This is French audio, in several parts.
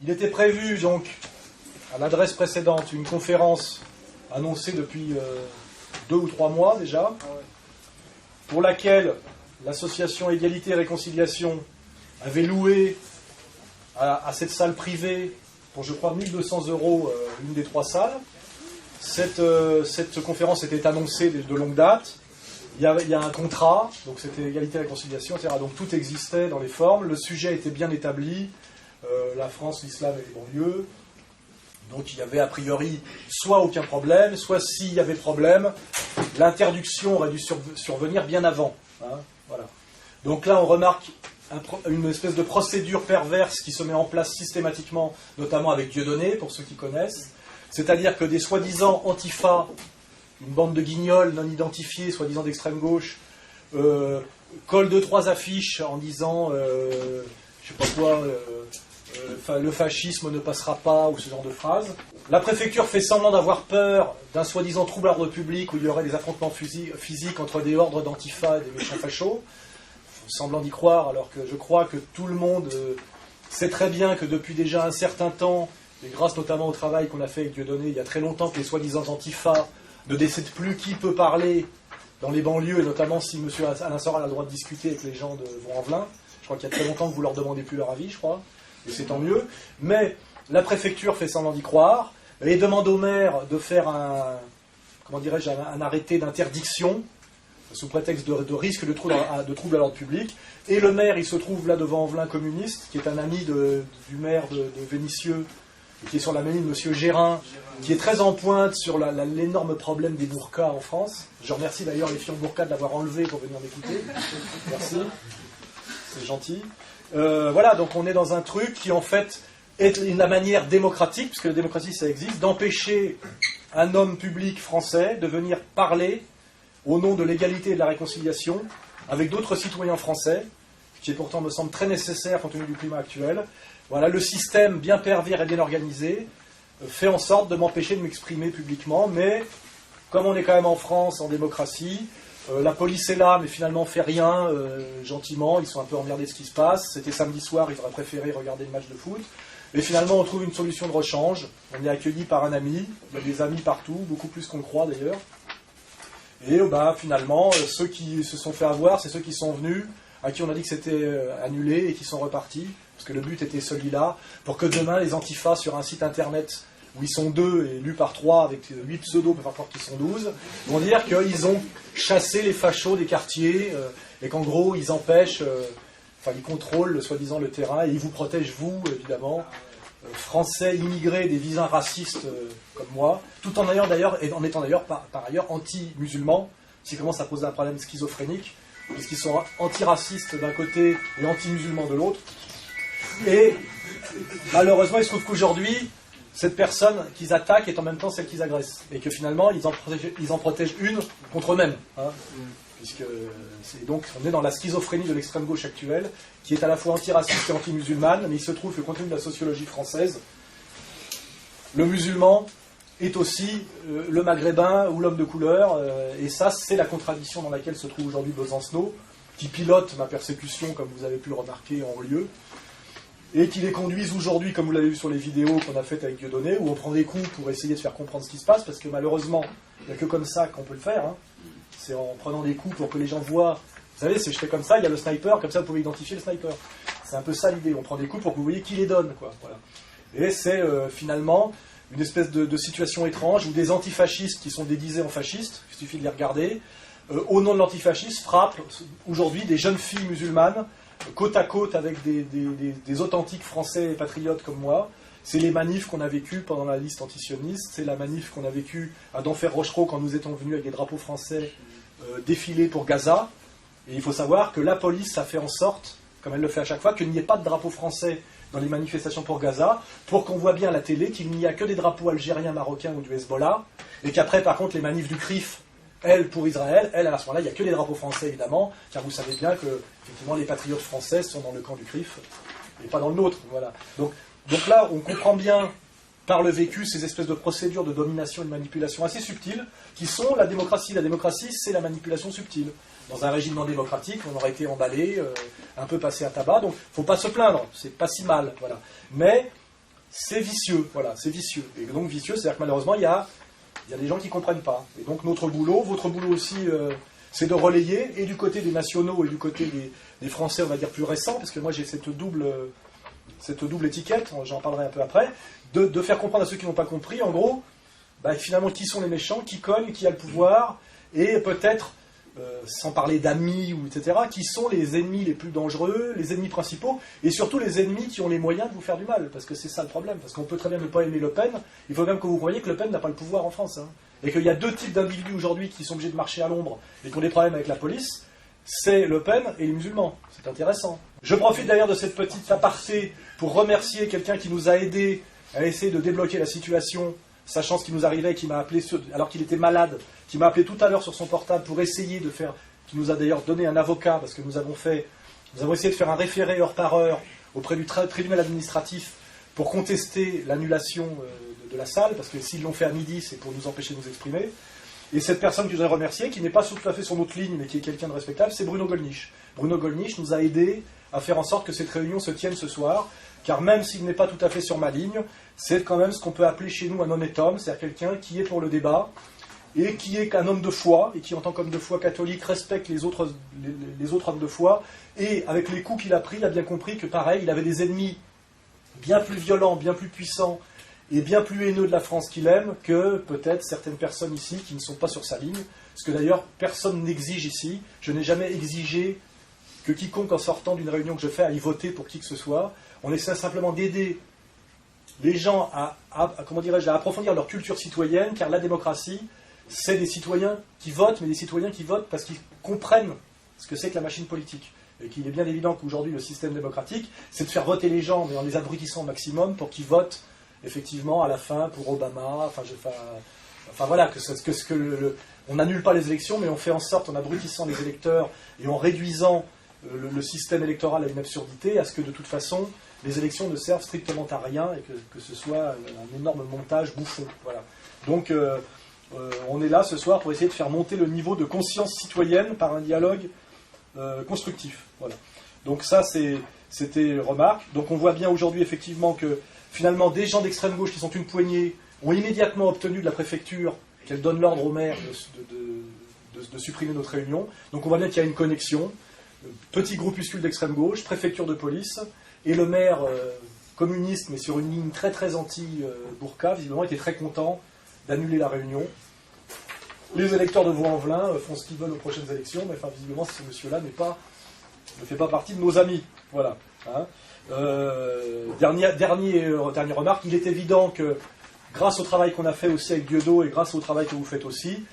Il était prévu, donc, à l'adresse précédente, une conférence annoncée depuis 2 ou 3 mois déjà, pour laquelle l'association Égalité et Réconciliation avait loué à cette salle privée, pour je crois 1200 €, une des 3 salles. Cette conférence était annoncée de longue date. Il y a un contrat, donc c'était Égalité et Réconciliation, etc. Donc tout existait dans les formes, le sujet était bien établi, la France, l'islam et les banlieues. Donc il y avait a priori soit aucun problème, soit s'il y avait problème, l'interdiction aurait dû survenir bien avant. Hein, voilà. Donc là on remarque une espèce de procédure perverse qui se met en place systématiquement, notamment avec Dieudonné, pour ceux qui connaissent. C'est-à-dire que des soi-disant antifa, une bande de guignols non identifiés, soi-disant d'extrême gauche, collent 2-3 affiches en disant, je sais pas quoi, le fascisme ne passera pas, ou ce genre de phrases. La préfecture fait semblant d'avoir peur d'un soi-disant trouble à l'ordre public où il y aurait des affrontements physiques entre des ordres d'antifa et des méchants fachos. Semblant d'y croire, alors que je crois que tout le monde sait très bien que depuis déjà un certain temps, et grâce notamment au travail qu'on a fait avec Dieudonné, il y a très longtemps que les soi-disant antifa ne décident plus qui peut parler dans les banlieues, et notamment si M. Alain Soral a le droit de discuter avec les gens de Vaux-en-Velin. Je crois qu'il y a très longtemps que vous leur demandez plus leur avis, je crois, et c'est tant mieux. Mais la préfecture fait semblant d'y croire, et demande au maire de faire un arrêté d'interdiction, sous prétexte de risque de trouble à l'ordre public. Et le maire, il se trouve là devant Velin communiste, qui est un ami du maire de Vénissieux, et qui est sur la mairie de M. Gérin, qui est très en pointe sur l'énorme problème des burqas en France. Je remercie d'ailleurs les filles en burqa de l'avoir enlevé pour venir m'écouter. Merci. C'est gentil. Voilà, donc on est dans un truc qui en fait est la manière démocratique, puisque la démocratie ça existe, d'empêcher un homme public français de venir parler au nom de l'égalité et de la réconciliation, avec d'autres citoyens français, qui pourtant me semble très nécessaire compte tenu du climat actuel. Voilà, le système bien pervers et bien organisé fait en sorte de m'empêcher de m'exprimer publiquement, mais comme on est quand même en France, en démocratie, la police est là, mais finalement fait rien, gentiment, ils sont un peu emmerdés de ce qui se passe. C'était samedi soir, ils auraient préféré regarder le match de foot. Et finalement, on trouve une solution de rechange. On est accueilli par un ami, il y a des amis partout, beaucoup plus qu'on le croit d'ailleurs. Et finalement, ceux qui se sont fait avoir, c'est ceux qui sont venus, à qui on a dit que c'était annulé et qui sont repartis, parce que le but était celui-là, pour que demain, les antifas sur un site internet où ils sont 2 et lus par 3 avec 8 pseudos, peut croire qu'ils sont 12, vont dire qu'ils ont chassé les fachos des quartiers et qu'en gros, ils empêchent, ils contrôlent soi-disant le terrain et ils vous protègent, vous, évidemment, Français immigrés des visins racistes comme moi, tout en étant d'ailleurs par ailleurs anti-musulmans, ce qui commence à poser un problème schizophrénique, puisqu'ils sont anti-racistes d'un côté et anti-musulmans de l'autre. Et malheureusement, il se trouve qu'aujourd'hui, cette personne qu'ils attaquent est en même temps celle qu'ils agressent. Et que finalement, ils en protègent une contre eux-mêmes. Hein, puisque donc, on est dans la schizophrénie de l'extrême gauche actuelle, qui est à la fois antiraciste et anti-musulmane, mais il se trouve que, compte tenu de la sociologie française, le musulman est aussi le maghrébin ou l'homme de couleur, et ça, c'est la contradiction dans laquelle se trouve aujourd'hui Besancenot, qui pilote ma persécution, comme vous avez pu le remarquer en haut lieu, et qui les conduisent aujourd'hui, comme vous l'avez vu sur les vidéos qu'on a faites avec Dieudonné, où on prend des coups pour essayer de faire comprendre ce qui se passe, parce que malheureusement, il n'y a que comme ça qu'on peut le faire. Hein. C'est en prenant des coups pour que les gens voient. Vous savez, c'est jeté comme ça, il y a le sniper, comme ça vous pouvez identifier le sniper. C'est un peu ça l'idée, on prend des coups pour que vous voyez qui les donne. Quoi. Voilà. Et c'est finalement une espèce de situation étrange où des antifascistes qui sont déguisés en fascistes, il suffit de les regarder, au nom de l'antifascisme, frappent aujourd'hui des jeunes filles musulmanes, côte à côte avec des authentiques Français patriotes comme moi. C'est les manifs qu'on a vécues pendant la liste antisioniste, c'est la manif qu'on a vécue à Denfert-Rochereau quand nous étions venus avec des drapeaux français défiler pour Gaza. Et il faut savoir que la police a fait en sorte, comme elle le fait à chaque fois, qu'il n'y ait pas de drapeau français dans les manifestations pour Gaza, pour qu'on voit bien à la télé qu'il n'y a que des drapeaux algériens, marocains ou du Hezbollah, et qu'après, par contre, les manifs du CRIF, elles, pour Israël, elles, à ce moment-là, il n'y a que des drapeaux français, évidemment, car vous savez bien que, effectivement, les patriotes français sont dans le camp du CRIF, et pas dans le nôtre, voilà. Donc là, on comprend bien, par le vécu, ces espèces de procédures de domination et de manipulation assez subtiles, qui sont la démocratie. La démocratie, c'est la manipulation subtile. Dans un régime non démocratique, on aurait été emballé, un peu passé à tabac, donc il ne faut pas se plaindre, c'est pas si mal, voilà. Mais c'est vicieux, voilà, c'est vicieux. Et donc vicieux, c'est-à-dire que malheureusement, il y a des gens qui ne comprennent pas. Et donc notre boulot, votre boulot aussi, c'est de relayer, et du côté des nationaux et du côté des Français, on va dire plus récents, parce que moi j'ai cette double étiquette, j'en parlerai un peu après, de faire comprendre à ceux qui n'ont pas compris, en gros, finalement, qui sont les méchants, qui cognent, qui a le pouvoir, et peut-être, sans parler d'amis, ou etc., qui sont les ennemis les plus dangereux, les ennemis principaux, et surtout les ennemis qui ont les moyens de vous faire du mal, parce que c'est ça le problème, parce qu'on peut très bien ne pas aimer Le Pen, il faut même que vous croyiez que Le Pen n'a pas le pouvoir en France, hein, et qu'il y a 2 types d'individus aujourd'hui qui sont obligés de marcher à l'ombre, et qui ont des problèmes avec la police, c'est Le Pen et les musulmans. C'est intéressant. Je profite d'ailleurs de cette petite aparté pour remercier quelqu'un qui nous a aidés à essayer de débloquer la situation, sachant ce qui nous arrivait, qui m'a appelé alors qu'il était malade, qui m'a appelé tout à l'heure sur son portable pour essayer de faire, qui nous a d'ailleurs donné un avocat, parce que nous avons essayé de faire un référé heure par heure auprès du tribunal administratif pour contester l'annulation de la salle, parce que s'ils l'ont fait à midi, c'est pour nous empêcher de nous exprimer. Et cette personne que je voudrais remercier, qui n'est pas tout à fait sur notre ligne, mais qui est quelqu'un de respectable, c'est Bruno Gollnisch. Bruno Gollnisch nous a aidés à faire en sorte que cette réunion se tienne ce soir, car même s'il n'est pas tout à fait sur ma ligne, c'est quand même ce qu'on peut appeler chez nous un honnête homme, c'est-à-dire quelqu'un qui est pour le débat, et qui est un homme de foi, et qui en tant qu'homme de foi catholique respecte les autres hommes de foi, et avec les coups qu'il a pris, il a bien compris que pareil, il avait des ennemis bien plus violents, bien plus puissants, et bien plus haineux de la France qu'il aime que peut-être certaines personnes ici qui ne sont pas sur sa ligne, ce que d'ailleurs personne n'exige ici. Je n'ai jamais exigé que quiconque en sortant d'une réunion que je fais aille voter pour qui que ce soit. On essaie simplement d'aider les gens à approfondir leur culture citoyenne, car la démocratie, c'est des citoyens qui votent, mais des citoyens qui votent parce qu'ils comprennent ce que c'est que la machine politique. Et qu'il est bien évident qu'aujourd'hui le système démocratique, c'est de faire voter les gens, mais en les abrutissant au maximum pour qu'ils votent effectivement, à la fin, pour Obama, voilà, on n'annule pas les élections, mais on fait en sorte, en abrutissant les électeurs et en réduisant le système électoral à une absurdité, à ce que de toute façon, les élections ne servent strictement à rien et que ce soit un énorme montage bouffon. Voilà. Donc, on est là ce soir pour essayer de faire monter le niveau de conscience citoyenne par un dialogue constructif. Voilà. Donc ça, c'était remarque. Donc on voit bien aujourd'hui, effectivement, que finalement, des gens d'extrême gauche qui sont une poignée ont immédiatement obtenu de la préfecture qu'elle donne l'ordre au maire de supprimer notre réunion. Donc on voit bien qu'il y a une connexion. Petit groupuscule d'extrême gauche, préfecture de police, et le maire communiste, mais sur une ligne très très anti-Bourka, visiblement était très content d'annuler la réunion. Les électeurs de Vaux-en-Velin font ce qu'ils veulent aux prochaines élections, mais visiblement ce monsieur-là ne fait pas partie de nos amis. Voilà. Hein. Dernière remarque, il est évident que grâce au travail qu'on a fait aussi avec Dieudo et grâce au travail que vous faites aussi,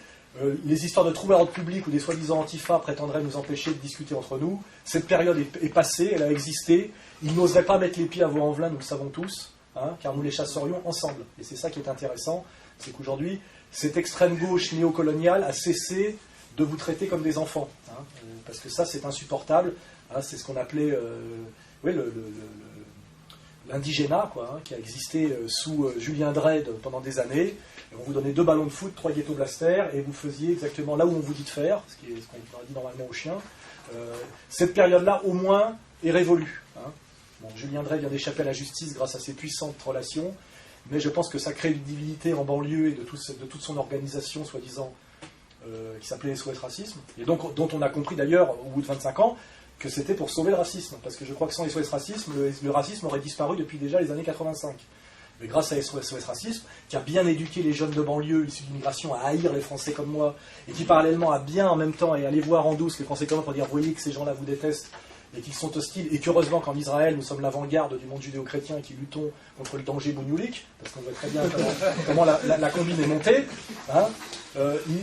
les histoires de troubles à l'ordre public ou des soi-disant antifas prétendraient nous empêcher de discuter entre nous. Cette période est passée, elle a existé. Ils n'oseraient pas mettre les pieds à Vaux-en-Velin, nous le savons tous, hein, car nous les chasserions ensemble. Et c'est ça qui est intéressant, c'est qu'aujourd'hui, cette extrême gauche néocoloniale a cessé de vous traiter comme des enfants. Hein, parce que ça, c'est insupportable. Hein, c'est ce qu'on appelait... l'indigénat, qui a existé sous Julien Drey pendant des années. Et on vous donnait 2 ballons de foot, 3 ghetto blasters, et vous faisiez exactement là où on vous dit de faire, ce qu'on dit normalement aux chiens. Cette période-là, au moins, est révolue. Hein. Bon, Julien Drey vient d'échapper à la justice grâce à ses puissantes relations, mais je pense que sa crédibilité en banlieue et de toute son organisation, soi-disant, qui s'appelait SOS Racisme, et donc, dont on a compris d'ailleurs, au bout de 25 ans, que c'était pour sauver le racisme, parce que je crois que sans SOS Racisme, le racisme aurait disparu depuis déjà les années 85. Mais grâce à SOS Racisme, qui a bien éduqué les jeunes de banlieue issus de l'immigration à haïr les Français comme moi, et qui parallèlement a bien en même temps et aller voir en douce les Français comme moi pour dire « voyez que ces gens-là vous détestent et qu'ils sont hostiles, et qu'heureusement qu'en Israël nous sommes l'avant-garde du monde judéo-chrétien et qui luttons contre le danger bougnoulique », parce qu'on voit très bien comment la combine est montée. Hein.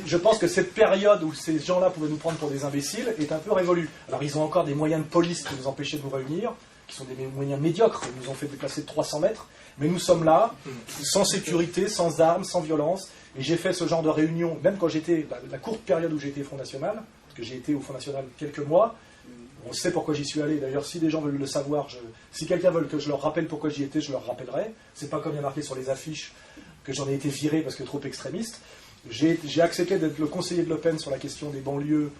Je pense que cette période où ces gens-là pouvaient nous prendre pour des imbéciles est un peu révolue. Alors ils ont encore des moyens de police qui nous empêchaient de nous réunir, qui sont des moyens médiocres, ils nous ont fait déplacer de 300 mètres, mais nous sommes là, sans sécurité, sans armes, sans violence, et j'ai fait ce genre de réunion, même quand j'étais, la courte période où j'étais au Front National, parce que j'ai été au Front National quelques mois, on sait pourquoi j'y suis allé, d'ailleurs si des gens veulent le savoir, si quelqu'un veut que je leur rappelle pourquoi j'y étais, je leur rappellerai, c'est pas comme il y a marqué sur les affiches que j'en ai été viré parce que trop extrémiste. J'ai accepté d'être le conseiller de Le Pen sur la question des banlieues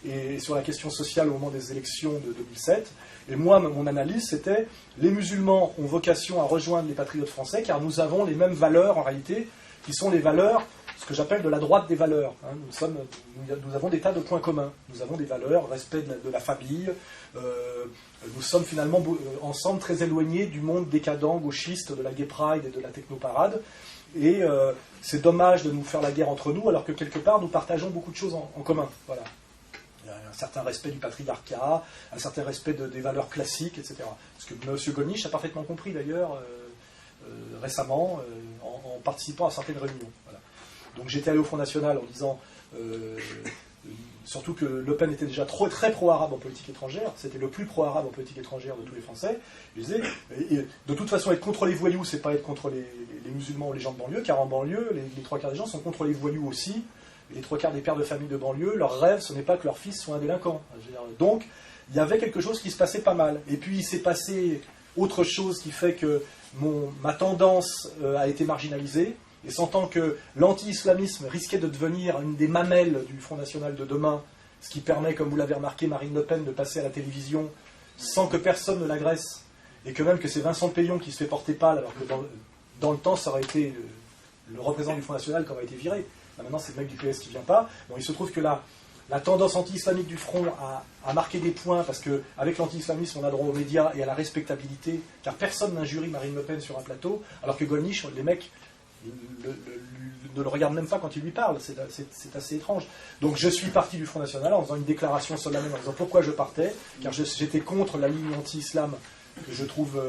et sur la question sociale au moment des élections de 2007. Et moi, mon analyse, c'était les musulmans ont vocation à rejoindre les patriotes français car nous avons les mêmes valeurs en réalité, qui sont les valeurs, ce que j'appelle de la droite des valeurs. Nous avons des tas de points communs. Nous avons des valeurs, respect de la famille. Nous sommes finalement ensemble très éloignés du monde décadent, gauchiste, de la gay pride et de la technoparade. Et c'est dommage de nous faire la guerre entre nous, alors que quelque part, nous partageons beaucoup de choses en commun. Voilà. Il y a un certain respect du patriarcat, un certain respect des valeurs classiques, etc. Ce que M. Gollnisch a parfaitement compris d'ailleurs récemment en participant à certaines réunions. Voilà. Donc j'étais allé au Front National en disant, surtout que Le Pen était déjà très pro-arabe en politique étrangère, c'était le plus pro-arabe en politique étrangère de tous les Français. Je disais, de toute façon, être contre les voyous, c'est pas être contre les musulmans ou les gens de banlieue, car en banlieue, les trois quarts des gens sont contre les voyous aussi, et les trois quarts des pères de famille de banlieue, leur rêve, ce n'est pas que leur fils soit un délinquant. Donc, il y avait quelque chose qui se passait pas mal. Et puis, il s'est passé autre chose qui fait que ma tendance a été marginalisée, et sentant que l'anti-islamisme risquait de devenir une des mamelles du Front National de demain, ce qui permet, comme vous l'avez remarqué, Marine Le Pen de passer à la télévision sans que personne ne l'agresse, et que même que c'est Vincent Peillon qui se fait porter pâle, alors que dans le temps, ça aurait été le représentant du Front National qui aurait été viré. Maintenant, c'est le mec du PS qui ne vient pas. Bon, il se trouve que la tendance anti-islamique du Front a marqué des points, parce qu'avec l'anti-islamisme, on a droit aux médias et à la respectabilité, car personne n'injurie Marine Le Pen sur un plateau, alors que Gollnisch, les mecs ne le regardent même pas quand il lui parle. C'est assez étrange. Donc je suis parti du Front National en faisant une déclaration solennelle en disant pourquoi je partais, car j'étais contre la ligne anti-islam que je trouve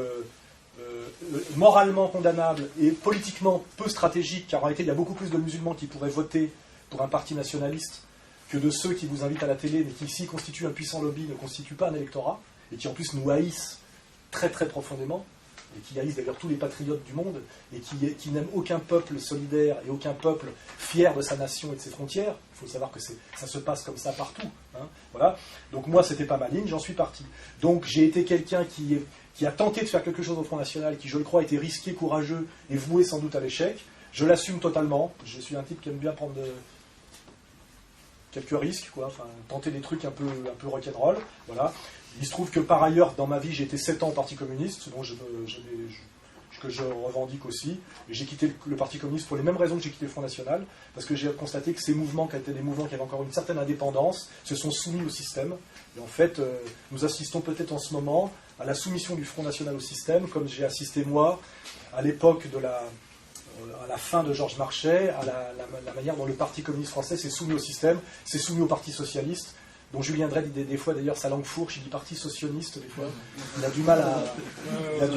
moralement condamnable et politiquement peu stratégique, car en réalité il y a beaucoup plus de musulmans qui pourraient voter pour un parti nationaliste que de ceux qui vous invitent à la télé, mais qui ici constituent un puissant lobby, ne constituent pas un électorat, et qui en plus nous haïssent très très profondément, et qui haïssent d'ailleurs tous les patriotes du monde, et qui n'aiment aucun peuple solidaire et aucun peuple fier de sa nation et de ses frontières. Il faut savoir que ça se passe comme ça partout. Hein, voilà. Donc moi, c'était pas ma ligne, j'en suis parti. Donc j'ai été quelqu'un qui a tenté de faire quelque chose au Front National, qui, je le crois, était risqué, courageux et voué sans doute à l'échec. Je l'assume totalement. Je suis un type qui aime bien prendre quelques risques, quoi. Enfin, tenter des trucs un peu rock'n'roll. Voilà. Il se trouve que par ailleurs, dans ma vie, j'ai été 7 ans au Parti communiste, dont que je revendique aussi. Et j'ai quitté le Parti communiste pour les mêmes raisons que j'ai quitté le Front National, parce que j'ai constaté que ces mouvements, qui étaient des mouvements qui avaient encore une certaine indépendance, se sont soumis au système. Et en fait, nous assistons peut-être en ce moment à la soumission du Front National au système, comme j'ai assisté moi à l'époque à la fin de Georges Marchais, à la manière dont le Parti communiste français s'est soumis au système, s'est soumis au Parti socialiste, dont Julien Drey dit des fois d'ailleurs sa langue fourche, il dit Parti socialiste des fois. Il a du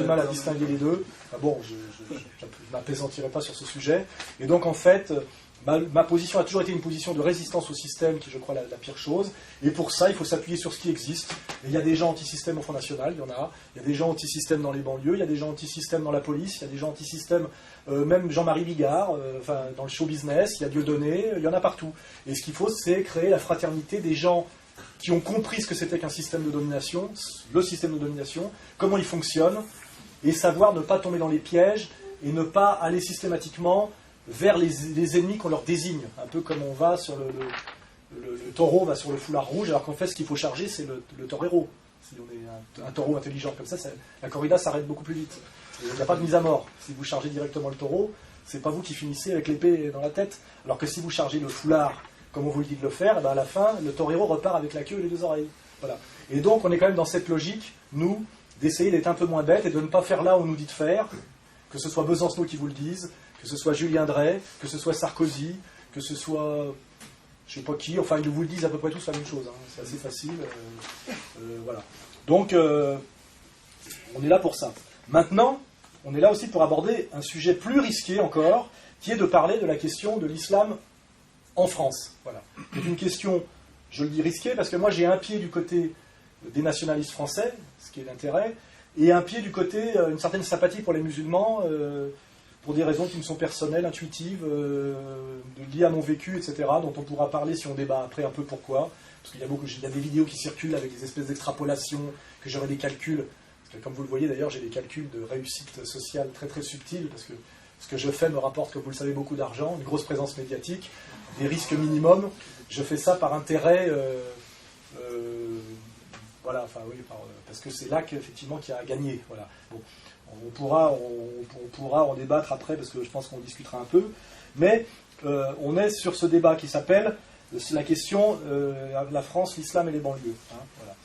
mal à distinguer les deux. Enfin bon, je ne m'apaisantirai pas sur ce sujet. Et donc en fait, ma position a toujours été une position de résistance au système, qui est, je crois, la pire chose. Et pour ça, il faut s'appuyer sur ce qui existe. Et il y a des gens anti-système au Front National, il y en a. Il y a des gens anti-système dans les banlieues, il y a des gens anti-système dans la police, il y a des gens anti-système, même Jean-Marie Bigard, dans le show business, il y a Dieudonné, il y en a partout. Et ce qu'il faut, c'est créer la fraternité des gens qui ont compris ce que c'était qu'un système de domination, le système de domination, comment il fonctionne, et savoir ne pas tomber dans les pièges, et ne pas aller systématiquement vers les ennemis qu'on leur désigne. Un peu comme on va sur le taureau va sur le foulard rouge, alors qu'en fait, ce qu'il faut charger, c'est le torero. Si on est un taureau intelligent comme ça, la corrida s'arrête beaucoup plus vite. Il n'y a pas de mise à mort. Si vous chargez directement le taureau, c'est pas vous qui finissez avec l'épée dans la tête, alors que si vous chargez le foulard comme on vous le dit de le faire, et ben à la fin, le torero repart avec la queue et les 2 oreilles. Voilà. Et donc, on est quand même dans cette logique, nous, d'essayer d'être un peu moins bêtes et de ne pas faire là où on nous dit de faire, que ce soit Besancenot qui vous le dise, que ce soit Julien Drey, que ce soit Sarkozy, que ce soit je ne sais pas qui, enfin, ils vous le disent à peu près tous la même chose. Hein. C'est assez facile. Voilà. Donc, on est là pour ça. Maintenant, on est là aussi pour aborder un sujet plus risqué encore, qui est de parler de la question de l'islam en France. Voilà. C'est une question, je le dis, risquée, parce que moi j'ai un pied du côté des nationalistes français, ce qui est l'intérêt, et un pied du côté, une certaine sympathie pour les musulmans, pour des raisons qui me sont personnelles, intuitives, liées à mon vécu, etc., dont on pourra parler si on débat après un peu pourquoi, parce qu'il y a des vidéos qui circulent avec des espèces d'extrapolations, que j'aurai des calculs, parce que comme vous le voyez d'ailleurs, j'ai des calculs de réussite sociale très très subtils, parce que ce que je fais me rapporte, comme vous le savez, beaucoup d'argent, une grosse présence médiatique, des risques minimums. Je fais ça par intérêt Voilà, enfin oui, parce que c'est là qu'effectivement qu'il y a à gagner. Voilà. Bon, on pourra en débattre après, parce que je pense qu'on discutera un peu. Mais on est sur ce débat qui s'appelle la question la France, l'islam et les banlieues. Hein, voilà.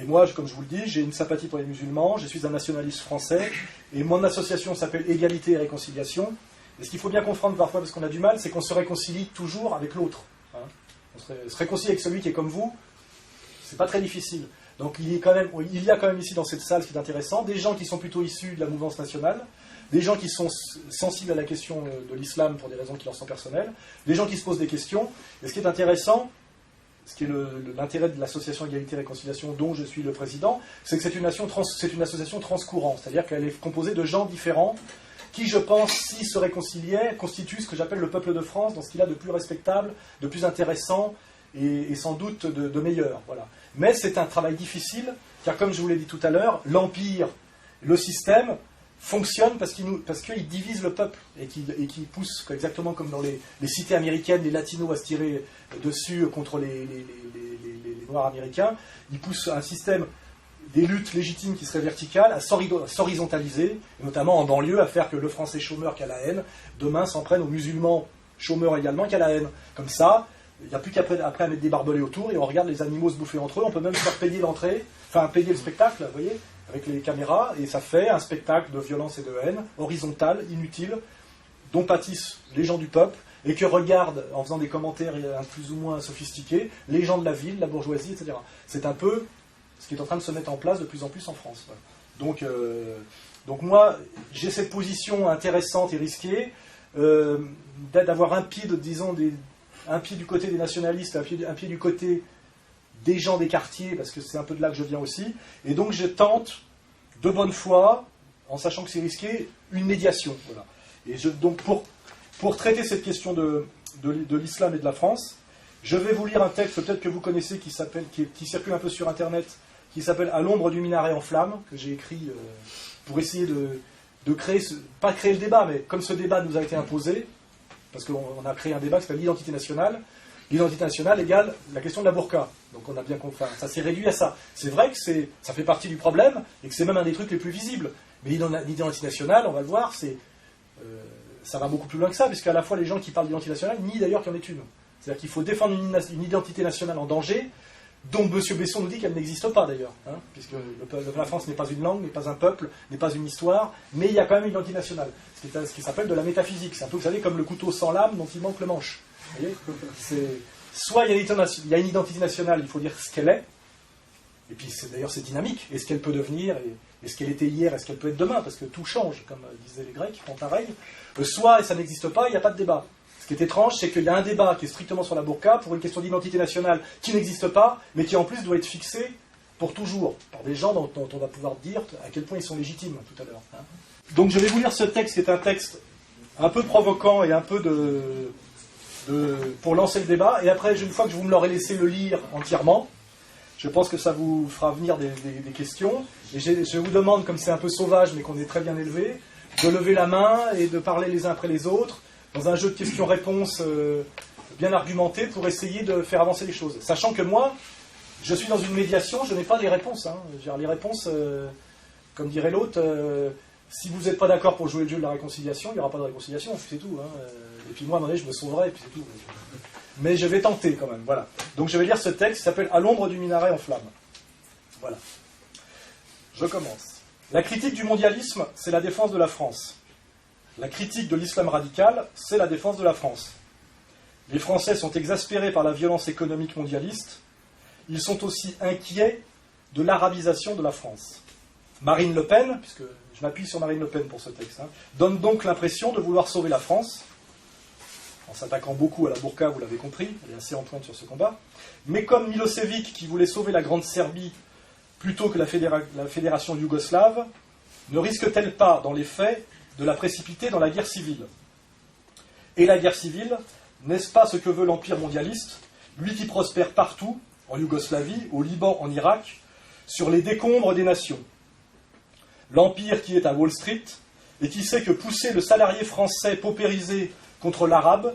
Et moi, comme je vous le dis, j'ai une sympathie pour les musulmans, je suis un nationaliste français, et mon association s'appelle Égalité et Réconciliation. Et ce qu'il faut bien comprendre parfois, parce qu'on a du mal, c'est qu'on se réconcilie toujours avec l'autre. Hein. On se réconcilie avec celui qui est comme vous, c'est pas très difficile. Donc il y a quand même ici dans cette salle, ce qui est intéressant, des gens qui sont plutôt issus de la mouvance nationale, des gens qui sont sensibles à la question de l'islam pour des raisons qui leur sont personnelles, des gens qui se posent des questions. Et ce qui est intéressant, ce qui est l'intérêt de l'association Égalité et Réconciliation dont je suis le président, c'est que c'est une association transcourant, c'est-à-dire qu'elle est composée de gens différents qui, je pense, s'ils se réconciliaient, constituent ce que j'appelle le peuple de France, dans ce qu'il a de plus respectable, de plus intéressant et sans doute de meilleur. Voilà. Mais c'est un travail difficile, car comme je vous l'ai dit tout à l'heure, l'empire, le système, fonctionne parce qu'il divise le peuple et qui pousse, exactement comme dans les cités américaines, les latinos à se tirer dessus contre les noirs américains. Il pousse un système des luttes légitimes qui seraient verticales à s'horizontaliser, notamment en banlieue, à faire que le français chômeur qui a la haine, demain s'en prenne aux musulmans chômeurs également qui a la haine. Comme ça, il n'y a plus qu'après à mettre des barbelés autour et on regarde les animaux se bouffer entre eux. On peut même faire payer l'entrée, enfin payer le spectacle, vous voyez, avec les caméras, et ça fait un spectacle de violence et de haine, horizontal, inutile, dont pâtissent les gens du peuple, et que regardent, en faisant des commentaires plus ou moins sophistiqués, les gens de la ville, la bourgeoisie, etc. C'est un peu ce qui est en train de se mettre en place de plus en plus en France. Voilà. Donc moi, j'ai cette position intéressante et risquée, d'avoir un pied, un pied du côté des nationalistes, un pied du côté des gens des quartiers, parce que c'est un peu de là que je viens aussi, et donc je tente, de bonne foi, en sachant que c'est risqué, une médiation. Voilà. Et donc pour traiter cette question de l'islam et de la France, je vais vous lire un texte peut-être que vous connaissez qui circule un peu sur Internet, qui s'appelle « À l'ombre du minaret en flammes », que j'ai écrit pour essayer de créer, pas créer le débat, mais comme ce débat nous a été imposé, parce qu'on a créé un débat qui s'appelle l'identité nationale. L'identité nationale égale la question de la burqa. Donc on a bien compris, ça s'est réduit à ça. C'est vrai que ça fait partie du problème, et que c'est même un des trucs les plus visibles. Mais l'identité nationale, on va le voir, ça va beaucoup plus loin que ça, puisqu'à la fois les gens qui parlent d'identité nationale nient d'ailleurs qu'il y en ait une. C'est-à-dire qu'il faut défendre une identité nationale en danger, dont M. Besson nous dit qu'elle n'existe pas d'ailleurs, hein, puisque la France n'est pas une langue, n'est pas un peuple, n'est pas une histoire, mais il y a quand même une identité nationale, ce qui s'appelle de la métaphysique. C'est un peu, vous savez, comme le couteau sans lame dont il manque le manche. Vous voyez, soit il y a une identité nationale, il faut dire ce qu'elle est, et puis d'ailleurs c'est dynamique, et ce qu'elle peut devenir, et ce qu'elle était hier, et ce qu'elle peut être demain, parce que tout change, comme disaient les Grecs, font pareil. Soit, et ça n'existe pas, il n'y a pas de débat. Ce qui est étrange, c'est qu'il y a un débat qui est strictement sur la burqa pour une question d'identité nationale qui n'existe pas, mais qui en plus doit être fixée pour toujours, par des gens dont on va pouvoir dire à quel point ils sont légitimes tout à l'heure. Hein. Donc je vais vous lire ce texte qui est un texte un peu provoquant et un peu pour lancer le débat, et après, une fois que vous me l'aurez laissé le lire entièrement, je pense que ça vous fera venir des questions, et je vous demande, comme c'est un peu sauvage mais qu'on est très bien élevé, de lever la main et de parler les uns après les autres, dans un jeu de questions-réponses bien argumenté pour essayer de faire avancer les choses. Sachant que moi, je suis dans une médiation, je n'ai pas les réponses. Hein. Les réponses, comme dirait l'autre, si vous n'êtes pas d'accord pour jouer le jeu de la réconciliation, il n'y aura pas de réconciliation, c'est tout. Hein. Et puis moi, à un moment donné, je me sauverai, et puis c'est tout. Mais je vais tenter quand même, voilà. Donc je vais lire ce texte qui s'appelle « À l'ombre du minaret en flammes ». Voilà. Je commence. La critique du mondialisme, c'est la défense de la France. La critique de l'islam radical, c'est la défense de la France. Les Français sont exaspérés par la violence économique mondialiste. Ils sont aussi inquiets de l'arabisation de la France. Marine Le Pen, puisque je m'appuie sur Marine Le Pen pour ce texte, donne donc l'impression de vouloir sauver la France, en s'attaquant beaucoup à la burqa, vous l'avez compris, elle est assez en pointe sur ce combat. Mais comme Milosevic, qui voulait sauver la Grande Serbie plutôt que la fédération yougoslave, ne risque-t-elle pas, dans les faits, de la précipiter dans la guerre civile? Et la guerre civile, n'est-ce pas ce que veut l'empire mondialiste, lui qui prospère partout, en Yougoslavie, au Liban, en Irak, sur les décombres des nations? L'empire qui est à Wall Street, et qui sait que pousser le salarié français paupérisé contre l'arabe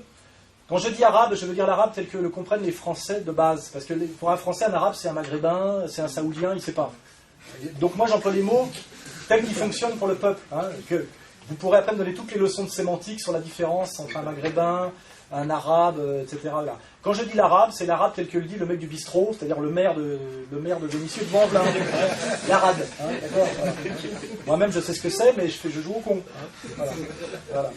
Quand je dis arabe, je veux dire l'arabe tel que le comprennent les Français de base. Parce que pour un Français, un arabe, c'est un maghrébin, c'est un saoudien, il ne sait pas. Donc moi, j'emploie les mots tels qu'ils fonctionnent pour le peuple. Hein, que vous pourrez après me donner toutes les leçons de sémantique sur la différence entre un maghrébin, un arabe, etc. Là. Quand je dis l'arabe, c'est l'arabe tel que le dit le mec du bistrot, c'est-à-dire le maire de Vénissieux de Vanvelin. L'arabe. Hein, d'accord, voilà. Moi-même, je sais ce que c'est, mais je joue au con. Hein, voilà. Voilà.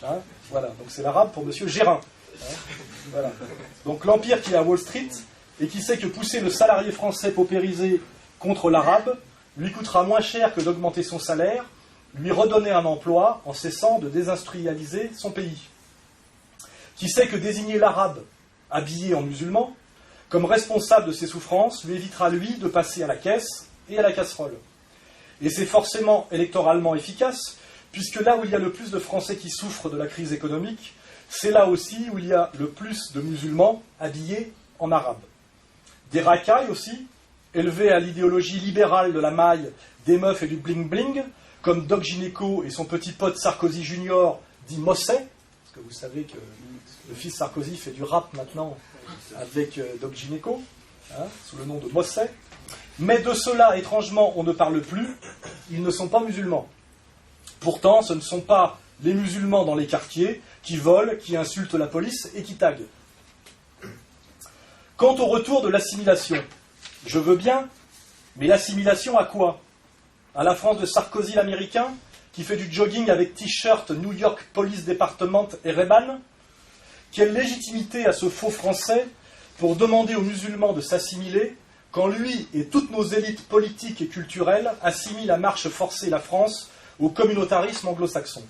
Hein, voilà. Donc c'est l'arabe pour monsieur Gérin. Hein, voilà. Donc l'empire qui est à Wall Street et qui sait que pousser le salarié français paupérisé contre l'arabe lui coûtera moins cher que d'augmenter son salaire, lui redonner un emploi en cessant de désindustrialiser son pays. Qui sait que désigner l'arabe, habillé en musulman, comme responsable de ses souffrances, lui évitera, lui, de passer à la caisse et à la casserole. Et c'est forcément électoralement efficace, puisque là où il y a le plus de Français qui souffrent de la crise économique, c'est là aussi où il y a le plus de musulmans habillés en arabe. Des racailles aussi, élevés à l'idéologie libérale de la maille, des meufs et du bling-bling, comme Doc Gineco et son petit pote Sarkozy Junior, dit Mosset, parce que vous savez que le fils Sarkozy fait du rap maintenant avec Doc Gineco, hein, sous le nom de Mosset. Mais de cela, étrangement, on ne parle plus, ils ne sont pas musulmans. Pourtant, ce ne sont pas les musulmans dans les quartiers qui volent, qui insultent la police et qui taguent. Quant au retour de l'assimilation, je veux bien, mais l'assimilation à quoi? À la France de Sarkozy l'américain, qui fait du jogging avec t-shirt New York Police Department et Ray-Ban? Quelle légitimité a ce faux français pour demander aux musulmans de s'assimiler quand lui et toutes nos élites politiques et culturelles assimilent à marche forcée la France au communautarisme anglo-saxon?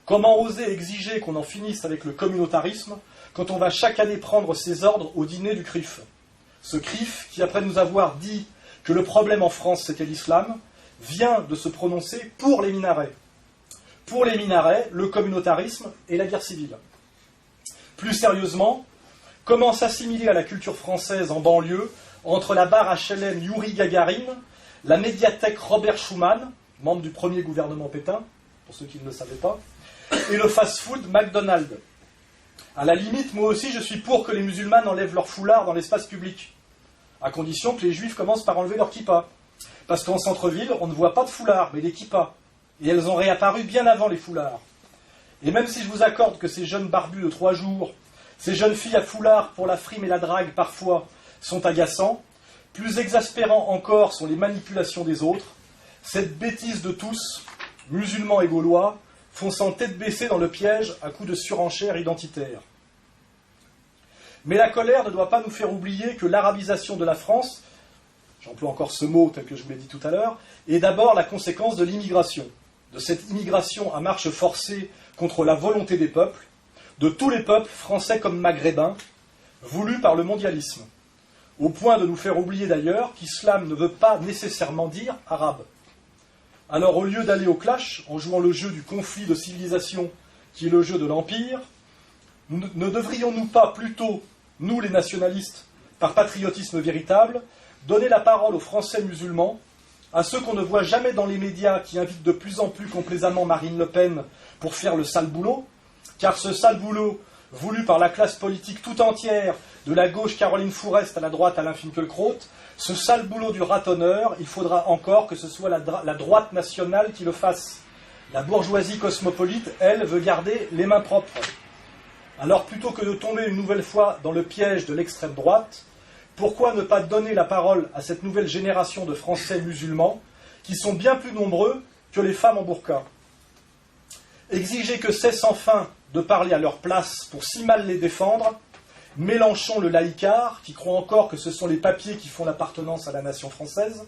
Comment oser exiger qu'on en finisse avec le communautarisme quand on va chaque année prendre ses ordres au dîner du CRIF? Ce CRIF qui, après nous avoir dit que le problème en France c'était l'islam, vient de se prononcer pour les minarets. Pour les minarets, le communautarisme et la guerre civile. Plus sérieusement, comment s'assimiler à la culture française en banlieue entre la barre HLM Yuri Gagarin, la médiathèque Robert Schuman, membre du premier gouvernement Pétain, pour ceux qui ne le savaient pas, et le fast-food McDonald's. À la limite, moi aussi, je suis pour que les musulmans enlèvent leur foulard dans l'espace public, à condition que les juifs commencent par enlever leur kippa. Parce qu'en centre-ville, on ne voit pas de foulard, mais des kippas. Et elles ont réapparu bien avant les foulards. Et même si je vous accorde que ces jeunes barbus de 3 jours, ces jeunes filles à foulard pour la frime et la drague parfois, sont agaçants, plus exaspérants encore sont les manipulations des autres, cette bêtise de tous, musulmans et gaulois, fonçant tête baissée dans le piège à coups de surenchère identitaire. Mais la colère ne doit pas nous faire oublier que l'arabisation de la France, j'emploie encore ce mot tel que je vous l'ai dit tout à l'heure, est d'abord la conséquence de l'immigration, de cette immigration à marche forcée contre la volonté des peuples, de tous les peuples, français comme maghrébins, voulus par le mondialisme, au point de nous faire oublier d'ailleurs qu'islam ne veut pas nécessairement dire arabe. Alors au lieu d'aller au clash, en jouant le jeu du conflit de civilisation, qui est le jeu de l'empire, ne devrions-nous pas plutôt, nous les nationalistes, par patriotisme véritable, donner la parole aux Français musulmans, à ceux qu'on ne voit jamais dans les médias qui invitent de plus en plus complaisamment Marine Le Pen pour faire le sale boulot, car ce sale boulot, voulu par la classe politique tout entière, de la gauche Caroline Fourest à la droite Alain Finkielkraut, ce sale boulot du ratonneur, il faudra encore que ce soit la droite nationale qui le fasse. La bourgeoisie cosmopolite, elle, veut garder les mains propres. Alors plutôt que de tomber une nouvelle fois dans le piège de l'extrême droite, pourquoi ne pas donner la parole à cette nouvelle génération de Français musulmans qui sont bien plus nombreux que les femmes en burqa? Exiger que cessent enfin de parler à leur place pour si mal les défendre Mélenchon le laïcard, qui croit encore que ce sont les papiers qui font l'appartenance à la nation française.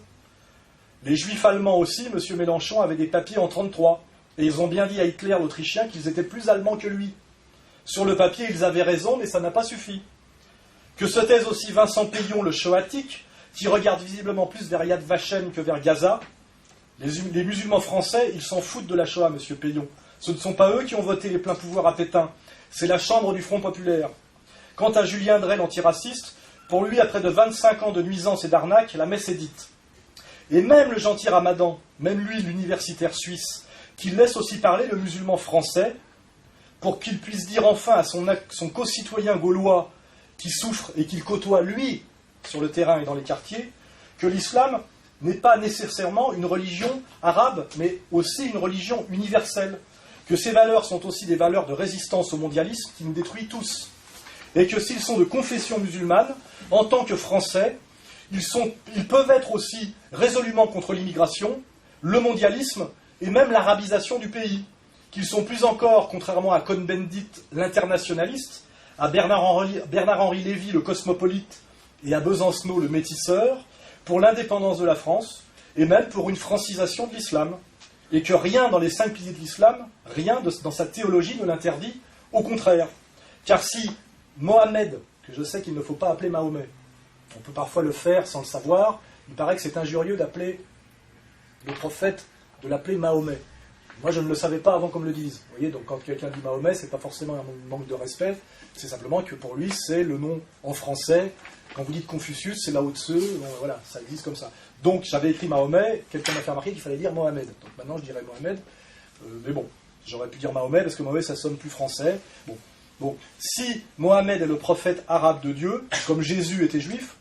Les juifs allemands aussi, M. Mélenchon avait des papiers en 1933, et ils ont bien dit à Hitler l'Autrichien qu'ils étaient plus allemands que lui. Sur le papier, ils avaient raison, mais ça n'a pas suffi. Que se taise aussi Vincent Payon, le shoatique, qui regarde visiblement plus vers Yad Vashem que vers Gaza. Les musulmans français, ils s'en foutent de la Shoah, M. Payon. Ce ne sont pas eux qui ont voté les pleins pouvoirs à Pétain, c'est la chambre du Front populaire. Quant à Julien Drey, l'antiraciste, pour lui, après de 25 ans de nuisances et d'arnaques, la messe est dite. Et même le gentil Ramadan, même lui, l'universitaire suisse, qui laisse aussi parler le musulman français, pour qu'il puisse dire enfin à son concitoyen gaulois qui souffre et qu'il côtoie, lui, sur le terrain et dans les quartiers, que l'islam n'est pas nécessairement une religion arabe, mais aussi une religion universelle, que ces valeurs sont aussi des valeurs de résistance au mondialisme qui nous détruit tous, et que s'ils sont de confession musulmane, en tant que Français, ils peuvent être aussi résolument contre l'immigration, le mondialisme et même l'arabisation du pays, qu'ils sont plus encore, contrairement à Cohn-Bendit, l'internationaliste, à Bernard-Henri Lévy, le cosmopolite, et à Besancenot, le métisseur, pour l'indépendance de la France, et même pour une francisation de l'islam, et que rien dans les 5 piliers de l'islam, rien dans sa théologie ne l'interdit, au contraire. Car si Mohammed, que je sais qu'il ne faut pas appeler Mahomet, on peut parfois le faire sans le savoir, il paraît que c'est injurieux d'appeler le prophète, de l'appeler Mahomet. Moi, je ne le savais pas avant qu'on me le dise. Vous voyez, donc quand quelqu'un dit Mahomet, c'est pas forcément un manque de respect, c'est simplement que pour lui, c'est le nom en français. Quand vous dites Confucius, c'est Lao Tse, voilà, ça existe comme ça. Donc, j'avais écrit Mahomet, quelqu'un m'a fait remarquer qu'il fallait dire Mohamed. Donc maintenant, je dirais Mohamed, mais bon, j'aurais pu dire Mahomet, parce que Mahomet, ça sonne plus français. Bon, si Mohamed est le prophète arabe de Dieu, comme Jésus était juif,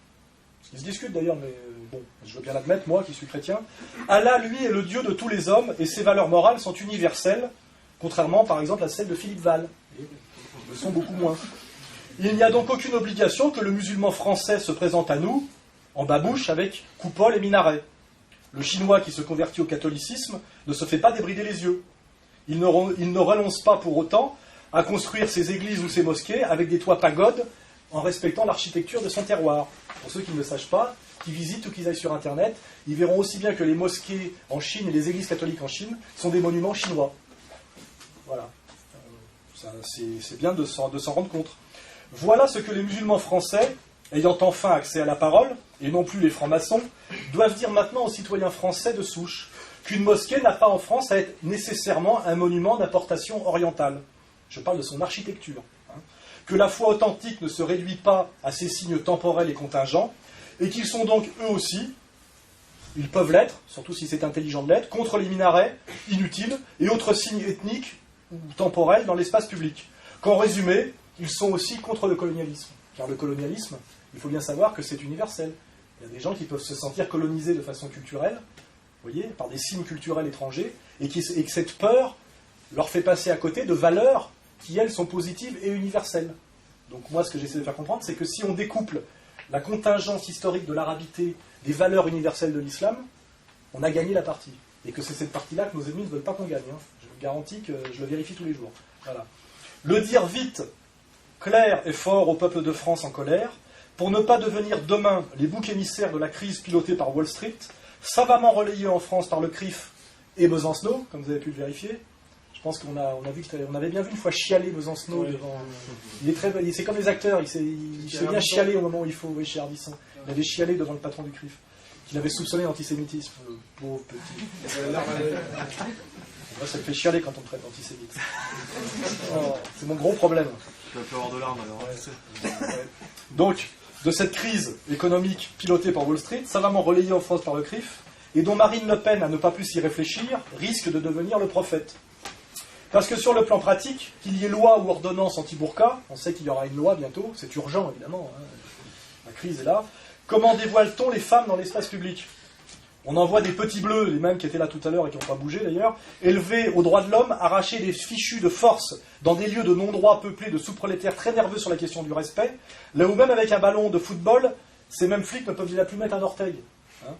ce qui se discute d'ailleurs, mais bon, je veux bien l'admettre, moi qui suis chrétien, Allah, lui, est le Dieu de tous les hommes, et ses valeurs morales sont universelles, contrairement, par exemple, à celles de Philippe Val. Elles le sont beaucoup moins. Il n'y a donc aucune obligation que le musulman français se présente à nous, en babouche, avec coupole et minaret. Le chinois qui se convertit au catholicisme ne se fait pas débrider les yeux. Il ne renonce pas pour autant à construire ses églises ou ses mosquées avec des toits pagodes en respectant l'architecture de son terroir. Pour ceux qui ne le sachent pas, qui visitent ou qui aillent sur Internet, ils verront aussi bien que les mosquées en Chine et les églises catholiques en Chine sont des monuments chinois. Voilà. C'est bien de s'en rendre compte. Voilà ce que les musulmans français, ayant enfin accès à la parole, et non plus les francs-maçons, doivent dire maintenant aux citoyens français de souche, qu'une mosquée n'a pas en France à être nécessairement un monument d'importation orientale. Je parle de son architecture. Que la foi authentique ne se réduit pas à ces signes temporels et contingents, et qu'ils sont donc eux aussi, ils peuvent l'être, surtout si c'est intelligent de l'être, contre les minarets inutiles et autres signes ethniques ou temporels dans l'espace public. Qu'en résumé, ils sont aussi contre le colonialisme. Car le colonialisme, il faut bien savoir que c'est universel. Il y a des gens qui peuvent se sentir colonisés de façon culturelle, vous voyez, par des signes culturels étrangers, et que cette peur leur fait passer à côté de valeurs qui, elles, sont positives et universelles. Donc moi, ce que j'essaie de faire comprendre, c'est que si on découple la contingence historique de l'arabité des valeurs universelles de l'islam, on a gagné la partie. Et que c'est cette partie-là que nos ennemis ne veulent pas qu'on gagne. Je vous garantis que je le vérifie tous les jours. Voilà. Le dire vite, clair et fort au peuple de France en colère, pour ne pas devenir demain les boucs émissaires de la crise pilotée par Wall Street, savamment relayée en France par le CRIF et Besancenot, comme vous avez pu le vérifier. Je pense qu'on on avait bien vu une fois chialer Besancenot devant. C'est comme les acteurs, il sait bien chialer au moment où il faut, chez Ardisson. Il avait chialé devant le patron du CRIF, qu'il avait soupçonné d'antisémitisme, le pauvre petit. Moi, ça me fait chialer quand on me traite d'antisémite. Oh, c'est mon gros problème. Tu vas plus avoir de larmes alors. Ouais. Donc, de cette crise économique pilotée par Wall Street, savamment relayée en France par le CRIF, et dont Marine Le Pen, à ne pas plus y réfléchir, risque de devenir le prophète. Parce que sur le plan pratique, qu'il y ait loi ou ordonnance anti-burqa, on sait qu'il y aura une loi bientôt, c'est urgent évidemment, hein, la crise est là, comment dévoile-t-on les femmes dans l'espace public ? On envoie des petits bleus, les mêmes qui étaient là tout à l'heure et qui n'ont pas bougé d'ailleurs, élevés aux droits de l'homme, arracher des fichus de force dans des lieux de non-droit peuplés de sous-prolétaires très nerveux sur la question du respect, là où même avec un ballon de football, ces mêmes flics ne peuvent plus mettre un orteil. Hein.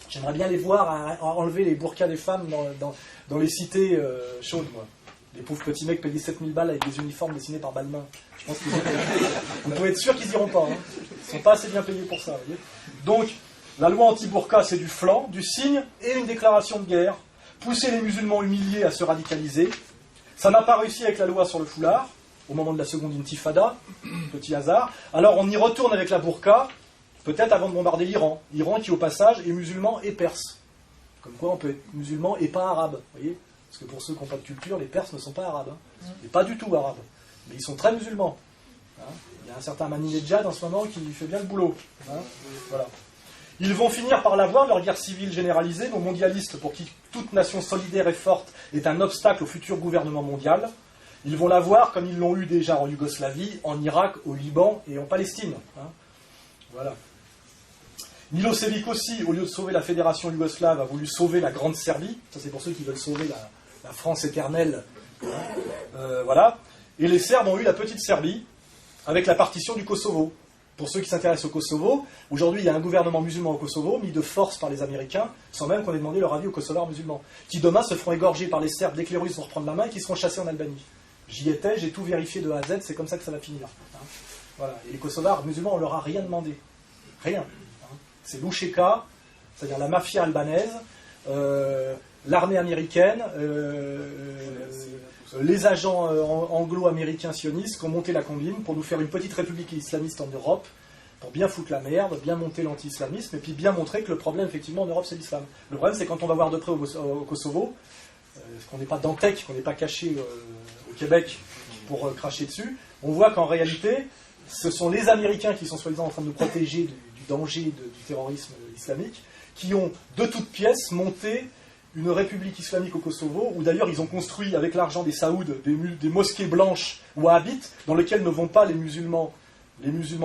J'aimerais bien les voir à enlever les burqas des femmes dans les cités chaudes, moi. Les pauvres petits mecs payés 7000 balles avec des uniformes dessinés par Balmain. Je pense qu'ils vous pouvez être sûr qu'ils n'iront pas. Hein. Ils ne sont pas assez bien payés pour ça. Vous voyez. Donc, la loi anti-burqa, c'est du flanc, du signe et une déclaration de guerre. Pousser les musulmans humiliés à se radicaliser. Ça n'a pas réussi avec la loi sur le foulard, au moment de la seconde intifada, petit hasard. Alors on y retourne avec la burqa, peut-être avant de bombarder l'Iran. L'Iran qui, au passage, est musulman et perse. Comme quoi on peut être musulman et pas arabe, vous voyez. Parce que pour ceux qui n'ont pas de culture, les Perses ne sont pas arabes. Hein. Et pas du tout arabes. Mais ils sont très musulmans. Hein. Il y a un certain Ahmadinejad en ce moment qui fait bien le boulot. Hein. Voilà. Ils vont finir par l'avoir, leur guerre civile généralisée, nos mondialistes, pour qui toute nation solidaire et forte est un obstacle au futur gouvernement mondial. Ils vont l'avoir comme ils l'ont eu déjà en Yougoslavie, en Irak, au Liban et en Palestine. Hein. Voilà. Milosevic aussi, au lieu de sauver la fédération yougoslave, a voulu sauver la Grande Serbie. Ça, c'est pour ceux qui veulent sauver la France éternelle. Voilà. Et les Serbes ont eu la petite Serbie, avec la partition du Kosovo. Pour ceux qui s'intéressent au Kosovo, aujourd'hui, il y a un gouvernement musulman au Kosovo, mis de force par les Américains, sans même qu'on ait demandé leur avis aux Kosovars musulmans, qui demain se feront égorger par les Serbes dès que les Russes vont reprendre la main et qui seront chassés en Albanie. J'y étais, j'ai tout vérifié de A à Z, c'est comme ça que ça va finir. Hein. Voilà. Et les Kosovars musulmans, on leur a rien demandé. Rien. Hein. C'est l'Oucheka, c'est-à-dire la mafia albanaise, l'armée américaine, les agents anglo-américains sionistes qui ont monté la combine pour nous faire une petite république islamiste en Europe, pour bien foutre la merde, bien monter l'anti-islamisme, et puis bien montrer que le problème, effectivement, en Europe, c'est l'islam. Le problème, c'est quand on va voir de près au Kosovo, qu'on n'est pas Dantec, qu'on n'est pas caché au Québec pour cracher dessus, on voit qu'en réalité, ce sont les Américains qui sont soi-disant en train de nous protéger du danger du terrorisme islamique, qui ont de toutes pièces monté une république islamique au Kosovo, où d'ailleurs ils ont construit avec l'argent des Saouds des mosquées blanches wahhabites, dans lesquelles ne vont pas les musulmans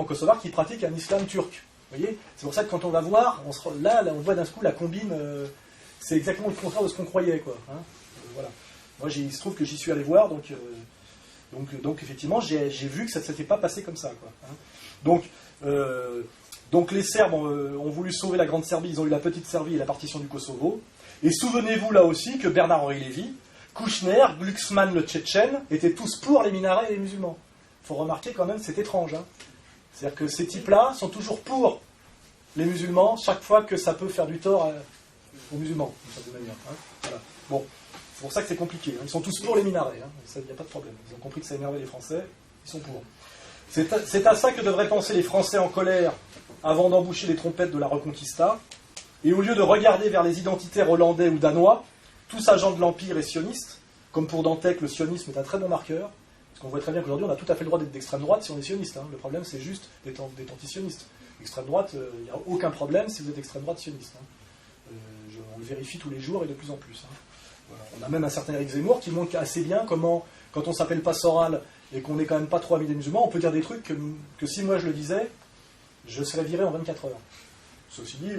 kosovars qui pratiquent un islam turc. Vous voyez, c'est pour ça que quand on va voir, là on voit d'un coup la combine, c'est exactement le contraire de ce qu'on croyait, quoi. Hein, voilà. Moi, il se trouve que j'y suis allé voir, donc effectivement, j'ai vu que ça ne s'était pas passé comme ça, quoi. Hein. Donc les Serbes ont voulu sauver la Grande Serbie, ils ont eu la Petite Serbie et la partition du Kosovo. Et souvenez-vous là aussi que Bernard-Henri Lévy, Kouchner, Glucksmann le Tchétchène, étaient tous pour les minarets et les musulmans. Il faut remarquer quand même, c'est étrange. Hein. C'est-à-dire que ces types-là sont toujours pour les musulmans, chaque fois que ça peut faire du tort aux musulmans, d'une certaine manière. Hein. Voilà. Bon, c'est pour ça que c'est compliqué. Hein. Ils sont tous pour les minarets, hein. Il n'y a pas de problème. Ils ont compris que ça énervait les Français, ils sont pour. C'est à ça que devraient penser les Français en colère avant d'emboucher les trompettes de la Reconquista. Et au lieu de regarder vers les identitaires hollandais ou danois, tous agents de l'Empire et sionistes, comme pour Dantec, le sionisme est un très bon marqueur, parce qu'on voit très bien qu'aujourd'hui on a tout à fait le droit d'être d'extrême droite si on est sioniste. Hein. Le problème c'est juste d'être anti-sioniste. Extrême droite, il n'y a aucun problème si vous êtes extrême droite sioniste. Hein. On le vérifie tous les jours et de plus en plus. Hein. Voilà. On a même un certain Éric Zemmour qui montre assez bien comment, quand on s'appelle pas Soral et qu'on n'est quand même pas trop amis des musulmans, on peut dire des trucs que si moi je le disais, je serais viré en 24 heures. Ceci dit,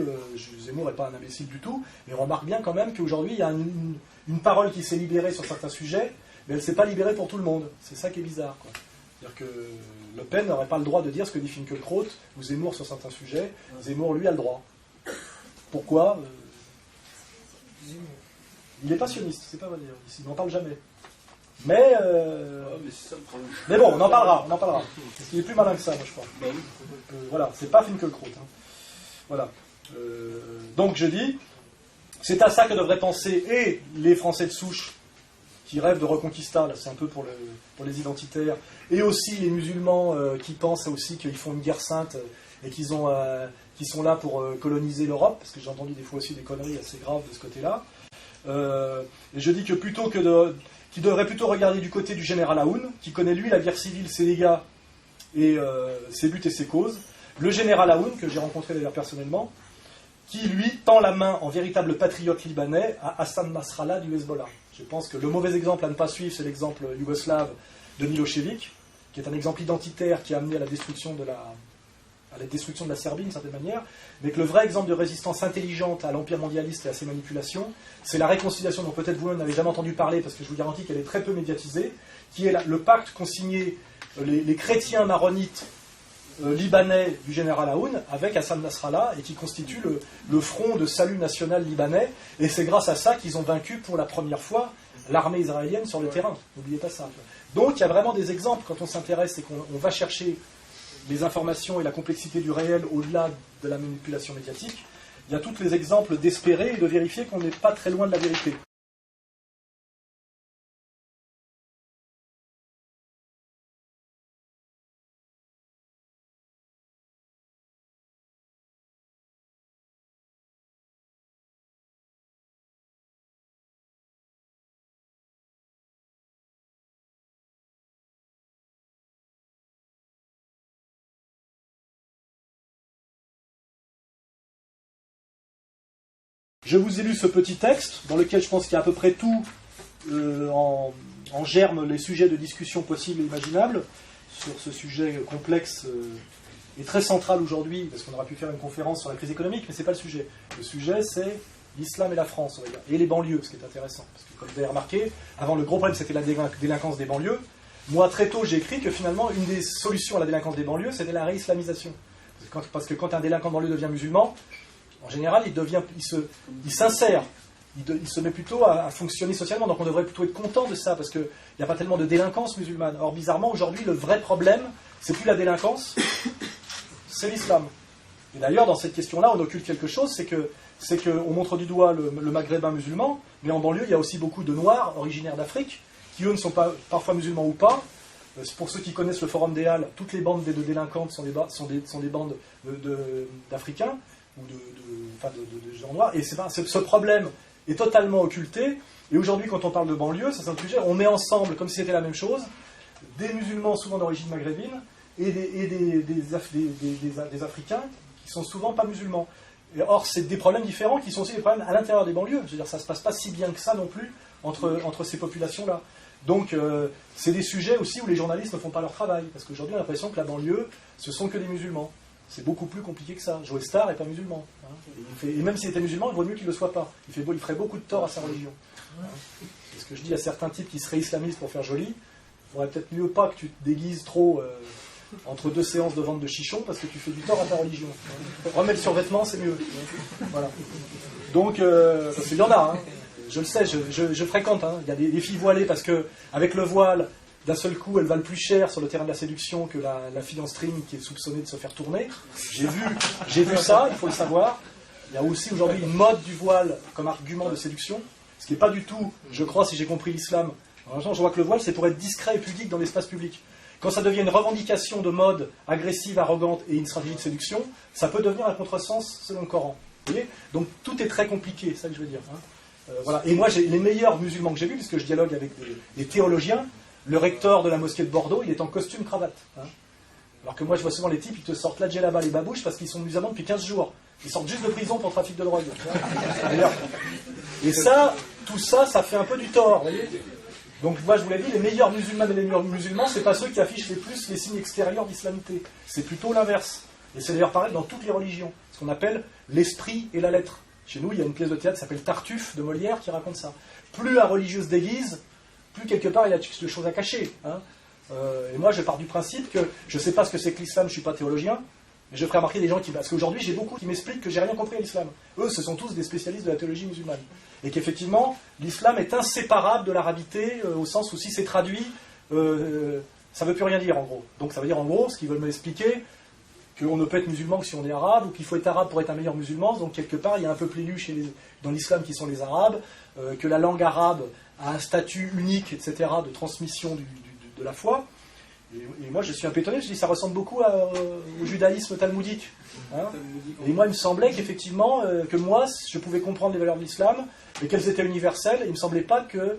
Zemmour n'est pas un imbécile du tout, mais on remarque bien quand même qu'aujourd'hui, il y a une parole qui s'est libérée sur certains sujets, mais elle ne s'est pas libérée pour tout le monde. C'est ça qui est bizarre, quoi. C'est-à-dire que Le Pen n'aurait pas le droit de dire ce que dit Finkielkraut ou Zemmour sur certains sujets. Zemmour, lui, a le droit. Pourquoi Il n'est pas sioniste, c'est pas vrai dire. Il n'en parle jamais. Mais bon, on en parlera. Parce qu'il est plus malin que ça, moi, je crois. Voilà, c'est pas Finkielkraut. Hein. Voilà. Donc je dis, c'est à ça que devraient penser et les Français de souche qui rêvent de Reconquista, là c'est un peu pour les identitaires, et aussi les musulmans qui pensent aussi qu'ils font une guerre sainte et qui sont là pour coloniser l'Europe, parce que j'ai entendu des fois aussi des conneries assez graves de ce côté-là. Et je dis que qu'ils devraient plutôt regarder du côté du général Aoun, qui connaît lui la guerre civile, ses dégâts et ses buts et ses causes. Le général Aoun, que j'ai rencontré d'ailleurs personnellement, qui lui tend la main en véritable patriote libanais à Hassan Nasrallah du Hezbollah. Je pense que le mauvais exemple à ne pas suivre, c'est l'exemple yougoslave de Milosevic, qui est un exemple identitaire qui a amené à la destruction de la Serbie d'une certaine manière, mais que le vrai exemple de résistance intelligente à l'empire mondialiste et à ses manipulations, c'est la réconciliation dont peut-être vous-même n'avez jamais entendu parler, parce que je vous garantis qu'elle est très peu médiatisée, qui est le pacte qu'ont signé les chrétiens maronites libanais du général Aoun avec Hassan Nasrallah et qui constitue le front de salut national libanais, et c'est grâce à ça qu'ils ont vaincu pour la première fois l'armée israélienne sur le terrain. N'oubliez pas ça. Donc il y a vraiment des exemples quand on s'intéresse et qu'on va chercher les informations et la complexité du réel au-delà de la manipulation médiatique. Il y a tous les exemples d'espérer et de vérifier qu'on n'est pas très loin de la vérité. Je vous ai lu ce petit texte, dans lequel je pense qu'il y a à peu près tout en germe les sujets de discussion possibles et imaginables sur ce sujet complexe et très central aujourd'hui, parce qu'on aurait pu faire une conférence sur la crise économique, mais ce n'est pas le sujet. Le sujet, c'est l'islam et la France, on va dire, et les banlieues, ce qui est intéressant. Parce que, comme vous avez remarqué, avant, le gros problème, c'était la délinquance des banlieues. Moi, très tôt, j'ai écrit que finalement, une des solutions à la délinquance des banlieues, c'était la réislamisation. Parce que quand un délinquant de banlieue devient musulman, en général, il s'insère. Il se met plutôt à fonctionner socialement. Donc on devrait plutôt être content de ça, parce qu'il n'y a pas tellement de délinquance musulmane. Or, bizarrement, aujourd'hui, le vrai problème, c'est plus la délinquance, c'est l'islam. Et d'ailleurs, dans cette question-là, on occulte quelque chose, c'est qu'on montre du doigt le maghrébin musulman, mais en banlieue, il y a aussi beaucoup de Noirs originaires d'Afrique, qui eux ne sont pas parfois musulmans ou pas. Pour ceux qui connaissent le Forum des Halles, toutes les bandes de délinquantes sont des bandes d'Africains, ou de gens noirs. Et ce problème est totalement occulté. Et aujourd'hui, quand on parle de banlieue, ça c'est un sujet, on met ensemble, comme si c'était la même chose, des musulmans souvent d'origine maghrébine et des Africains qui sont souvent pas musulmans. Et or, c'est des problèmes différents qui sont aussi des problèmes à l'intérieur des banlieues. Je veux dire, ça ne se passe pas si bien que ça non plus entre ces populations-là. Donc, c'est des sujets aussi où les journalistes ne font pas leur travail. Parce qu'aujourd'hui, on a l'impression que la banlieue, ce sont que des musulmans. C'est beaucoup plus compliqué que ça. Joe Star n'est pas musulman. Hein. Et même s'il était musulman, il vaut mieux qu'il ne le soit pas. Il ferait beaucoup de tort à sa religion. Hein. C'est ce que je dis à certains types qui seraient islamistes pour faire joli. Il faudrait peut-être mieux pas que tu te déguises trop entre deux séances de vente de chichons, parce que tu fais du tort à ta religion. Remets le survêtement, c'est mieux. Voilà. Donc, parce qu'il y en a, hein. Je le sais, je fréquente. Hein. Il y a des filles voilées parce qu'avec le voile, d'un seul coup, elles valent plus cher sur le terrain de la séduction que la fille en string qui est soupçonnée de se faire tourner. J'ai vu ça, il faut le savoir. Il y a aussi aujourd'hui une mode du voile comme argument de séduction, ce qui n'est pas du tout, je crois, si j'ai compris l'islam. En même temps, je vois que le voile, c'est pour être discret et pudique dans l'espace public. Quand ça devient une revendication de mode agressive, arrogante et une stratégie de séduction, ça peut devenir un contresens selon le Coran. Vous voyez ? Donc tout est très compliqué, c'est ça que je veux dire. Hein. Voilà. Et moi, les meilleurs musulmans que j'ai vus, puisque je dialogue avec des théologiens, le recteur de la mosquée de Bordeaux, il est en costume cravate. Hein. Alors que moi, je vois souvent les types, ils te sortent la djellaba, les babouches, parce qu'ils sont musulmans depuis 15 jours. Ils sortent juste de prison pour trafic de drogue. Et ça, tout ça, ça fait un peu du tort. Vous voyez ? Donc, moi, je vous l'ai dit, les meilleurs musulmans et les meilleurs musulmans, c'est pas ceux qui affichent les plus les signes extérieurs d'islamité. C'est plutôt l'inverse. Et c'est d'ailleurs pareil dans toutes les religions. Ce qu'on appelle l'esprit et la lettre. Chez nous, il y a une pièce de théâtre qui s'appelle Tartuffe de Molière qui raconte ça. Plus la religieuse déguise, plus quelque part il y a de choses à cacher. Hein. Et moi, je pars du principe que je ne sais pas ce que c'est que l'islam, je ne suis pas théologien, mais je ferai remarquer des gens qui... Parce qu'aujourd'hui, j'ai beaucoup qui m'expliquent que j'ai rien compris à l'islam. Eux, ce sont tous des spécialistes de la théologie musulmane. Et qu'effectivement, l'islam est inséparable de l'arabité, au sens où si c'est traduit, ça ne veut plus rien dire, en gros. Donc ça veut dire, en gros, ce qu'ils veulent m'expliquer, qu'on ne peut être musulman que si on est arabe, ou qu'il faut être arabe pour être un meilleur musulman. Donc quelque part, il y a un peuple élu dans l'islam qui sont les arabes, que la langue arabe a un statut unique, etc., de transmission de la foi. Et moi, je suis un peu étonné, je dis ça ressemble beaucoup au judaïsme talmudique. Hein. Et moi, il me semblait qu'effectivement, que moi, je pouvais comprendre les valeurs de l'islam, et qu'elles étaient universelles, et il ne me semblait pas que,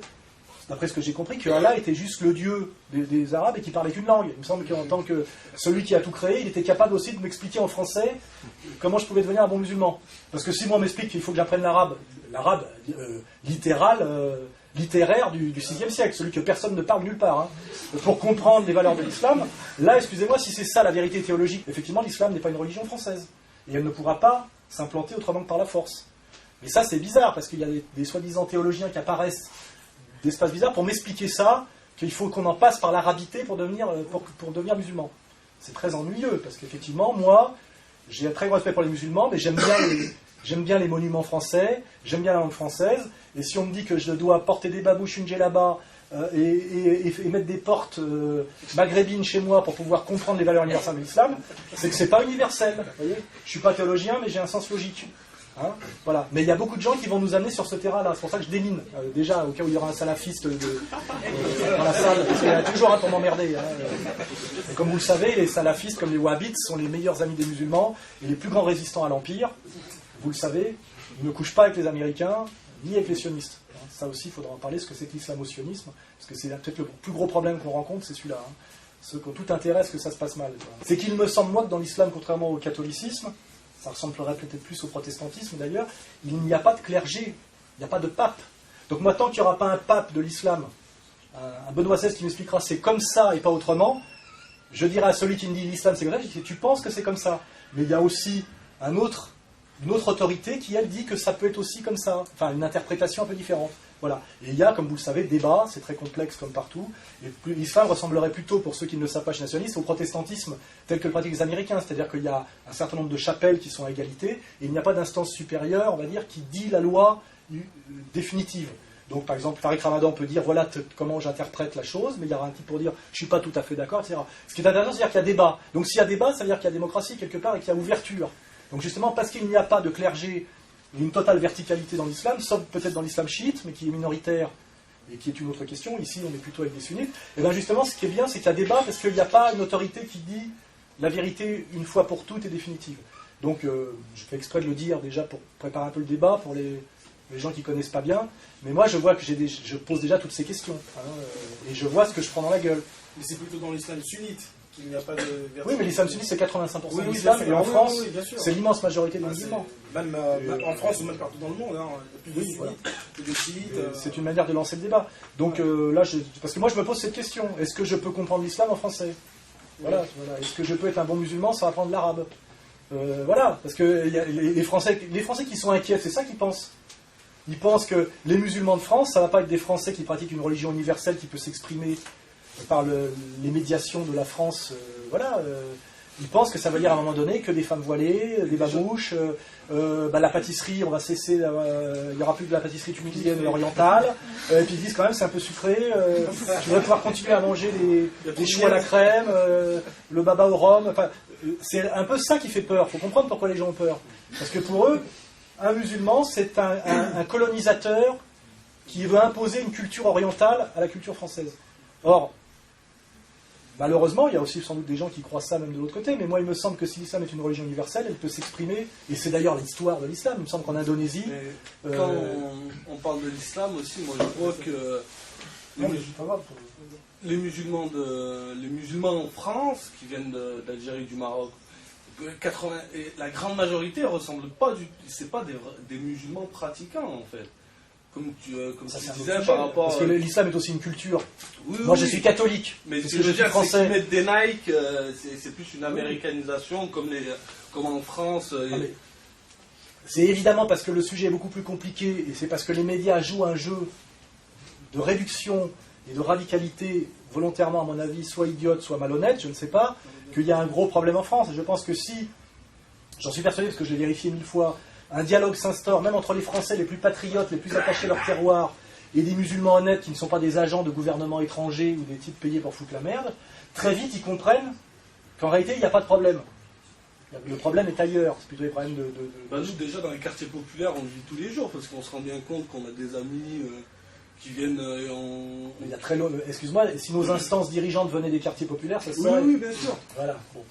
d'après ce que j'ai compris, que Allah était juste le Dieu des Arabes et qu'il parlait qu'une langue. Il me semble qu'en tant que celui qui a tout créé, il était capable aussi de m'expliquer en français comment je pouvais devenir un bon musulman. Parce que si moi on m'explique qu'il faut que j'apprenne l'arabe littéraire du VIe siècle, celui que personne ne parle nulle part, hein, pour comprendre les valeurs de l'islam, là, excusez-moi, si c'est ça la vérité théologique, effectivement, l'islam n'est pas une religion française. Et elle ne pourra pas s'implanter autrement que par la force. Mais ça, c'est bizarre, parce qu'il y a des soi-disant théologiens qui apparaissent d'espaces bizarres pour m'expliquer ça, qu'il faut qu'on en passe par l'arabité pour devenir musulman. C'est très ennuyeux, parce qu'effectivement, moi, j'ai un très gros respect pour les musulmans, mais j'aime bien les monuments français, j'aime bien la langue française, et si on me dit que je dois porter des babouches, une djellaba, et mettre des portes maghrébines chez moi pour pouvoir comprendre les valeurs universelles de l'islam, c'est que c'est pas universel. Vous voyez, je suis pas théologien, mais j'ai un sens logique. Hein, voilà. Mais il y a beaucoup de gens qui vont nous amener sur ce terrain-là. C'est pour ça que je démine. Déjà, au cas où il y aura un salafiste dans la salle, parce qu'il y en a toujours un pour m'emmerder. Hein. Et comme vous le savez, les salafistes, comme les wahhabites, sont les meilleurs amis des musulmans et les plus grands résistants à l'Empire. Vous le savez, ils ne couchent pas avec les Américains, ni avec les sionistes. Ça aussi, il faudra en parler, ce que c'est que l'islamo-sionisme, parce que c'est peut-être le plus gros problème qu'on rencontre, c'est celui-là. Hein. Ceux qui ont tout intérêt à ce que ça se passe mal. C'est qu'il me semble, moi, que dans l'islam, contrairement au catholicisme, ça ressemblerait peut-être plus au protestantisme d'ailleurs, il n'y a pas de clergé, il n'y a pas de pape. Donc moi, tant qu'il n'y aura pas un pape de l'islam, un Benoît XVI qui m'expliquera c'est comme ça et pas autrement, je dirais à celui qui me dit l'islam c'est comme ça, je dis, tu penses que c'est comme ça. Mais il y a aussi une autre autorité qui, elle, dit que ça peut être aussi comme ça. Enfin, une interprétation un peu différente. Voilà. Et il y a, comme vous le savez, débat, c'est très complexe comme partout. L'islam ressemblerait plutôt, pour ceux qui ne le savent pas, nationalistes, au protestantisme tel que le pratiquent les Américains. C'est-à-dire qu'il y a un certain nombre de chapelles qui sont à égalité, et il n'y a pas d'instance supérieure, on va dire, qui dit la loi définitive. Donc, par exemple, Tariq Ramadan peut dire voilà comment j'interprète la chose, mais il y aura un type pour dire je ne suis pas tout à fait d'accord, etc. Ce qui est intéressant, c'est-à-dire qu'il y a débat. Donc, s'il y a débat, ça veut dire qu'il y a démocratie quelque part et qu'il y a ouverture. Donc, justement, parce qu'il n'y a pas de clergé, une totale verticalité dans l'islam, sauf peut-être dans l'islam chiite, mais qui est minoritaire et qui est une autre question. Ici, on est plutôt avec des sunnites. Et bien, justement, ce qui est bien, c'est qu'il y a débat parce qu'il n'y a pas une autorité qui dit la vérité une fois pour toutes et définitive. Donc, je fais exprès de le dire déjà pour préparer un peu le débat pour les gens qui ne connaissent pas bien, mais moi je vois que je pose déjà toutes ces questions, et je vois ce que je prends dans la gueule. Mais c'est plutôt dans l'islam sunnite qu'il n'y a pas de verticalité. Oui, mais l'islam sunnite c'est 85% de l'islam, et en France, c'est l'immense majorité des musulmans. Même en France ou même partout dans le monde, il y a plus de sunnites que de chiites. C'est une manière de lancer le débat. Donc là, parce que moi je me pose cette question, est-ce que je peux comprendre l'islam en français ? Voilà. Est-ce que je peux être un bon musulman sans apprendre l'arabe ? Voilà, parce que les Français qui sont inquiets, c'est ça qu'ils pensent. Ils pensent que les musulmans de France, ça ne va pas être des Français qui pratiquent une religion universelle qui peut s'exprimer par les médiations de la France. Ils pensent que ça veut dire à un moment donné que des femmes voilées, des babouches, la pâtisserie, on va cesser, il n'y aura plus de la pâtisserie tunisienne et orientale. Et puis ils disent quand même c'est un peu sucré. Je voudrais pouvoir continuer à manger des choux à la crème, le baba au rhum. Enfin, c'est un peu ça qui fait peur. Il faut comprendre pourquoi les gens ont peur. Parce que pour eux, un musulman, c'est un colonisateur qui veut imposer une culture orientale à la culture française. Or, malheureusement, il y a aussi sans doute des gens qui croient ça même de l'autre côté, mais moi il me semble que si l'islam est une religion universelle, elle peut s'exprimer, et c'est d'ailleurs l'histoire de l'islam. Il me semble qu'en Indonésie... Quand on parle de l'islam aussi, moi je crois que les musulmans en France, qui viennent d'Algérie, du Maroc, la grande majorité ressemble pas c'est pas des musulmans pratiquants en fait. Comme tu disais par rapport. Parce que l'islam est aussi une culture. Oui, moi je suis catholique. Mais ce que je veux dire, c'est qu'ils mettent des Nike, c'est plus une américanisation comme en France. C'est évidemment parce que le sujet est beaucoup plus compliqué et c'est parce que les médias jouent un jeu de réduction et de radicalité volontairement, à mon avis, soit idiote, soit malhonnête, je ne sais pas, qu'il y a un gros problème en France. Et je pense que si, j'en suis persuadé parce que je l'ai vérifié 1000 fois, un dialogue s'instaure, même entre les Français les plus patriotes, les plus attachés à leur terroir, et des musulmans honnêtes qui ne sont pas des agents de gouvernements étrangers ou des types payés pour foutre la merde, très vite ils comprennent qu'en réalité il n'y a pas de problème. Le problème est ailleurs, c'est plutôt des problèmes nous, déjà dans les quartiers populaires, on le vit tous les jours, parce qu'on se rend bien compte qu'on a des amis qui viennent Il y a très long... Excuse-moi, si nos instances dirigeantes venaient des quartiers populaires, ça serait... Oui, bien sûr. Voilà. Bon.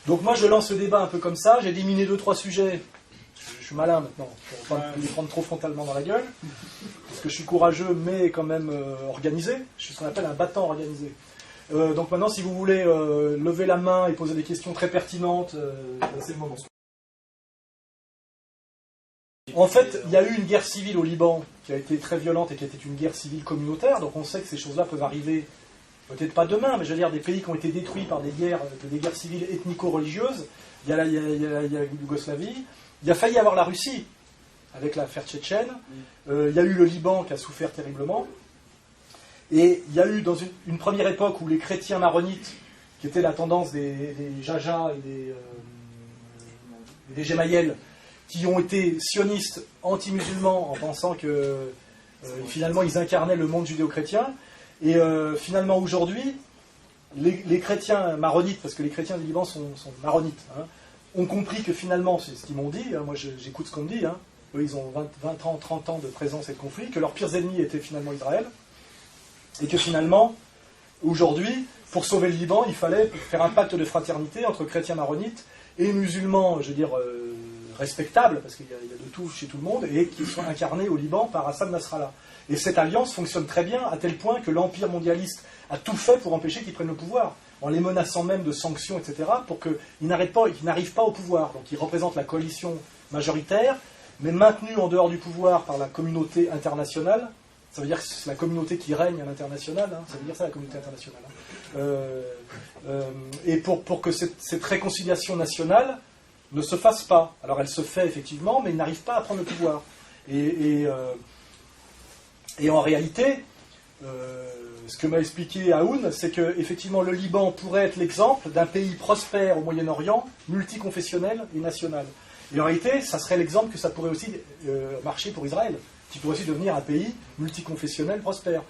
Donc moi je lance le débat un peu comme ça, j'ai éliminé 2-3 sujets. Je suis malin maintenant, je ne vais pas les prendre trop frontalement dans la gueule, parce que je suis courageux mais quand même organisé, je suis ce qu'on appelle un battant organisé. Donc maintenant si vous voulez lever la main et poser des questions très pertinentes, c'est le moment. En fait, il y a eu une guerre civile au Liban qui a été très violente et qui était une guerre civile communautaire, donc on sait que ces choses-là peuvent arriver, peut-être pas demain, mais je veux dire des pays qui ont été détruits par des guerres civiles ethnico-religieuses. Il y a la Yougoslavie. Il a failli y avoir la Russie, avec l'affaire tchétchène. Il y a eu le Liban qui a souffert terriblement. Et il y a eu dans une première époque où les chrétiens maronites, qui étaient la tendance des Jaja et des Gemayel, qui ont été sionistes, anti-musulmans, en pensant que finalement ils incarnaient le monde judéo-chrétien. Et finalement aujourd'hui, les chrétiens maronites, parce que les chrétiens du Liban sont maronites, ont compris que finalement, c'est ce qu'ils m'ont dit, moi j'écoute ce qu'on me dit, eux ils ont 20 ans, 30 ans de présence et de conflit, que leurs pires ennemis étaient finalement Israël, et que finalement, aujourd'hui, pour sauver le Liban, il fallait faire un pacte de fraternité entre chrétiens maronites et musulmans, je veux dire, respectables, parce qu'il y a de tout chez tout le monde, et qui sont incarnés au Liban par Hassan Nasrallah. Et cette alliance fonctionne très bien, à tel point que l'empire mondialiste a tout fait pour empêcher qu'ils prennent le pouvoir, en les menaçant même de sanctions, etc., pour qu'ils n'arrivent pas au pouvoir. Donc ils représentent la coalition majoritaire, mais maintenus en dehors du pouvoir par la communauté internationale Ça veut dire que c'est la communauté qui règne à l'international, hein, ça veut dire ça la communauté internationale. Hein. Et pour que cette réconciliation nationale ne se fasse pas. Alors elle se fait effectivement, mais il n'arrive pas à prendre le pouvoir. Et en réalité, ce que m'a expliqué Aoun, c'est que effectivement le Liban pourrait être l'exemple d'un pays prospère au Moyen-Orient, multiconfessionnel et national. Et en réalité, ça serait l'exemple que ça pourrait aussi marcher pour Israël, qui pourrait aussi devenir un pays multiconfessionnel prospère.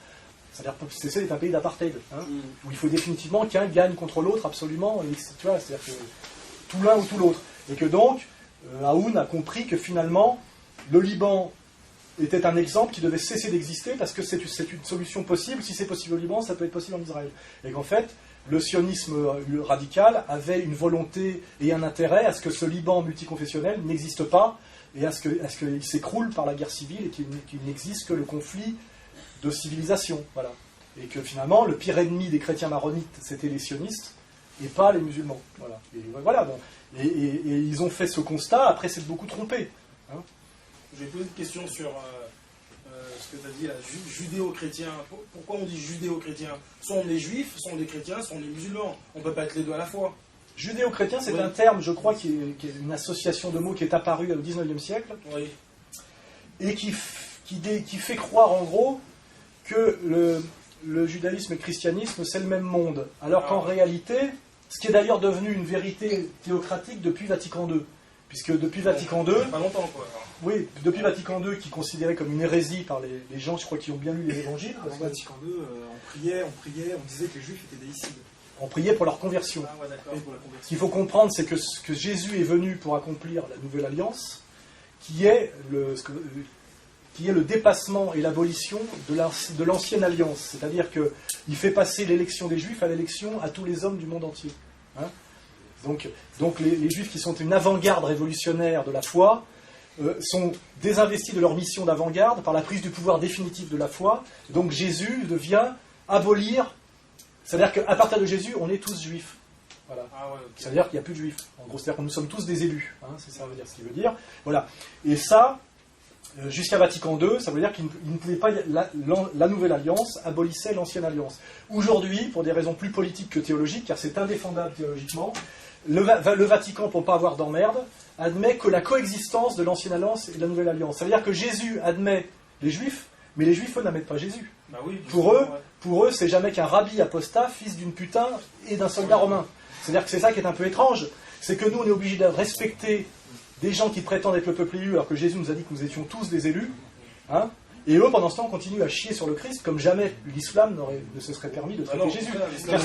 C'est-à-dire que cesser d'être un pays d'apartheid, hein, où il faut définitivement qu'un gagne contre l'autre absolument, et, tu vois, c'est-à-dire que tout l'un ou tout l'autre. Et que donc, Aoun a compris que finalement, le Liban était un exemple qui devait cesser d'exister parce que c'est une solution possible. Si c'est possible au Liban, ça peut être possible en Israël. Et qu'en fait, le sionisme radical avait une volonté et un intérêt à ce que ce Liban multiconfessionnel n'existe pas et à ce qu'il s'écroule par la guerre civile et qu'il n'existe que le conflit de civilisation. Voilà. Et que finalement, le pire ennemi des chrétiens maronites, c'était les sionistes et pas les musulmans. Voilà. Et voilà. Bon. Et ils ont fait ce constat, après s'être beaucoup trompés. Hein. Je vais poser une question sur ce que tu as dit là, judéo-chrétien. Pourquoi on dit judéo-chrétien? Soit on est juif, soit on est chrétien, soit on est musulman. On ne peut pas être les deux à la fois. Judéo-chrétien, c'est un terme, je crois, qui est une association de mots qui est apparue au XIXe siècle, oui. Et qui fait croire, en gros, que le judaïsme et le christianisme, c'est le même monde. Alors qu'en réalité, ce qui est d'ailleurs devenu une vérité théocratique depuis Vatican II. Puisque depuis Vatican II... Pas longtemps, quoi. Oui, depuis Vatican II, qui est considéré comme une hérésie par les gens, je crois, qui ont bien lu les évangiles. Avant Vatican II, on priait, on disait que les juifs étaient déicides. On priait pour leur conversion. Ah, ouais, d'accord. Ce qu'il faut comprendre, c'est que Jésus est venu pour accomplir la nouvelle alliance, qui est le dépassement et l'abolition de l'ancienne alliance. C'est-à-dire qu'il fait passer l'élection des Juifs à l'élection à tous les hommes du monde entier. Hein. Donc les Juifs, qui sont une avant-garde révolutionnaire de la foi, sont désinvestis de leur mission d'avant-garde par la prise du pouvoir définitif de la foi. Donc Jésus vient abolir... C'est-à-dire qu'à partir de Jésus, on est tous juifs. Voilà. Ah ouais, okay. C'est-à-dire qu'il n'y a plus de juifs. En gros, c'est-à-dire que nous sommes tous des élus. Hein, c'est ça veut dire, ce qu'il veut dire. Voilà. Et ça, jusqu'à Vatican II, ça veut dire qu'il ne pouvait pas... La nouvelle alliance abolissait l'ancienne alliance. Aujourd'hui, pour des raisons plus politiques que théologiques, car c'est indéfendable théologiquement, le Vatican, pour ne pas avoir d'emmerde, admet que la coexistence de l'ancienne alliance et de la nouvelle alliance. Ça veut dire que Jésus admet les juifs, mais les juifs, eux, n'admettent pas Jésus. Bah oui, Pour eux, c'est jamais qu'un rabbi apostat, fils d'une putain et d'un soldat romain. C'est-à-dire que c'est ça qui est un peu étrange, c'est que nous, on est obligés de respecter des gens qui prétendent être le peuple élu, alors que Jésus nous a dit que nous étions tous des élus, hein, et eux, pendant ce temps, continuent à chier sur le Christ, comme jamais l'islam ne se serait permis de traiter Jésus. Car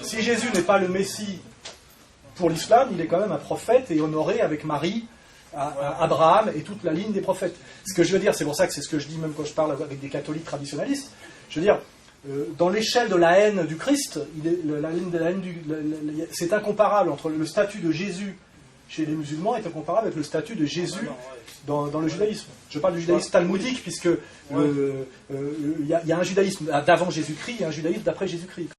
si Jésus n'est pas le Messie pour l'islam, il est quand même un prophète et honoré avec Marie, Abraham et toute la ligne des prophètes. Ce que je veux dire, c'est pour ça que c'est ce que je dis même quand je parle avec des catholiques traditionnalistes, je veux dire, dans l'échelle de la haine du Christ, c'est incomparable entre le statut de Jésus chez les musulmans est incomparable avec le statut de Jésus dans le judaïsme. Je parle du judaïsme talmudique, puisque il y a un judaïsme d'avant Jésus-Christ et un judaïsme d'après Jésus-Christ.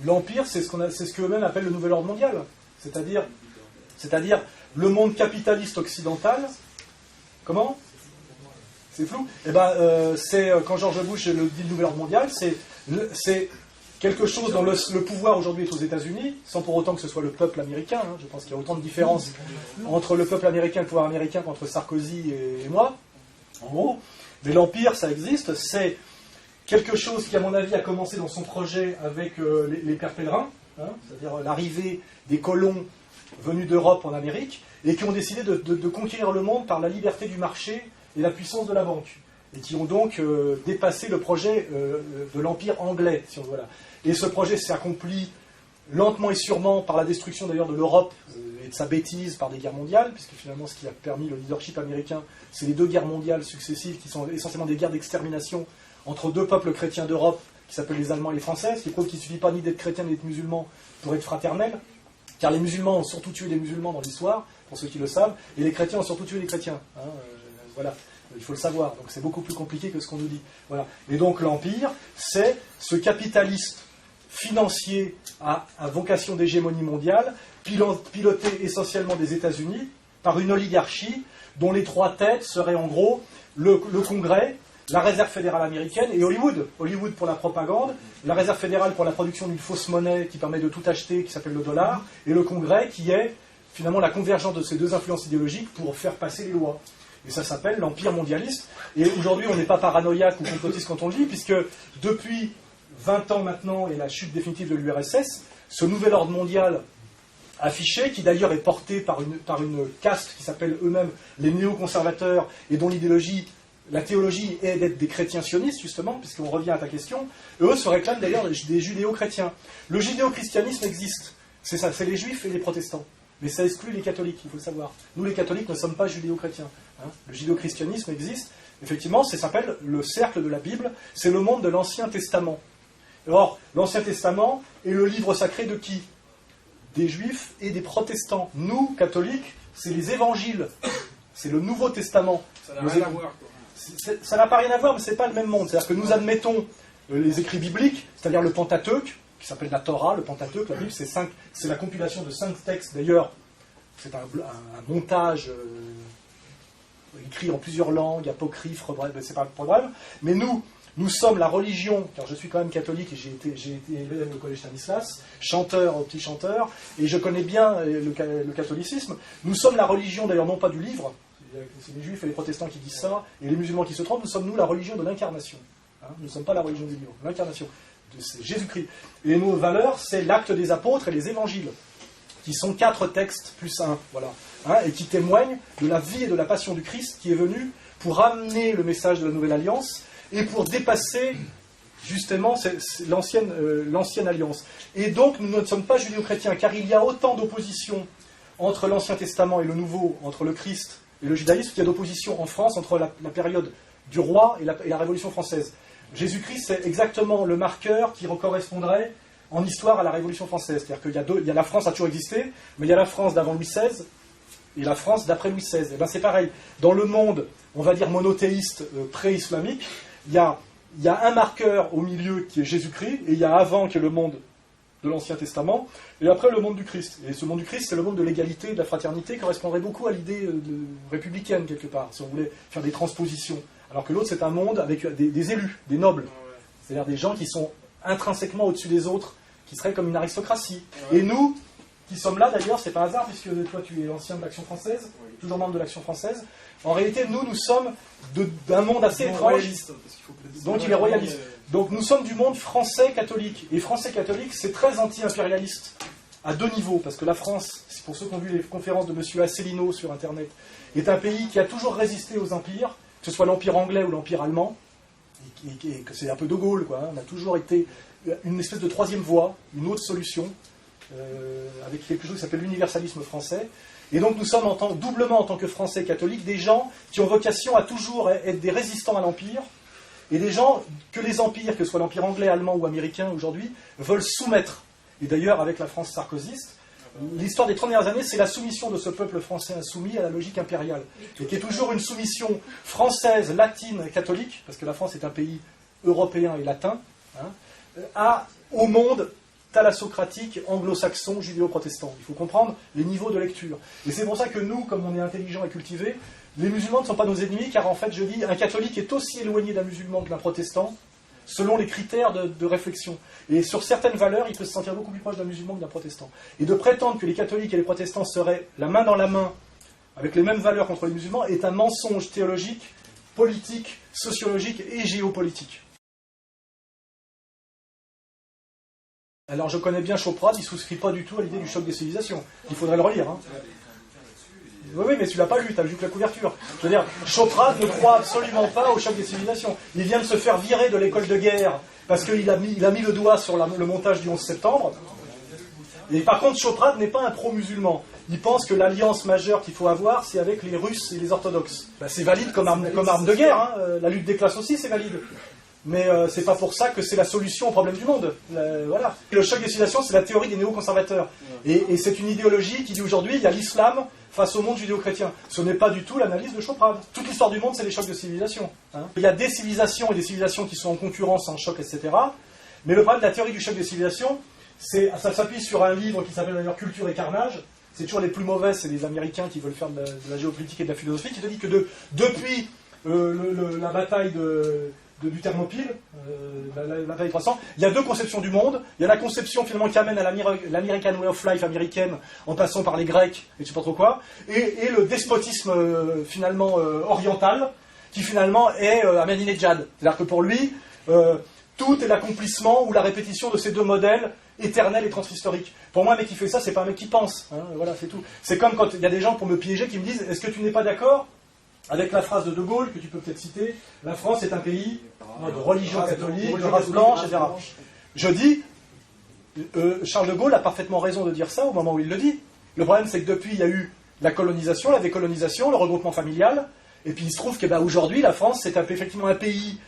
L'Empire, c'est ce qu'eux-mêmes appellent le nouvel ordre mondial. C'est-à-dire le monde capitaliste occidental. Comment ? C'est flou. Eh ben, c'est quand George Bush dit le nouvel ordre mondial, c'est quelque chose dont le pouvoir aujourd'hui est aux États-Unis, sans pour autant que ce soit le peuple américain. Hein. Je pense qu'il y a autant de différences entre le peuple américain et le pouvoir américain qu'entre Sarkozy et moi, en gros. Mais l'Empire, ça existe. C'est quelque chose qui, à mon avis, a commencé dans son projet avec les pères pèlerins, hein, c'est-à-dire l'arrivée des colons venus d'Europe en Amérique, et qui ont décidé de conquérir le monde par la liberté du marché et la puissance de la banque, et qui ont donc dépassé le projet de l'Empire anglais, si on veut là. Et ce projet s'est accompli lentement et sûrement par la destruction d'ailleurs de l'Europe et de sa bêtise par des guerres mondiales, puisque finalement ce qui a permis le leadership américain, c'est les 2 guerres mondiales successives qui sont essentiellement des guerres d'extermination entre 2 peuples chrétiens d'Europe qui s'appellent les Allemands et les Français, ce qui prouve qu'il ne suffit pas ni d'être chrétien ni d'être musulman pour être fraternel, car les musulmans ont surtout tué les musulmans dans l'histoire, pour ceux qui le savent, et les chrétiens ont surtout tué les chrétiens. Hein, voilà. Il faut le savoir, donc c'est beaucoup plus compliqué que ce qu'on nous dit. Voilà. Et donc l'Empire, c'est ce capitaliste financier à vocation d'hégémonie mondiale, piloté essentiellement des États-Unis, par une oligarchie dont les 3 têtes seraient en gros le Congrès, la Réserve fédérale américaine et Hollywood. Hollywood pour la propagande, la Réserve fédérale pour la production d'une fausse monnaie qui permet de tout acheter, qui s'appelle le dollar, et le Congrès qui est finalement la convergence de ces deux influences idéologiques pour faire passer les lois. Et ça s'appelle l'empire mondialiste. Et aujourd'hui, on n'est pas paranoïaque ou complotiste quand on le dit, puisque depuis 20 ans maintenant et la chute définitive de l'URSS, ce nouvel ordre mondial affiché, qui d'ailleurs est porté par une caste qui s'appelle eux-mêmes les néoconservateurs et dont l'idéologie, la théologie est d'être des chrétiens sionistes, justement, puisqu'on revient à ta question, eux se réclament d'ailleurs des judéo-chrétiens. Le judéo-christianisme existe, c'est ça, c'est les juifs et les protestants. Mais ça exclut les catholiques, il faut le savoir. Nous, les catholiques, ne sommes pas judéo-chrétiens. Hein. Le judéo-christianisme existe, effectivement, ça s'appelle le cercle de la Bible, c'est le monde de l'Ancien Testament. Or, l'Ancien Testament est le livre sacré de qui? Des juifs et des protestants. Nous, catholiques, c'est les évangiles, c'est le Nouveau Testament. Ça n'a rien à voir, quoi. Ça n'a pas rien à voir, mais ce n'est pas le même monde. C'est-à-dire que nous admettons les écrits bibliques, c'est-à-dire le Pentateuque, qui s'appelle la Torah, le Pentateuque, la Bible, c'est la compilation de 5 textes. D'ailleurs, c'est un montage écrit en plusieurs langues, apocryphe, bref, c'est pas un problème. Mais nous sommes la religion, car je suis quand même catholique et j'ai été élevé au collège Stanislas, chanteur au petit chanteur, et je connais bien le catholicisme. Nous sommes la religion, d'ailleurs non pas du livre, c'est les juifs et les protestants qui disent ça, et les musulmans qui se trompent, nous sommes la religion de l'incarnation. Hein, nous ne sommes pas la religion du livre, l'incarnation. C'est Jésus-Christ. Et nos valeurs, c'est l'acte des apôtres et les évangiles, qui sont 4 textes plus 1, voilà, hein, et qui témoignent de la vie et de la passion du Christ qui est venu pour amener le message de la Nouvelle Alliance et pour dépasser justement l'ancienne alliance. Et donc nous ne sommes pas judéo-chrétiens, car il y a autant d'opposition entre l'Ancien Testament et le Nouveau, entre le Christ et le judaïsme, qu'il y a d'opposition en France entre la période du roi et la Révolution française. Jésus-Christ, c'est exactement le marqueur qui correspondrait en histoire à la Révolution française. C'est-à-dire qu'il y a la France a toujours existé, mais il y a la France d'avant Louis XVI et la France d'après Louis XVI. Et bien c'est pareil. Dans le monde, on va dire monothéiste, pré-islamique, il y a un marqueur au milieu qui est Jésus-Christ, et il y a avant qui est le monde de l'Ancien Testament, et après le monde du Christ. Et ce monde du Christ, c'est le monde de l'égalité, de la fraternité, qui correspondrait beaucoup à l'idée républicaine, quelque part, si on voulait faire des transpositions. Alors que l'autre, c'est un monde avec des élus, des nobles. C'est-à-dire des gens qui sont intrinsèquement au-dessus des autres, qui seraient comme une aristocratie. Et nous, qui sommes là d'ailleurs, c'est pas hasard, puisque toi tu es ancien de l'Action française, toujours membre de l'Action française. En réalité, nous sommes d'un monde assez étrange. Donc il est royaliste. Donc nous sommes du monde français catholique. Et français catholique, c'est très anti-impérialiste, à 2 niveaux, parce que la France, c'est pour ceux qui ont vu les conférences de M. Asselineau sur Internet, est un pays qui a toujours résisté aux empires, que ce soit l'empire anglais ou l'empire allemand, et que c'est un peu De Gaulle, quoi. On a toujours été une espèce de 3e voie, une autre solution, avec quelque chose qui s'appelle l'universalisme français. Et donc nous sommes doublement en tant que Français catholiques des gens qui ont vocation à toujours être des résistants à l'Empire, et des gens que les empires, que ce soit l'Empire anglais, allemand ou américain aujourd'hui, veulent soumettre. Et d'ailleurs avec la France sarkozyste, l'histoire des 30 dernières années, c'est la soumission de ce peuple français insoumis à la logique impériale, et qui est toujours une soumission française, latine, catholique, parce que la France est un pays européen et latin, hein, au monde thalassocratique, anglo-saxon, judéo-protestant. Il faut comprendre les niveaux de lecture. Et c'est pour ça que nous, comme on est intelligents et cultivés, les musulmans ne sont pas nos ennemis, car en fait, je dis, un catholique est aussi éloigné d'un musulman que d'un protestant, selon les critères de réflexion. Et sur certaines valeurs, il peut se sentir beaucoup plus proche d'un musulman que d'un protestant. Et de prétendre que les catholiques et les protestants seraient la main dans la main, avec les mêmes valeurs contre les musulmans, est un mensonge théologique, politique, sociologique et géopolitique. Alors je connais bien Choprad, il ne souscrit pas du tout à l'idée du choc des civilisations. Il faudrait le relire. Hein. Oui, mais tu l'as pas lu, tu as vu que la couverture. Je veux dire, Choprad ne croit absolument pas au choc des civilisations. Il vient de se faire virer de l'école de guerre parce qu'il a mis le doigt sur le montage du 11 septembre. Et par contre, Choprad n'est pas un pro-musulman. Il pense que l'alliance majeure qu'il faut avoir, c'est avec les Russes et les orthodoxes. Ben, c'est valide comme arme de guerre. Hein. La lutte des classes aussi, c'est valide. Mais c'est pas pour ça que c'est la solution au problème du monde. Voilà. Le choc des civilisations, c'est la théorie des néoconservateurs. Et c'est une idéologie qui dit aujourd'hui, il y a l'islam face au monde judéo-chrétien. Ce n'est pas du tout l'analyse de Choprad. Toute l'histoire du monde, c'est les chocs de civilisation. Hein. Il y a des civilisations et des civilisations qui sont en concurrence, en choc, etc. Mais le problème de la théorie du choc des civilisations, ça s'appuie sur un livre qui s'appelle d'ailleurs Culture et Carnage. C'est toujours les plus mauvais, c'est les Américains qui veulent faire de la géopolitique et de la philosophie, qui te dit que depuis la bataille du Thermopyle, la bataille 300. Il y a deux conceptions du monde. Il y a la conception finalement qui amène à l'American Way of Life américaine, en passant par les Grecs et je sais pas trop quoi, et le despotisme finalement oriental, qui finalement est Ahmadinejad. C'est-à-dire que pour lui, tout est l'accomplissement ou la répétition de ces deux modèles éternels et transhistoriques. Pour moi, un mec qui fait ça, c'est pas un mec qui pense. Hein, voilà, c'est tout. C'est comme quand il y a des gens pour me piéger qui me disent: est-ce que tu n'es pas d'accord avec la phrase de De Gaulle, que tu peux peut-être citer, la France est un pays de religion catholique, de race blanche, etc. Je dis, Charles de Gaulle a parfaitement raison de dire ça au moment où il le dit. Le problème, c'est que depuis, il y a eu la colonisation, la décolonisation, le regroupement familial, et puis il se trouve qu'aujourd'hui, la France, c'est effectivement un pays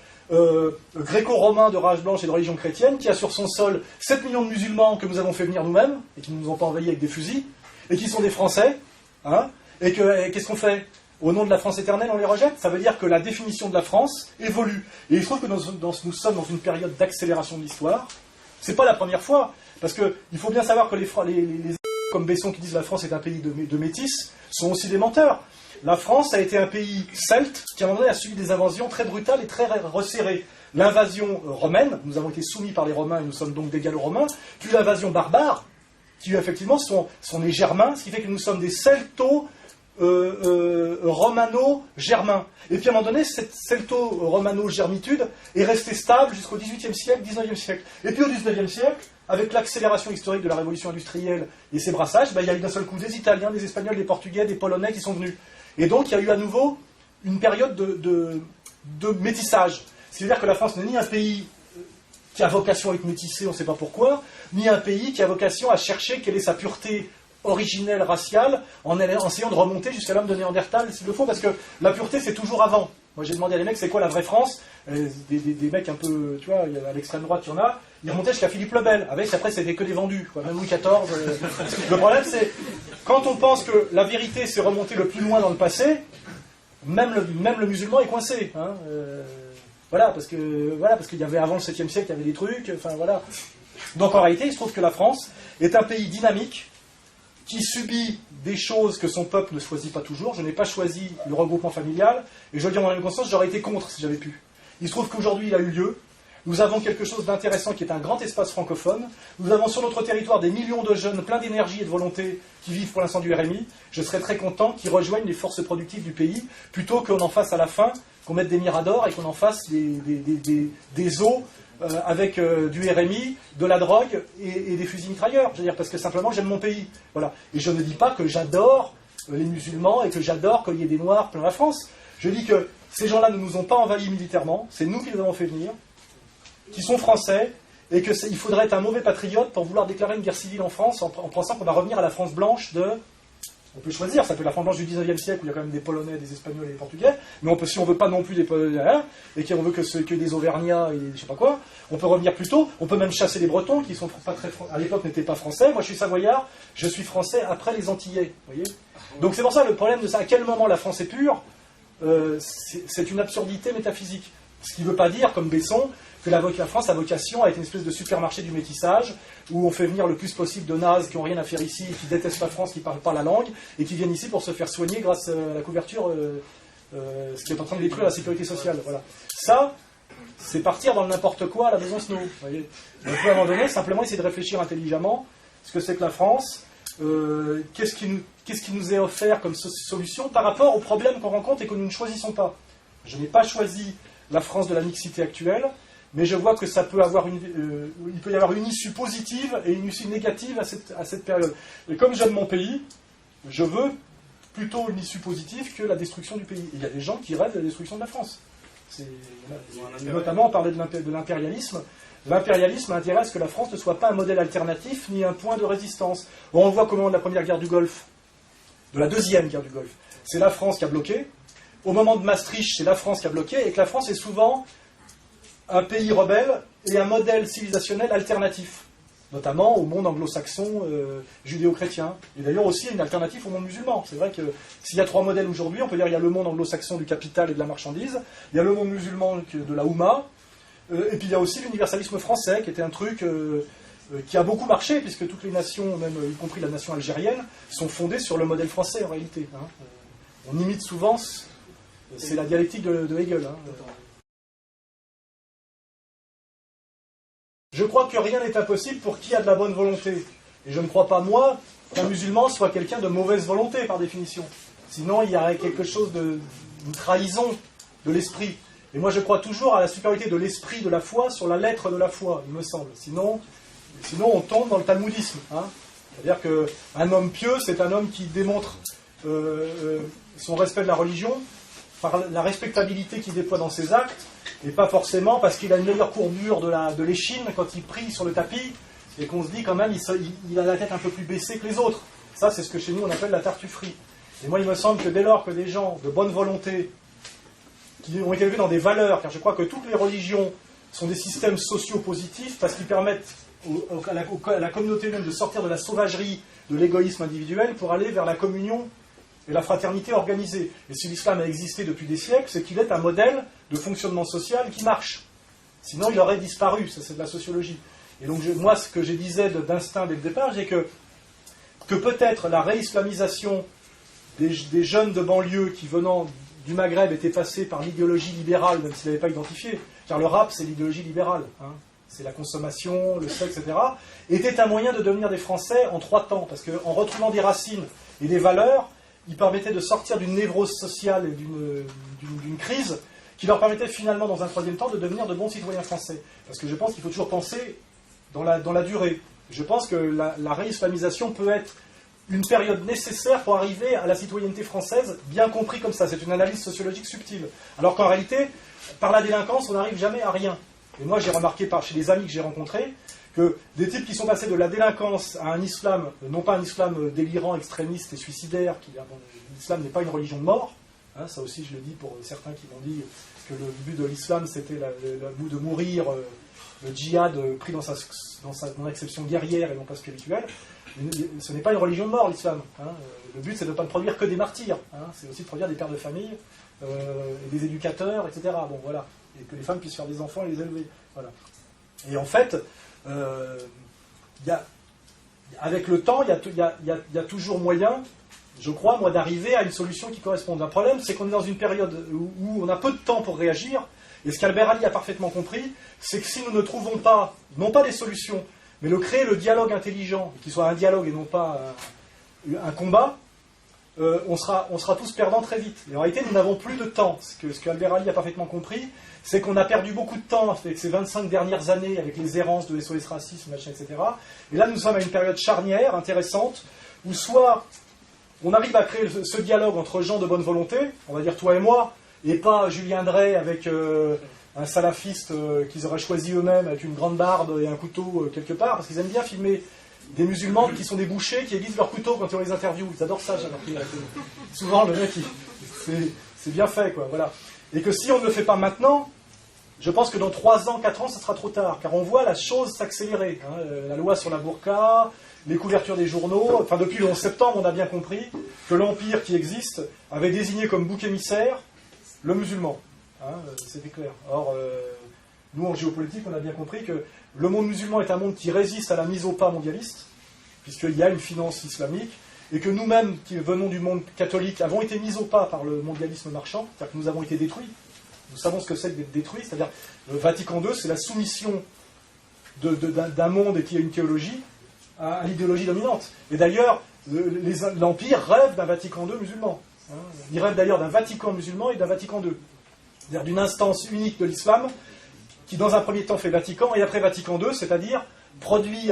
gréco-romain de race blanche et de religion chrétienne, qui a sur son sol 7 millions de musulmans que nous avons fait venir nous-mêmes, et qui ne nous ont pas envahis avec des fusils, et qui sont des Français, hein, et qu'est-ce qu'on fait ? Au nom de la France éternelle, on les rejette. Ça veut dire que la définition de la France évolue. Et il se trouve que nous sommes dans une période d'accélération de l'histoire. C'est pas la première fois, parce qu'il faut bien savoir que les comme Besson qui disent la France est un pays de métis, sont aussi des menteurs. La France a été un pays celte qui à un moment donné a subi des invasions très brutales et très resserrées. L'invasion romaine, nous avons été soumis par les Romains et nous sommes donc des Gallo-Romains, puis l'invasion barbare, qui effectivement sont les Germains, ce qui fait que nous sommes des celto romano-germain. Et puis à un moment donné, cette celto-romano-germitude est restée stable jusqu'au XVIIIe siècle, XIXe siècle. Et puis au XIXe siècle, avec l'accélération historique de la révolution industrielle et ses brassages, il y a eu d'un seul coup des Italiens, des Espagnols, des Portugais, des Polonais qui sont venus. Et donc il y a eu à nouveau une période de métissage. C'est-à-dire que la France n'est ni un pays qui a vocation à être métissé, on ne sait pas pourquoi, ni un pays qui a vocation à chercher quelle est sa pureté originelle, raciale, en essayant de remonter jusqu'à l'homme de Néandertal, s'il le faut, parce que la pureté, c'est toujours avant. Moi, j'ai demandé à des mecs, c'est quoi la vraie France ? Des mecs un peu, tu vois, à l'extrême droite, il y en a, ils remontaient jusqu'à Philippe le Bel. Après, c'était que des vendus, quoi. Même Louis XIV. Le problème, c'est, quand on pense que la vérité, c'est remonter le plus loin dans le passé, même le musulman est coincé. Hein, parce qu'il y avait avant le 7e siècle, il y avait des trucs, enfin voilà. Donc en réalité, il se trouve que la France est un pays dynamique, qui subit des choses que son peuple ne choisit pas toujours. Je n'ai pas choisi le regroupement familial, et je le dis en mon âme et conscience, j'aurais été contre si j'avais pu. Il se trouve qu'aujourd'hui, il a eu lieu. Nous avons quelque chose d'intéressant qui est un grand espace francophone. Nous avons sur notre territoire des millions de jeunes pleins d'énergie et de volonté qui vivent pour l'instant du RMI. Je serais très content qu'ils rejoignent les forces productives du pays, plutôt qu'on en fasse à la fin, qu'on mette des miradors et qu'on en fasse des eaux avec du RMI, de la drogue et des fusils mitrailleurs. Je veux dire, parce que simplement j'aime mon pays. Voilà. Et je ne dis pas que j'adore les musulmans et que j'adore qu'il y ait des noirs plein la France. Je dis que ces gens-là ne nous ont pas envahis militairement, c'est nous qui les avons fait venir, qui sont français, et qu'il faudrait être un mauvais patriote pour vouloir déclarer une guerre civile en France en pensant qu'on va revenir à la France blanche de... On peut choisir, ça peut être la France blanche du 19e siècle où il y a quand même des Polonais, des Espagnols et des Portugais, mais si on veut pas non plus des Polonais, et qu'on veut que des Auvergnats et je sais pas quoi, on peut revenir plus tôt, on peut même chasser les Bretons qui sont pas très, à l'époque n'étaient pas français. Moi je suis savoyard, je suis français après les Antillais, voyez. Donc c'est pour ça le problème de ça, à quel moment la France est pure, c'est une absurdité métaphysique. Ce qui ne veut pas dire, comme Besson, que la France a vocation à être une espèce de supermarché du métissage, où on fait venir le plus possible de nazes qui n'ont rien à faire ici, qui détestent la France, qui ne parlent pas la langue, et qui viennent ici pour se faire soigner grâce à la couverture, ce qui est en train de détruire la sécurité sociale. Voilà. Ça, c'est partir dans le n'importe quoi à la maison Snow. Voyez. Donc à un moment donné, simplement essayer de réfléchir intelligemment ce que c'est que la France, qu'est-ce qui nous est offert comme solution par rapport aux problèmes qu'on rencontre et que nous ne choisissons pas. Je n'ai pas choisi la France de la mixité actuelle, mais je vois que ça peut avoir il peut y avoir une issue positive et une issue négative à cette période. Et comme j'aime mon pays, je veux plutôt une issue positive que la destruction du pays. Et il y a des gens qui rêvent de la destruction de la France. Notamment, on parlait de l'impérialisme. L'impérialisme a intérêt à ce que la France ne soit pas un modèle alternatif ni un point de résistance. On voit comment de la première guerre du Golfe, de la deuxième guerre du Golfe, c'est la France qui a bloqué. Au moment de Maastricht, c'est la France qui a bloqué, et que la France est souvent un pays rebelle et un modèle civilisationnel alternatif, notamment au monde anglo-saxon, judéo-chrétien. Et d'ailleurs aussi une alternative au monde musulman. C'est vrai que s'il y a 3 modèles aujourd'hui, on peut dire qu'il y a le monde anglo-saxon du capital et de la marchandise, il y a le monde musulman de la Houma, et puis il y a aussi l'universalisme français, qui était un truc qui a beaucoup marché, puisque toutes les nations, même y compris la nation algérienne, sont fondées sur le modèle français en réalité. Hein. On imite souvent C'est la dialectique de Hegel. Hein. Je crois que rien n'est impossible pour qui a de la bonne volonté. Et je ne crois pas, moi, qu'un musulman soit quelqu'un de mauvaise volonté, par définition. Sinon, il y aurait quelque chose une trahison de l'esprit. Et moi, je crois toujours à la supériorité de l'esprit de la foi sur la lettre de la foi, il me semble. Sinon on tombe dans le talmudisme. Hein. C'est-à-dire qu'un homme pieux, c'est un homme qui démontre son respect de la religion par la respectabilité qu'il déploie dans ses actes, et pas forcément parce qu'il a une meilleure courbure de l'échine quand il prie sur le tapis, et qu'on se dit quand même il a la tête un peu plus baissée que les autres. Ça, c'est ce que chez nous on appelle la tartufferie. Et moi, il me semble que dès lors que des gens de bonne volonté, qui ont été élevés dans des valeurs, car je crois que toutes les religions sont des systèmes sociaux positifs, parce qu'ils permettent à la communauté humaine de sortir de la sauvagerie, de l'égoïsme individuel, pour aller vers la communion et la fraternité organisée. Et si l'islam a existé depuis des siècles, c'est qu'il est un modèle de fonctionnement social qui marche. Sinon, il aurait disparu. Ça, c'est de la sociologie. Et donc, moi, ce que je disais d'instinct dès le départ, c'est que peut-être la réislamisation des jeunes de banlieue qui, venant du Maghreb, étaient passés par l'idéologie libérale, même s'ils n'avaient pas identifié, car le rap, c'est l'idéologie libérale. Hein. C'est la consommation, le sexe, etc., était un moyen de devenir des Français en 3 temps. Parce qu'en retrouvant des racines et des valeurs, ils permettaient de sortir d'une névrose sociale et d'une crise qui leur permettait finalement, dans un 3e temps, de devenir de bons citoyens français. Parce que je pense qu'il faut toujours penser dans la durée. Je pense que la réislamisation peut être une période nécessaire pour arriver à la citoyenneté française, bien compris comme ça. C'est une analyse sociologique subtile. Alors qu'en réalité, par la délinquance, on n'arrive jamais à rien. Et moi, j'ai remarqué chez les amis que j'ai rencontrés que des types qui sont passés de la délinquance à un islam, non pas un islam délirant, extrémiste et suicidaire, l'islam n'est pas une religion de mort, hein, ça aussi je le dis pour certains qui m'ont dit que le but de l'islam c'était le but de mourir, le djihad pris dans son acception guerrière et non pas spirituelle. Ce n'est pas une religion de mort, l'islam. Hein. Le but c'est de ne pas produire que des martyrs, hein. C'est aussi de produire des pères de famille, des éducateurs, etc. Bon, voilà. Et que les femmes puissent faire des enfants et les élever. Voilà. Et en fait, avec le temps, il y a toujours moyen, je crois, moi, d'arriver à une solution qui corresponde. Un problème, c'est qu'on est dans une période où on a peu de temps pour réagir, et ce qu'Albert Ali a parfaitement compris, c'est que si nous ne trouvons pas, non pas des solutions, mais créer le dialogue intelligent, qui soit un dialogue et non pas un combat, on sera tous perdants très vite. Et en réalité, nous n'avons plus de temps. Ce que Albert Ali a parfaitement compris, c'est qu'on a perdu beaucoup de temps avec ces 25 dernières années, avec les errances de SOS Racisme, machin, etc. Et là, nous sommes à une période charnière, intéressante, où soit on arrive à créer ce dialogue entre gens de bonne volonté, on va dire toi et moi, et pas Julien Drey avec un salafiste qu'ils auraient choisi eux-mêmes, avec une grande barbe et un couteau quelque part, parce qu'ils aiment bien filmer des musulmans qui sont des bouchers, qui aiguisent leur couteau quand on les interviewe. Ils adorent ça, j'ai remarqué. Souvent, le mec, c'est bien fait, quoi. Voilà. Et que si on ne le fait pas maintenant, je pense que dans 3 ans, 4 ans, ça sera trop tard. Car on voit la chose s'accélérer. Hein. La loi sur la burqa, les couvertures des journaux. Enfin, depuis le 11 septembre, on a bien compris que l'empire qui existe avait désigné comme bouc émissaire le musulman. Hein, c'était clair. Or, nous, en géopolitique, on a bien compris que le monde musulman est un monde qui résiste à la mise au pas mondialiste, puisqu'il y a une finance islamique, et que nous-mêmes, qui venons du monde catholique, avons été mis au pas par le mondialisme marchand, c'est-à-dire que nous avons été détruits. Nous savons ce que c'est d'être détruit, c'est-à-dire le Vatican II, c'est la soumission d'un monde qui a une théologie à l'idéologie dominante. Et d'ailleurs, l'Empire rêve d'un Vatican II musulman. Hein. Il rêve d'ailleurs d'un Vatican musulman et d'un Vatican II. C'est-à-dire d'une instance unique de l'islam, qui dans un premier temps fait Vatican, et après Vatican II, c'est-à-dire produit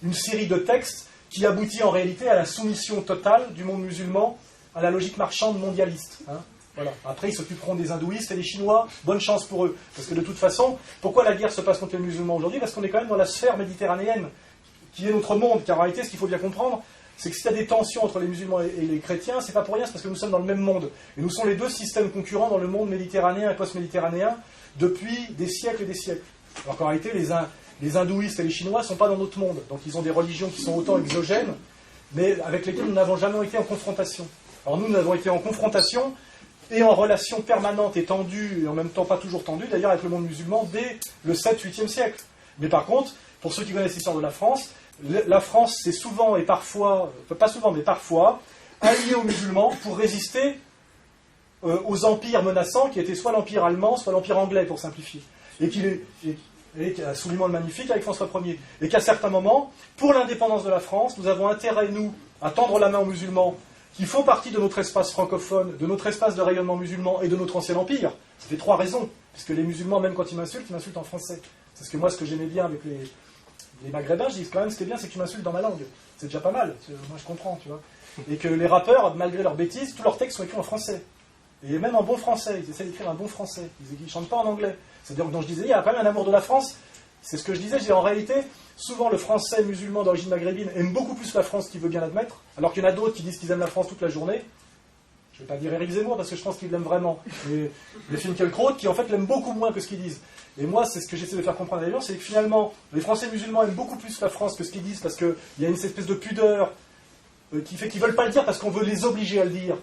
une série de textes qui aboutit en réalité à la soumission totale du monde musulman à la logique marchande mondialiste. Hein. Voilà. Après, ils s'occuperont des hindouistes et des Chinois, bonne chance pour eux. Parce que de toute façon, pourquoi la guerre se passe contre les musulmans aujourd'hui? Parce qu'on est quand même dans la sphère méditerranéenne, qui est notre monde. Car en réalité, ce qu'il faut bien comprendre, c'est que s'il y a des tensions entre les musulmans et les chrétiens, c'est pas pour rien, c'est parce que nous sommes dans le même monde. Et nous sommes les 2 systèmes concurrents dans le monde méditerranéen et post-méditerranéen depuis des siècles et des siècles. Alors qu'en réalité, les hindouistes et les Chinois ne sont pas dans notre monde. Donc ils ont des religions qui sont autant exogènes, mais avec lesquelles nous n'avons jamais été en confrontation. Alors nous avons été en confrontation et en relation permanente et tendue, et en même temps pas toujours tendue, d'ailleurs avec le monde musulman, dès le 7-8e siècle. Mais par contre, pour ceux qui connaissent l'histoire de la France c'est souvent et parfois, pas souvent, mais parfois, alliée aux musulmans pour résister aux empires menaçants qui étaient soit l'empire allemand, soit l'empire anglais, pour simplifier. Et sous Louis le Magnifique avec François Ier. Et qu'à certains moments, pour l'indépendance de la France, nous avons intérêt, nous, à tendre la main aux musulmans qui font partie de notre espace francophone, de notre espace de rayonnement musulman et de notre ancien empire. Ça fait 3 raisons. Puisque les musulmans, même quand ils m'insultent en français. C'est ce que j'aimais bien avec les maghrébins, je dis quand même ce qui est bien, c'est que tu m'insultes dans ma langue. C'est déjà pas mal. Moi, je comprends, tu vois. Et que les rappeurs, malgré leurs bêtises, tous leurs textes sont écrits en français. Et même en bon français. Ils essaient d'écrire un bon français. Ils ne chantent pas en anglais. C'est-à-dire que, dont je disais, il y a quand même un amour de la France. C'est ce que je disais. En réalité, souvent le français musulman d'origine maghrébine aime beaucoup plus la France qu'il veut bien l'admettre, alors qu'il y en a d'autres qui disent qu'ils aiment la France toute la journée. Je ne vais pas dire Éric Zemmour parce que je pense qu'ils l'aiment vraiment. Mais les Finkielkraut qui en fait l'aiment beaucoup moins que ce qu'ils disent. Et moi, c'est ce que j'essaie de faire comprendre à les gens, c'est que finalement, les Français musulmans aiment beaucoup plus la France que ce qu'ils disent parce qu'il y a une espèce de pudeur qui fait qu'ils ne veulent pas le dire parce qu'on veut les obliger à le dire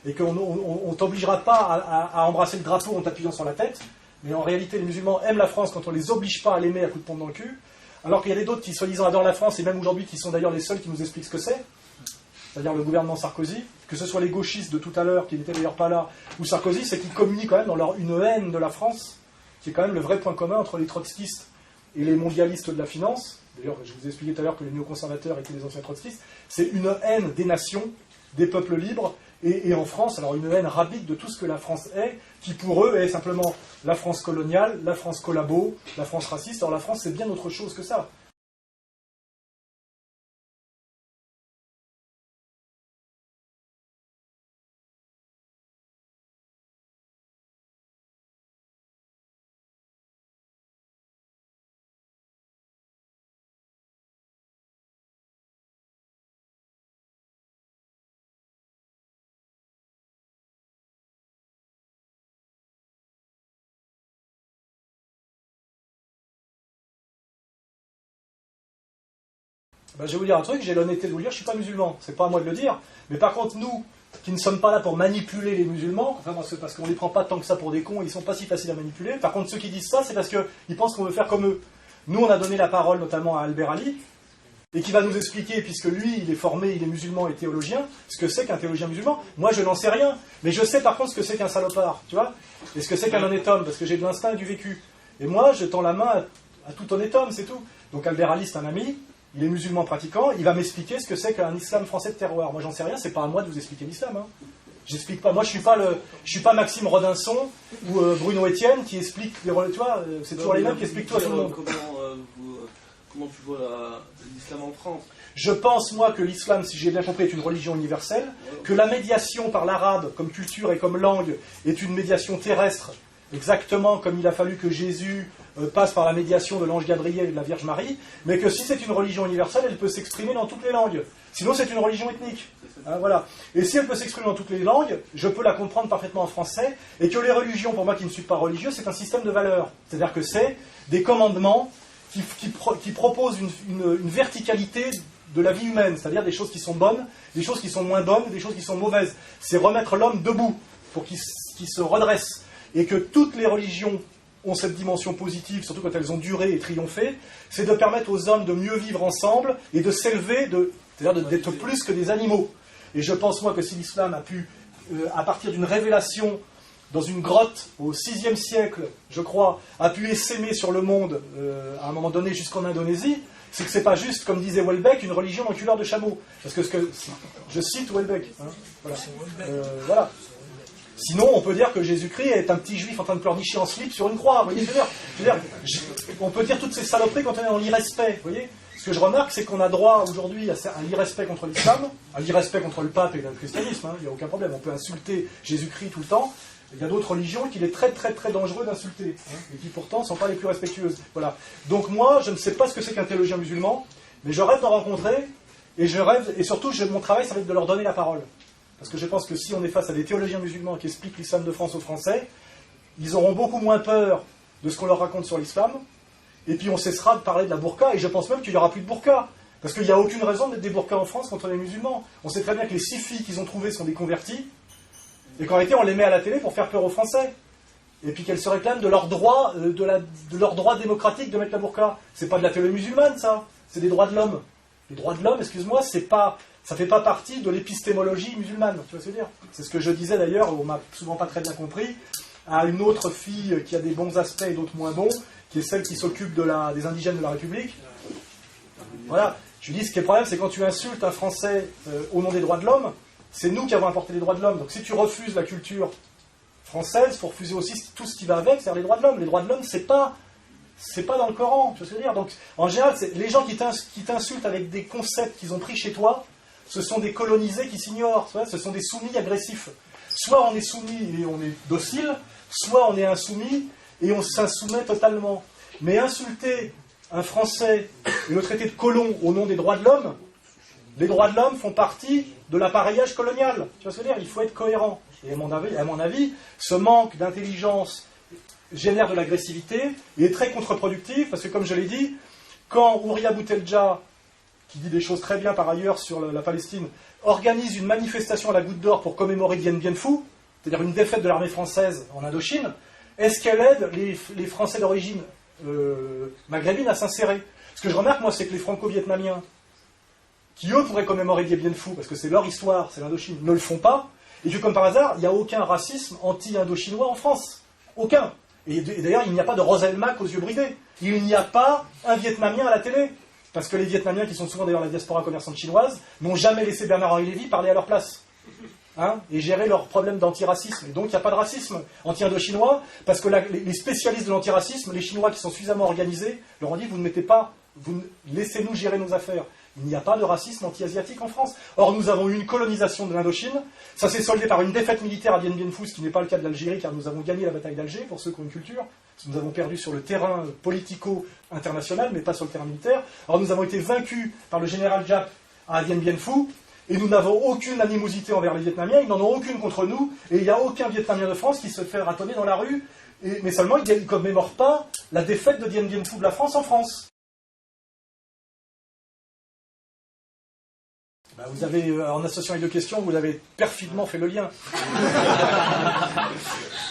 et qu'on ne t'obligera pas à embrasser le drapeau en t'appuyant sur la tête. Mais en réalité, les musulmans aiment la France quand on ne les oblige pas à l'aimer à coups de pompe dans le cul. Alors qu'il y a d'autres qui, soi-disant, adorent la France et même aujourd'hui qui sont d'ailleurs les seuls qui nous expliquent ce que c'est. C'est-à-dire le gouvernement Sarkozy, que ce soit les gauchistes de tout à l'heure, qui n'étaient d'ailleurs pas là, ou Sarkozy, c'est qu'ils communiquent quand même dans une haine de la France, qui est quand même le vrai point commun entre les trotskistes et les mondialistes de la finance. D'ailleurs, je vous ai expliqué tout à l'heure que les néoconservateurs étaient des anciens trotskistes. C'est une haine des nations, des peuples libres, et en France, alors une haine rabbite de tout ce que la France est, qui pour eux est simplement la France coloniale, la France collabo, la France raciste. Alors la France, c'est bien autre chose que ça. Ben, je vais vous dire un truc, j'ai l'honnêteté de vous le dire, je ne suis pas musulman, c'est pas à moi de le dire, mais par contre nous, qui ne sommes pas là pour manipuler les musulmans, enfin parce qu'on ne les prend pas tant que ça pour des cons, ils ne sont pas si faciles à manipuler, par contre ceux qui disent ça, c'est parce qu'ils pensent qu'on veut faire comme eux. Nous on a donné la parole notamment à Albert Ali, et qui va nous expliquer, puisque lui il est formé, il est musulman et théologien, ce que c'est qu'un théologien musulman. Moi je n'en sais rien, mais je sais par contre ce que c'est qu'un salopard, tu vois, et ce que c'est qu'un honnête homme, parce que j'ai de l'instinct et du vécu. Et moi je tends la main à tout honnête homme, c'est tout. Donc Albert Ali c'est un ami, il est musulman pratiquant, il va m'expliquer ce que c'est qu'un islam français de terroir. Moi, j'en sais rien, c'est pas à moi de vous expliquer l'islam. Hein. J'explique pas. Moi, je suis pas Maxime Rodinson ou Bruno Etienne qui explique les tu vois, c'est toujours les mêmes qui expliquent tout à tout le monde. Comment tu vois l'islam en France? Je pense, moi, que l'islam, si j'ai bien compris, est une religion universelle, que la médiation par l'arabe, comme culture et comme langue, est une médiation terrestre, exactement comme il a fallu que Jésus passe par la médiation de l'ange Gabriel et de la Vierge Marie, mais que si c'est une religion universelle, elle peut s'exprimer dans toutes les langues. Sinon, c'est une religion ethnique. Hein, voilà. Et si elle peut s'exprimer dans toutes les langues, je peux la comprendre parfaitement en français, et que les religions, pour moi qui ne suis pas religieux, c'est un système de valeurs. C'est-à-dire que c'est des commandements qui proposent une verticalité de la vie humaine, c'est-à-dire des choses qui sont bonnes, des choses qui sont moins bonnes, des choses qui sont mauvaises. C'est remettre l'homme debout, pour qu'il se redresse. Et que toutes les religions ont cette dimension positive, surtout quand elles ont duré et triomphé, c'est de permettre aux hommes de mieux vivre ensemble et de s'élever, c'est-à-dire d'être plus que des animaux. Et je pense, moi, que si l'islam a pu, à partir d'une révélation dans une grotte au VIe siècle, je crois, a pu essaimer sur le monde, à un moment donné jusqu'en Indonésie, c'est que c'est pas juste, comme disait Houellebecq, une religion en couleur de chameau. Parce que je cite Houellebecq. Hein, voilà. Voilà. Sinon, on peut dire que Jésus-Christ est un petit juif en train de pleurnicher en slip sur une croix. Vous voyez, on peut dire toutes ces saloperies quand on est dans l'irrespect. Vous voyez, ce que je remarque, c'est qu'on a droit aujourd'hui à l'irrespect contre l'islam, à l'irrespect contre le pape et le christianisme. Hein, il n'y a aucun problème. On peut insulter Jésus-Christ tout le temps. Il y a d'autres religions qu'il est très très très dangereux d'insulter, hein, et qui pourtant ne sont pas les plus respectueuses. Voilà. Donc moi, je ne sais pas ce que c'est qu'un théologien musulman, mais je rêve d'en rencontrer, et surtout, mon travail, ça va être de leur donner la parole. Parce que je pense que si on est face à des théologiens musulmans qui expliquent l'islam de France aux Français, ils auront beaucoup moins peur de ce qu'on leur raconte sur l'islam, et puis on cessera de parler de la burqa, et je pense même qu'il n'y aura plus de burqa. Parce qu'il n'y a aucune raison d'être des burqas en France contre les musulmans. On sait très bien que les 6 filles qu'ils ont trouvées sont des convertis, et qu'en réalité on les met à la télé pour faire peur aux Français. Et puis qu'elles se réclament de leur droit, de leur droit démocratique de mettre la burqa. C'est pas de la théologie musulmane, ça. C'est des droits de l'homme. Les droits de l'homme, excuse-moi, ça fait pas partie de l'épistémologie musulmane, tu vois ce que je veux dire? C'est ce que je disais d'ailleurs, on m'a souvent pas très bien compris, à une autre fille qui a des bons aspects et d'autres moins bons, qui est celle qui s'occupe des indigènes de la République. Voilà. Je lui dis, ce qui est le problème, c'est quand tu insultes un Français au nom des droits de l'homme, c'est nous qui avons apporté les droits de l'homme. Donc si tu refuses la culture française, il faut refuser aussi tout ce qui va avec, c'est-à-dire les droits de l'homme. Les droits de l'homme, c'est pas dans le Coran, tu vois ce que je veux dire. Donc en général, les gens qui t'insultent avec des concepts qu'ils ont pris chez toi, ce sont des colonisés qui s'ignorent, ce sont des soumis agressifs. Soit on est soumis et on est docile, soit on est insoumis et on s'insoumet totalement. Mais insulter un Français et le traiter de colon au nom des droits de l'homme, les droits de l'homme font partie de l'appareillage colonial. Tu vois ce que je veux dire? Il faut être cohérent. Et à mon avis, ce manque d'intelligence génère de l'agressivité et est très contre-productif, parce que comme je l'ai dit, quand Ouria Boutelja, qui dit des choses très bien par ailleurs sur la Palestine, organise une manifestation à la Goutte d'Or pour commémorer Dien Bien Phu, c'est-à-dire une défaite de l'armée française en Indochine, est-ce qu'elle aide les Français d'origine maghrébine à s'insérer? Ce que je remarque, moi, c'est que les Franco-Vietnamiens, qui eux pourraient commémorer Dien Bien Phu, parce que c'est leur histoire, c'est l'Indochine, ne le font pas, et que comme par hasard, il n'y a aucun racisme anti-indochinois en France. Aucun. Et d'ailleurs, il n'y a pas de Roselmack aux yeux bridés. Il n'y a pas un Vietnamien à la télé. Parce que les Vietnamiens, qui sont souvent d'ailleurs la diaspora commerçante chinoise, n'ont jamais laissé Bernard-Henri Lévy parler à leur place. Et gérer leurs problèmes d'antiracisme. Et donc, il n'y a pas de racisme anti-indochinois, parce que les spécialistes de l'antiracisme, les Chinois qui sont suffisamment organisés, leur ont dit, laissez-nous gérer nos affaires. Il n'y a pas de racisme anti-asiatique en France. Or, nous avons eu une colonisation de l'Indochine. Ça s'est soldé par une défaite militaire à Dien Bien Phu, ce qui n'est pas le cas de l'Algérie, car nous avons gagné la bataille d'Alger, pour ceux qui ont une culture. Parce que nous avons perdu sur le terrain politico-international, mais pas sur le terrain militaire. Alors, nous avons été vaincus par le général Giap à Dien Bien Phu, et nous n'avons aucune animosité envers les Vietnamiens, ils n'en ont aucune contre nous, et il n'y a aucun Vietnamien de France qui se fait ratonner dans la rue, mais seulement ils ne commémorent pas la défaite de Dien Bien Phu de la France en France. Vous avez, en associant les deux questions, vous avez perfidement fait le lien.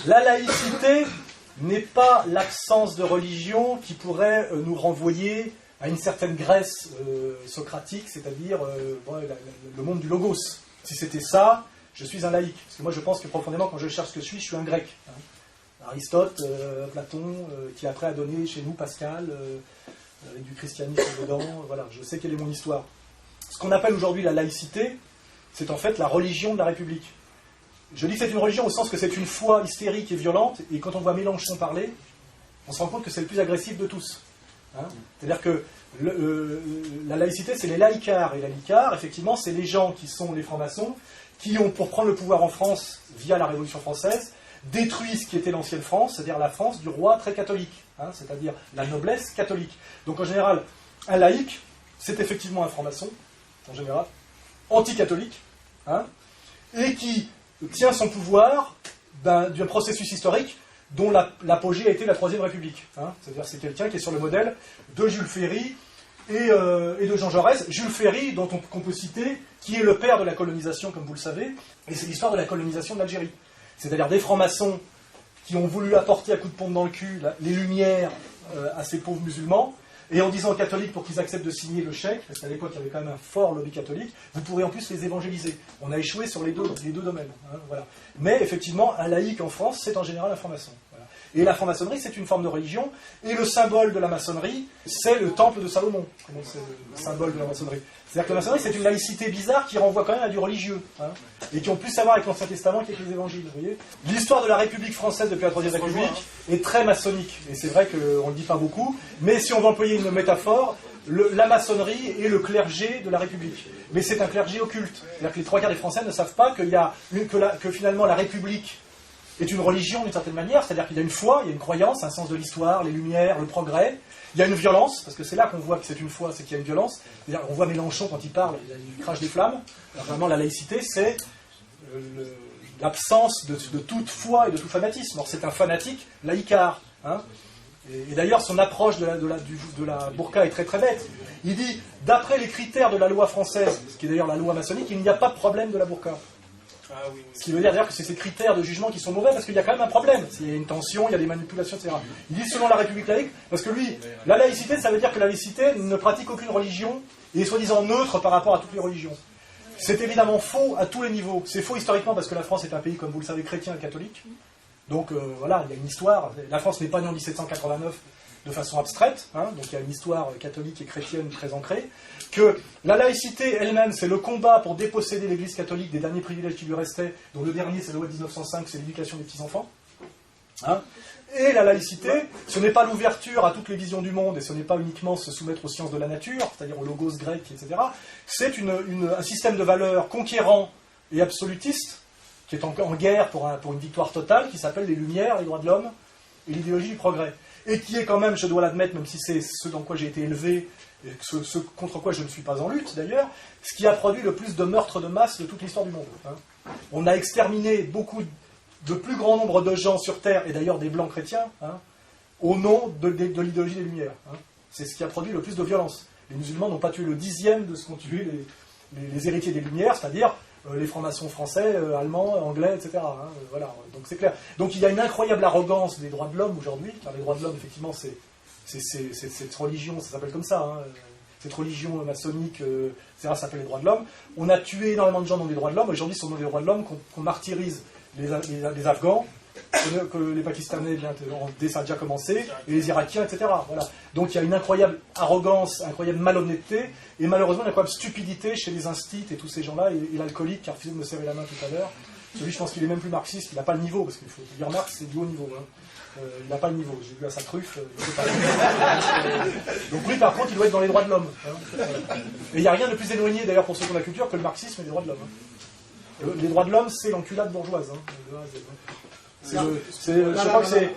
La laïcité n'est pas l'absence de religion qui pourrait nous renvoyer à une certaine Grèce socratique, c'est-à-dire le monde du logos. Si c'était ça, je suis un laïc. Parce que moi je pense que profondément, quand je cherche ce que je suis un grec. Aristote, Platon, qui après a donné chez nous Pascal, avec du christianisme dedans. Voilà, je sais quelle est mon histoire. Ce qu'on appelle aujourd'hui la laïcité, c'est en fait la religion de la République. Je dis que c'est une religion au sens que c'est une foi hystérique et violente, et quand on voit Mélenchon parler, on se rend compte que c'est le plus agressif de tous. C'est-à-dire que la laïcité, c'est les laïcards, et les laïcards, effectivement, c'est les gens qui sont les francs-maçons, qui ont, pour prendre le pouvoir en France, via la Révolution française, détruit ce qui était l'ancienne France, c'est-à-dire la France du roi très catholique, c'est-à-dire la noblesse catholique. Donc en général, un laïc, c'est effectivement un franc-maçon, en général, anti-catholique, et qui tient son pouvoir d'un processus historique dont l'apogée a été la Troisième République. C'est-à-dire c'est quelqu'un qui est sur le modèle de Jules Ferry et de Jean Jaurès. Jules Ferry, dont qu'on peut citer, qui est le père de la colonisation, comme vous le savez, et c'est l'histoire de la colonisation de l'Algérie. C'est-à-dire des francs-maçons qui ont voulu apporter à coups de pompe dans le cul les lumières à ces pauvres musulmans, et en disant aux catholiques pour qu'ils acceptent de signer le chèque, parce qu'à l'époque il y avait quand même un fort lobby catholique, vous pourrez en plus les évangéliser. On a échoué sur les deux domaines. Voilà. Mais effectivement, un laïc en France, c'est en général un franc-maçon. Voilà. Et la franc-maçonnerie, c'est une forme de religion, et le symbole de la maçonnerie, c'est le temple de Salomon. C'est le symbole de la maçonnerie. C'est-à-dire que la maçonnerie, c'est une laïcité bizarre qui renvoie quand même à du religieux, et qui ont plus à voir avec l'Ancien Testament qu'avec les évangiles. Vous voyez, l'histoire de la République française depuis la Troisième République est très maçonnique, et c'est vrai qu'on ne le dit pas beaucoup, mais si on veut employer une métaphore, la maçonnerie est le clergé de la République. Mais c'est un clergé occulte. C'est-à-dire que les trois quarts des Français ne savent pas que finalement la République est une religion d'une certaine manière, c'est-à-dire qu'il y a une foi, il y a une croyance, un sens de l'histoire, les lumières, le progrès. Il y a une violence, parce que c'est là qu'on voit que c'est une foi, c'est qu'il y a une violence. C'est-à-dire, on voit Mélenchon quand il parle, il crache des flammes. Alors, vraiment, la laïcité, c'est l'absence de toute foi et de tout fanatisme. Or, c'est un fanatique laïcard. Et d'ailleurs, son approche de la burqa est très très bête. Il dit, d'après les critères de la loi française, ce qui est d'ailleurs la loi maçonnique, il n'y a pas de problème de la burqa. Ah oui, oui. Ce qui veut dire d'ailleurs que c'est ces critères de jugement qui sont mauvais, parce qu'il y a quand même un problème. Il y a une tension, il y a des manipulations, etc. Il dit selon la République laïque, parce que lui, la laïcité, ça veut dire que la laïcité ne pratique aucune religion et est soi-disant neutre par rapport à toutes les religions. C'est évidemment faux à tous les niveaux. C'est faux historiquement parce que la France est un pays, comme vous le savez, chrétien et catholique. Donc voilà, il y a une histoire. La France n'est pas née en 1789 de façon abstraite, hein, donc il y a une histoire catholique et chrétienne très ancrée. Que la laïcité elle-même, c'est le combat pour déposséder l'Église catholique des derniers privilèges qui lui restaient, dont le dernier, c'est la loi de 1905, c'est l'éducation des petits-enfants. Hein. Et la laïcité, ce n'est pas l'ouverture à toutes les visions du monde, et ce n'est pas uniquement se soumettre aux sciences de la nature, c'est-à-dire aux logos grecs, etc. C'est un système de valeurs conquérant et absolutiste, qui est en guerre pour une victoire totale, qui s'appelle les Lumières, les droits de l'homme, et l'idéologie du progrès. Et qui est quand même, je dois l'admettre, même si c'est ce dans quoi j'ai été élevé, et ce contre quoi je ne suis pas en lutte d'ailleurs, ce qui a produit le plus de meurtres de masse de toute l'histoire du monde. Hein. On a exterminé de plus grand nombre de gens sur Terre, et d'ailleurs des blancs chrétiens, hein, au nom de l'idéologie des Lumières. Hein. C'est ce qui a produit le plus de violence. Les musulmans n'ont pas tué le 10e de ce qu'ont tué les héritiers des Lumières, c'est-à-dire les francs-maçons français, allemands, anglais, etc. Hein, voilà, donc c'est clair. Donc il y a une incroyable arrogance des droits de l'homme aujourd'hui, car les droits de l'homme, effectivement, c'est cette religion, ça s'appelle comme ça, hein, cette religion maçonnique, etc., ça s'appelle les droits de l'homme. On a tué énormément de gens dans les droits de l'homme, aujourd'hui, ce sont les droits de l'homme qu'on martyrise les Afghans, que les Pakistanais, ça a déjà commencé, et les Irakiens, etc. Voilà. Donc il y a une incroyable arrogance, incroyable malhonnêteté, et malheureusement une incroyable stupidité chez les instits et tous ces gens-là, et l'alcoolique qui a refusé de me serrer la main tout à l'heure. Celui, je pense qu'il est même plus marxiste, il n'a pas le niveau, parce qu'il faut dire Marx, c'est du haut niveau. Hein. Il n'a pas le niveau, j'ai vu à sa truffe, il sait pas. Donc lui, par contre, il doit être dans les droits de l'homme. Hein. Et il n'y a rien de plus éloigné, d'ailleurs, pour ceux qui ont la culture, que le marxisme et les droits de l'homme. Hein. Les droits de l'homme, c'est l'enculade bourgeoise. Hein. Je crois que c'est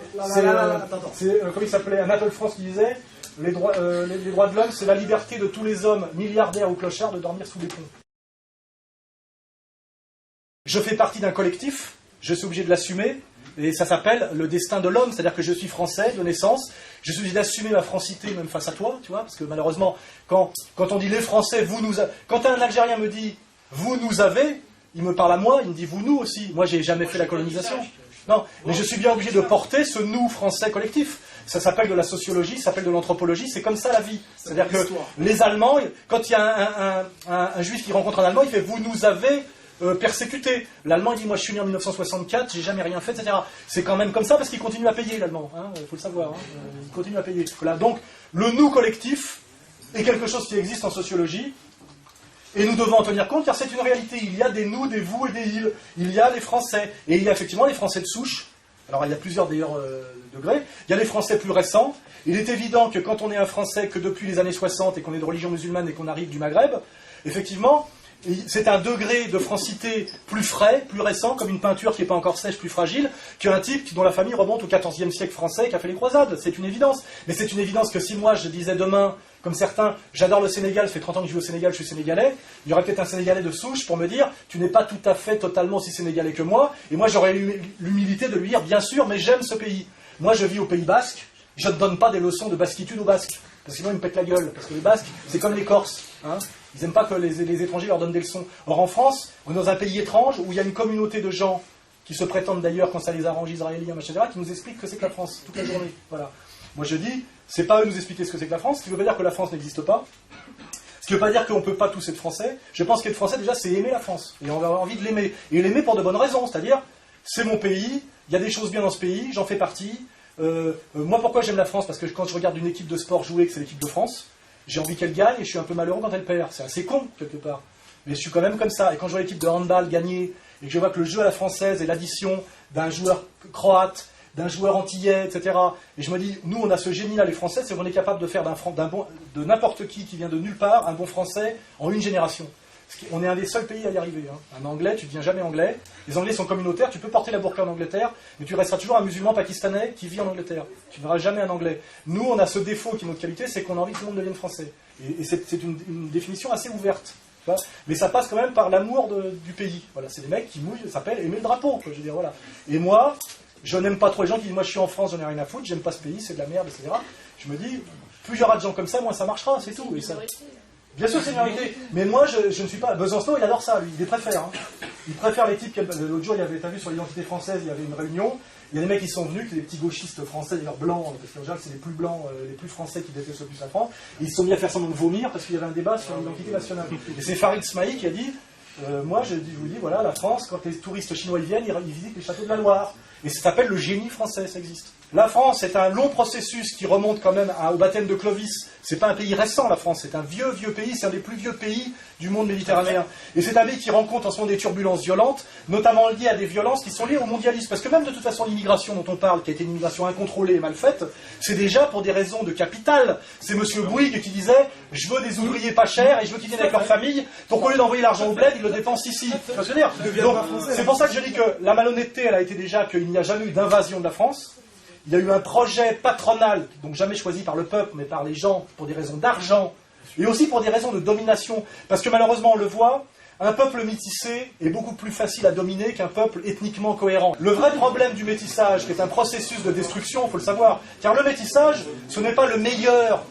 comment il s'appelait, Anatole France qui disait les droits de l'homme, c'est la liberté de tous les hommes, milliardaires ou clochards, de dormir sous les ponts. Je fais partie d'un collectif, je suis obligé de l'assumer, et ça s'appelle le destin de l'homme, c'est-à-dire que je suis français de naissance, je suis obligé d'assumer ma francité même face à toi, tu vois, parce que malheureusement, quand on dit les Français, vous nous avez... Quand un Algérien me dit vous nous avez, il me parle à moi, il me dit vous nous aussi. Moi, j'ai jamais fait la colonisation. Non, mais je suis bien obligé de porter ce nous français collectif. Ça s'appelle de la sociologie, ça s'appelle de l'anthropologie, c'est comme ça la vie. C'est-à-dire que les Allemands, quand il y a un juif qui rencontre un Allemand, il fait vous nous avez persécuté. L'Allemand il dit moi je suis né en 1964, j'ai jamais rien fait, etc. C'est quand même comme ça parce qu'il continue à payer l'Allemand. Il faut le savoir. Hein. Il continue à payer. Voilà. Donc le nous collectif est quelque chose qui existe en sociologie. Et nous devons en tenir compte car c'est une réalité. Il y a des nous, des vous et des ils. Il y a les Français. Et il y a effectivement les Français de souche. Alors il y a plusieurs d'ailleurs degrés. Il y a les Français plus récents. Il est évident que quand on est un Français que depuis les années 60 et qu'on est de religion musulmane et qu'on arrive du Maghreb, effectivement, c'est un degré de francité plus frais, plus récent, comme une peinture qui n'est pas encore sèche, plus fragile, qu'un type dont la famille remonte au XIVe siècle français, qui a fait les croisades. C'est une évidence. Mais c'est une évidence que si moi je disais demain, comme certains, j'adore le Sénégal, ça fait 30 ans que je vis au Sénégal, je suis sénégalais, il y aurait peut-être un Sénégalais de souche pour me dire, tu n'es pas tout à fait totalement aussi sénégalais que moi, et moi j'aurais l'humilité de lui dire, bien sûr, mais j'aime ce pays. Moi je vis au Pays Basque, je ne donne pas des leçons de basquitude aux Basques, parce que sinon ils me pètent la gueule, parce que les Basques, c'est comme les Corses, hein. Ils n'aiment pas que les étrangers leur donnent des leçons. Or en France, on est dans un pays étrange où il y a une communauté de gens qui se prétendent d'ailleurs, quand ça les arrange, israéliens, etc., qui nous expliquent que c'est que la France, toute la journée. Voilà. Moi je dis, c'est pas eux de nous expliquer ce que c'est que la France, ce qui ne veut pas dire que la France n'existe pas, ce qui ne veut pas dire qu'on ne peut pas tous être français. Je pense qu'être français déjà c'est aimer la France, et on a envie de l'aimer. Et l'aimer pour de bonnes raisons, c'est-à-dire, c'est mon pays, il y a des choses bien dans ce pays, j'en fais partie. Moi pourquoi j'aime la France? Parce que quand je regarde une équipe de sport jouer, que c'est l'équipe de France, j'ai envie qu'elle gagne et je suis un peu malheureux quand elle perd. C'est assez con, quelque part. Mais je suis quand même comme ça. Et quand je vois l'équipe de handball gagner, et que je vois que le jeu à la française est l'addition d'un joueur croate, d'un joueur antillais, etc. Et je me dis, nous, on a ce génie-là, les Français, c'est qu'on est capable de faire de n'importe qui vient de nulle part, un bon Français en une génération. On est un des seuls pays à y arriver. Hein. Un Anglais, tu ne deviens jamais Anglais. Les Anglais sont communautaires, tu peux porter la burqa en Angleterre, mais tu resteras toujours un musulman pakistanais qui vit en Angleterre. Tu ne verras jamais un Anglais. Nous, on a ce défaut qui est notre qualité, c'est qu'on a envie que tout le monde devienne français. Et c'est une définition assez ouverte. Tu vois, mais ça passe quand même par l'amour du pays. Voilà, c'est des mecs qui mouillent, ça s'appelle aimer le drapeau. Quoi, je veux dire, voilà. Et moi, je n'aime pas trop les gens qui disent, moi je suis en France, j'en ai rien à foutre, j'aime pas ce pays, c'est de la merde, etc. Je me dis, plus il y aura de gens comme ça, moins ça marchera, c'est tout. Et ça... Bien sûr, c'est une minorité. Mais moi, je ne suis pas... Besançon, il adore ça, lui. Il les préfère. Hein. Il préfère les types... L'autre jour, t'as vu sur l'identité française, il y avait une réunion. Il y a des mecs qui sont venus, des petits gauchistes français, d'ailleurs blancs, parce qu'en général, c'est les plus blancs, les plus français qui détestent le plus la France. Et ils se sont mis à faire semblant de vomir parce qu'il y avait un débat sur l'identité nationale. Et c'est Farid Smaï qui a dit... moi, je vous dis, voilà, la France, quand les touristes chinois ils viennent, ils visitent les châteaux de la Loire. Et ça s'appelle le génie français, ça existe. La France est un long processus qui remonte quand même au baptême de Clovis. C'est pas un pays récent, la France, c'est un vieux pays, c'est un des plus vieux pays du monde méditerranéen. Et c'est un pays qui rencontre en ce moment des turbulences violentes, notamment liées à des violences qui sont liées au mondialisme. Parce que même de toute façon, l'immigration dont on parle, qui a été une immigration incontrôlée et mal faite, c'est déjà pour des raisons de capital. C'est M. Bouygues qui disait « Je veux des ouvriers pas chers et je veux qu'ils viennent avec leur famille, donc au lieu d'envoyer l'argent au bled, ils le dépensent ici. » Donc, c'est pour ça que je dis que la malhonnêteté, elle a été déjà qu'il n'y a jamais eu d'invasion de la France. Il y a eu un projet patronal, donc jamais choisi par le peuple, mais par les gens, pour des raisons d'argent, et aussi pour des raisons de domination. Parce que malheureusement, on le voit, un peuple métissé est beaucoup plus facile à dominer qu'un peuple ethniquement cohérent. Le vrai problème du métissage, qui est un processus de destruction, il faut le savoir, car le métissage, ce n'est pas le meilleur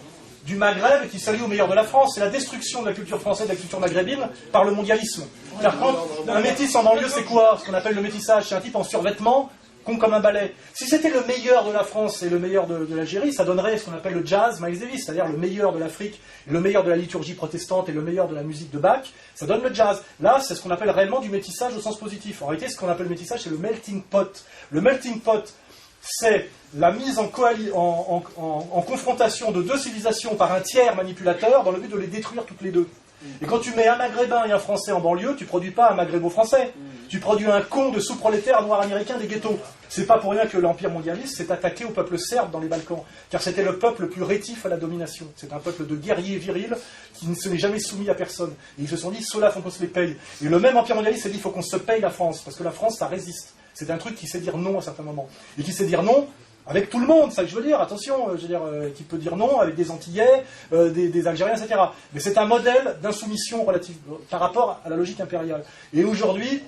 du Maghreb qui s'allie au meilleur de la France, c'est la destruction de la culture française, de la culture maghrébine, par le mondialisme. Car quand un métis en banlieue, c'est quoi? Ce qu'on appelle le métissage, c'est un type en survêtement, con comme un balai. Si c'était le meilleur de la France et le meilleur de l'Algérie, ça donnerait ce qu'on appelle le jazz Miles Davis, c'est-à-dire le meilleur de l'Afrique, le meilleur de la liturgie protestante et le meilleur de la musique de Bach, ça donne le jazz. Là, c'est ce qu'on appelle réellement du métissage au sens positif. En réalité, ce qu'on appelle le métissage, c'est le melting pot. Le melting pot, c'est la mise en confrontation de deux civilisations par un tiers manipulateur dans le but de les détruire toutes les deux. Et quand tu mets un Maghrébin et un Français en banlieue, tu produis pas un Maghrébo-Français. Tu produis un con de sous-prolétaire noir américain des ghettos. C'est pas pour rien que l'Empire mondialiste s'est attaqué au peuple serbe dans les Balkans. Car c'était le peuple le plus rétif à la domination. C'est un peuple de guerriers virils qui ne se n'est jamais soumis à personne. Et ils se sont dit, ceux-là, il faut qu'on se les paye. Et le même Empire mondialiste s'est dit, il faut qu'on se paye la France. Parce que la France, ça résiste. C'est un truc qui sait dire non à certains moments. Et qui sait dire non avec tout le monde, c'est ça que je veux dire, attention, je veux dire, qui peut dire non avec des Antillais, des Algériens, etc. Mais c'est un modèle d'insoumission relative par rapport à la logique impériale. Et aujourd'hui,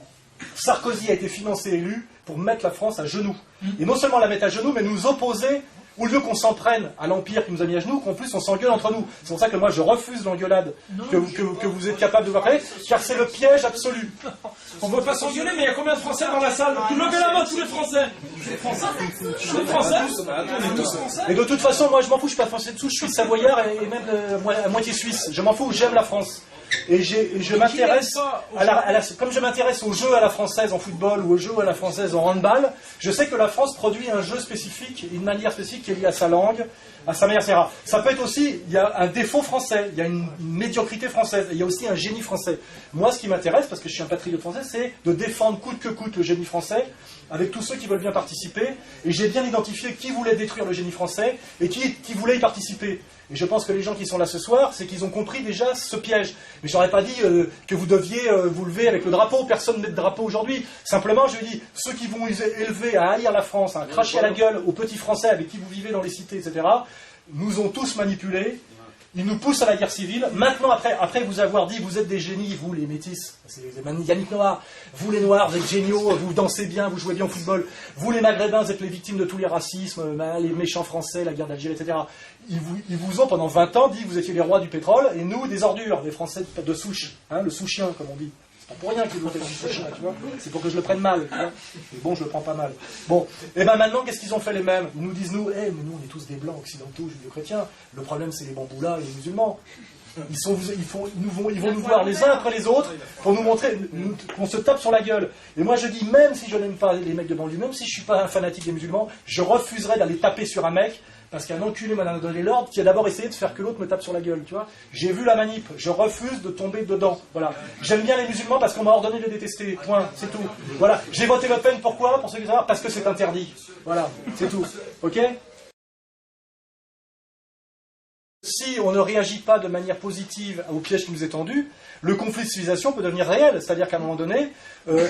Sarkozy a été financé et élu pour mettre la France à genoux. Et non seulement la mettre à genoux, mais nous opposer, au lieu qu'on s'en prenne à l'Empire qui nous a mis à genoux, qu'en plus on s'engueule entre nous. C'est pour ça que moi je refuse l'engueulade que vous êtes capable de voir créer, car c'est le piège absolu. On ne veut pas s'engueuler, mais il y a combien de Français dans la salle? Levez la main, tous les Français. Les Français. Et de toute façon, moi je m'en fous, je suis pas français de souche, je suis savoyard et même à moitié suisse. Je m'en fous, j'aime la France. Et je m'intéresse, comme je m'intéresse aux jeux à la française en football ou aux jeux à la française en handball, je sais que la France produit un jeu spécifique, une manière spécifique qui est liée à sa langue, à sa manière, etc. Ça peut être aussi, il y a un défaut français, il y a une médiocrité française, et il y a aussi un génie français. Moi, ce qui m'intéresse, parce que je suis un patriote français, c'est de défendre coûte que coûte le génie français, avec tous ceux qui veulent bien participer, et j'ai bien identifié qui voulait détruire le génie français, et qui voulait y participer. Et je pense que les gens qui sont là ce soir, c'est qu'ils ont compris déjà ce piège. Mais je n'aurais pas dit que vous deviez vous lever avec le drapeau. Personne ne met de drapeau aujourd'hui. Simplement, je dis, ceux qui vont élever à haïr la France, à cracher à la gueule aux petits Français avec qui vous vivez dans les cités, etc., nous ont tous manipulés. Ils nous poussent à la guerre civile. Maintenant, après vous avoir dit, vous êtes des génies, vous les métis, c'est Yannick Noir, vous les Noirs, vous êtes géniaux, vous dansez bien, vous jouez bien au football, vous les Maghrébins, vous êtes les victimes de tous les racismes, les méchants Français, la guerre d'Algérie, etc. Ils vous ont pendant 20 ans dit que vous étiez les rois du pétrole, et nous, des ordures, des Français de souche, hein, le souchien, comme on dit. C'est pas pour rien qu'ils ont fait le souchien, tu vois. C'est pour que je le prenne mal, tu vois. Mais bon, je le prends pas mal. Bon, et ben maintenant, qu'est-ce qu'ils ont fait les mêmes? Ils nous disent, mais nous, on est tous des blancs occidentaux, judéo-chrétiens. Le problème, c'est les bamboulas et les musulmans. Ils vont nous voir les uns après les autres pour nous montrer qu'on se tape sur la gueule. Et moi, je dis, même si je n'aime pas les mecs de banlieue, même si je suis pas un fanatique des musulmans, je refuserais d'aller taper sur un mec parce qu'un enculé m'a donné l'ordre qui a d'abord essayé de faire que l'autre me tape sur la gueule, tu vois. J'ai vu la manip, je refuse de tomber dedans, voilà. J'aime bien les musulmans parce qu'on m'a ordonné de les détester, point, c'est tout. Voilà, j'ai voté Le Pen, pourquoi? Pour ceux qui savent, parce que c'est interdit. Voilà, c'est tout, ok? Si on ne réagit pas de manière positive au piège qui nous est tendu, le conflit de civilisation peut devenir réel, c'est-à-dire qu'à un moment donné,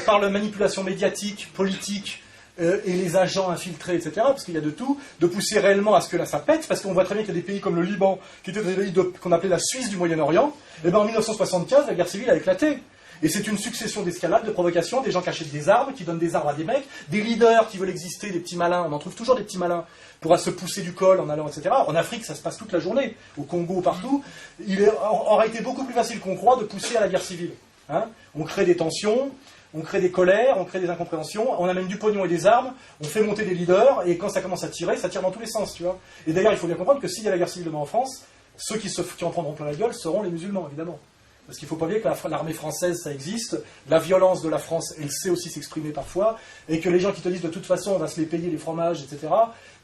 par la manipulation médiatique, politique, et les agents infiltrés, etc., parce qu'il y a de tout, de pousser réellement à ce que là ça pète, parce qu'on voit très bien qu'il y a des pays comme le Liban, qui étaient des pays qu'on appelait la Suisse du Moyen-Orient, et bien en 1975, la guerre civile a éclaté. Et c'est une succession d'escalades, de provocations, des gens qui achètent des armes, qui donnent des armes à des mecs, des leaders qui veulent exister, des petits malins, on en trouve toujours des petits malins, pour se pousser du col en allant, etc. En Afrique, ça se passe toute la journée, au Congo, partout. Aurait été beaucoup plus facile qu'on croit de pousser à la guerre civile. Hein, on crée des tensions, on crée des colères, on crée des incompréhensions, on amène du pognon et des armes, on fait monter des leaders, et quand ça commence à tirer, ça tire dans tous les sens, tu vois. Et d'ailleurs, il faut bien comprendre que s'il y a la guerre civile demain en France, ceux qui en prendront plein la gueule seront les musulmans, évidemment. Parce qu'il ne faut pas oublier que l'armée française, ça existe, la violence de la France, elle sait aussi s'exprimer parfois, et que les gens qui te disent de toute façon, on va se les payer, les fromages, etc.,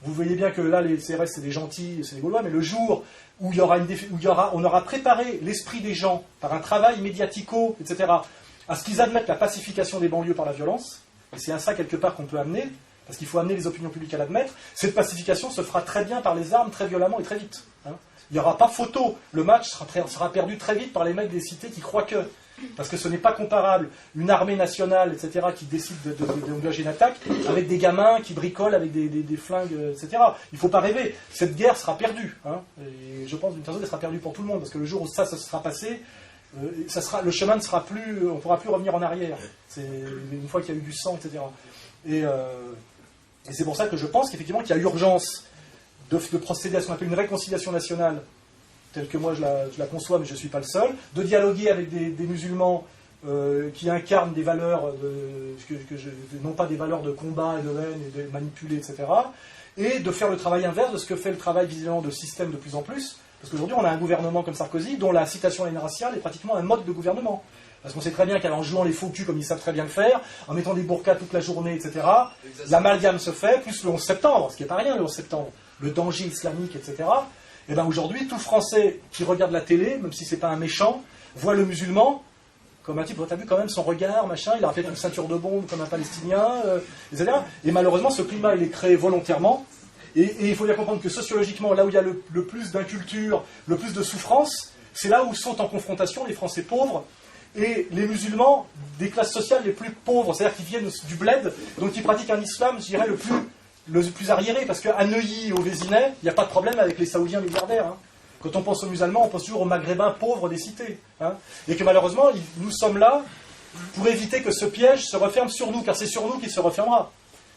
vous voyez bien que là, les CRS, c'est des gentils, c'est des Gaulois, mais le jour où on aura préparé l'esprit des gens par un travail médiatico, etc., à ce qu'ils admettent la pacification des banlieues par la violence, et c'est à ça quelque part qu'on peut amener, parce qu'il faut amener les opinions publiques à l'admettre, cette pacification se fera très bien par les armes, très violemment et très vite. Hein. Il n'y aura pas photo, le match sera perdu très vite par les mecs des cités qui croient que, parce que ce n'est pas comparable, une armée nationale, etc., qui décide d'engager une attaque, avec des gamins qui bricolent avec des flingues, etc. Il ne faut pas rêver, cette guerre sera perdue, hein, et je pense d'une façon elle sera perdue pour tout le monde, parce que le jour où ça se sera passé, le chemin ne sera plus, on ne pourra plus revenir en arrière. C'est une fois qu'il y a eu du sang, etc. Et c'est pour ça que je pense qu'effectivement qu'il y a urgence de procéder à ce qu'on appelle une réconciliation nationale, telle que moi je la conçois, mais je ne suis pas le seul, de dialoguer avec des musulmans qui incarnent des valeurs, non pas des valeurs de combat et de haine et de manipuler, etc. Et de faire le travail inverse de ce que fait le travail visiblement de système de plus en plus. Parce qu'aujourd'hui, on a un gouvernement comme Sarkozy, dont la citation à la haine raciale est pratiquement un mode de gouvernement. Parce qu'on sait très bien qu'en jouant les faux culs comme ils savent très bien le faire, en mettant des burkas toute la journée, etc., l'amalgame se fait, plus le 11 septembre, ce qui n'est pas rien le 11 septembre, le danger islamique, etc. Et bien aujourd'hui, tout Français qui regarde la télé, même si c'est pas un méchant, voit le musulman comme un type, t'as vu quand même son regard, machin, il a peut-être une ceinture de bombe comme un Palestinien, etc. Et malheureusement, ce climat, il est créé volontairement. Et il faut bien comprendre que sociologiquement, là où il y a le plus d'inculture, le plus de souffrance, c'est là où sont en confrontation les Français pauvres et les musulmans des classes sociales les plus pauvres, c'est-à-dire qui viennent du bled, donc qui pratiquent un islam, je dirais, le plus arriéré, parce qu'à Neuilly, au Vésinet, il n'y a pas de problème avec les Saoudiens milliardaires. Hein. Quand on pense aux musulmans, on pense toujours aux Maghrébins pauvres des cités. Hein. Et que malheureusement, nous sommes là pour éviter que ce piège se referme sur nous, car c'est sur nous qu'il se refermera.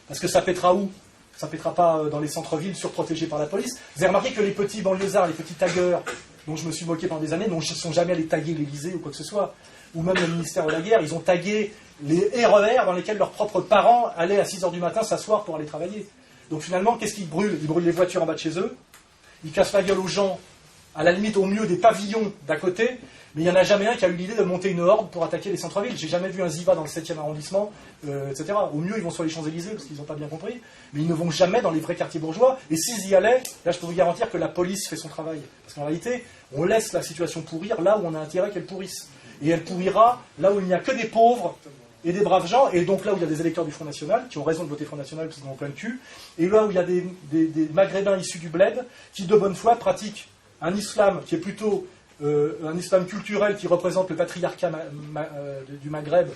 Parce que ça pètera où ? Ça ne pètera pas dans les centres-villes surprotégés par la police. Vous avez remarqué que les petits banlieusards, les petits taggeurs, dont je me suis moqué pendant des années, ne sont jamais allés taguer l'Élysée ou quoi que ce soit, ou même le ministère de la Guerre, ils ont tagué les RER dans lesquels leurs propres parents allaient à 6h du matin s'asseoir pour aller travailler. Donc finalement, qu'est-ce qu'ils brûlent ? Ils brûlent les voitures en bas de chez eux, ils cassent la gueule aux gens, à la limite au mieux des pavillons d'à côté, mais il n'y en a jamais un qui a eu l'idée de monter une horde pour attaquer les centres-villes. J'ai jamais vu un Ziva dans le 7e arrondissement, etc. Au mieux, ils vont sur les Champs-Élysées, parce qu'ils n'ont pas bien compris, mais ils ne vont jamais dans les vrais quartiers bourgeois, et s'ils y allaient, là je peux vous garantir que la police fait son travail. Parce qu'en réalité, on laisse la situation pourrir là où on a intérêt qu'elle pourrisse. Et elle pourrira là où il n'y a que des pauvres et des braves gens, et donc là où il y a des électeurs du Front National, qui ont raison de voter Front National parce qu'ils ont plein de cul, et là où il y a des Maghrébins issus du bled, qui de bonne foi pratiquent un islam qui est plutôt un islam culturel qui représente le patriarcat du Maghreb,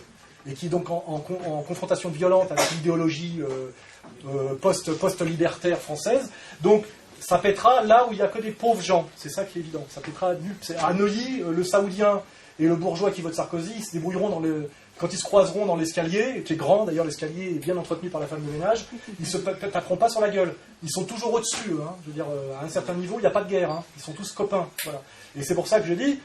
et qui est donc en confrontation violente avec l'idéologie post-libertaire française. Donc ça pètera là où il n'y a que des pauvres gens, c'est ça qui est évident. Ça pètera à Neuilly, le Saoudien et le bourgeois qui vote Sarkozy, ils se débrouilleront quand ils se croiseront dans l'escalier, qui est grand d'ailleurs, l'escalier est bien entretenu par la femme de ménage, ils ne se taperont pas sur la gueule. Ils sont toujours au-dessus, hein. Je veux dire, à un certain niveau, il n'y a pas de guerre, hein. Ils sont tous copains. Voilà. Et c'est pour ça que je dis,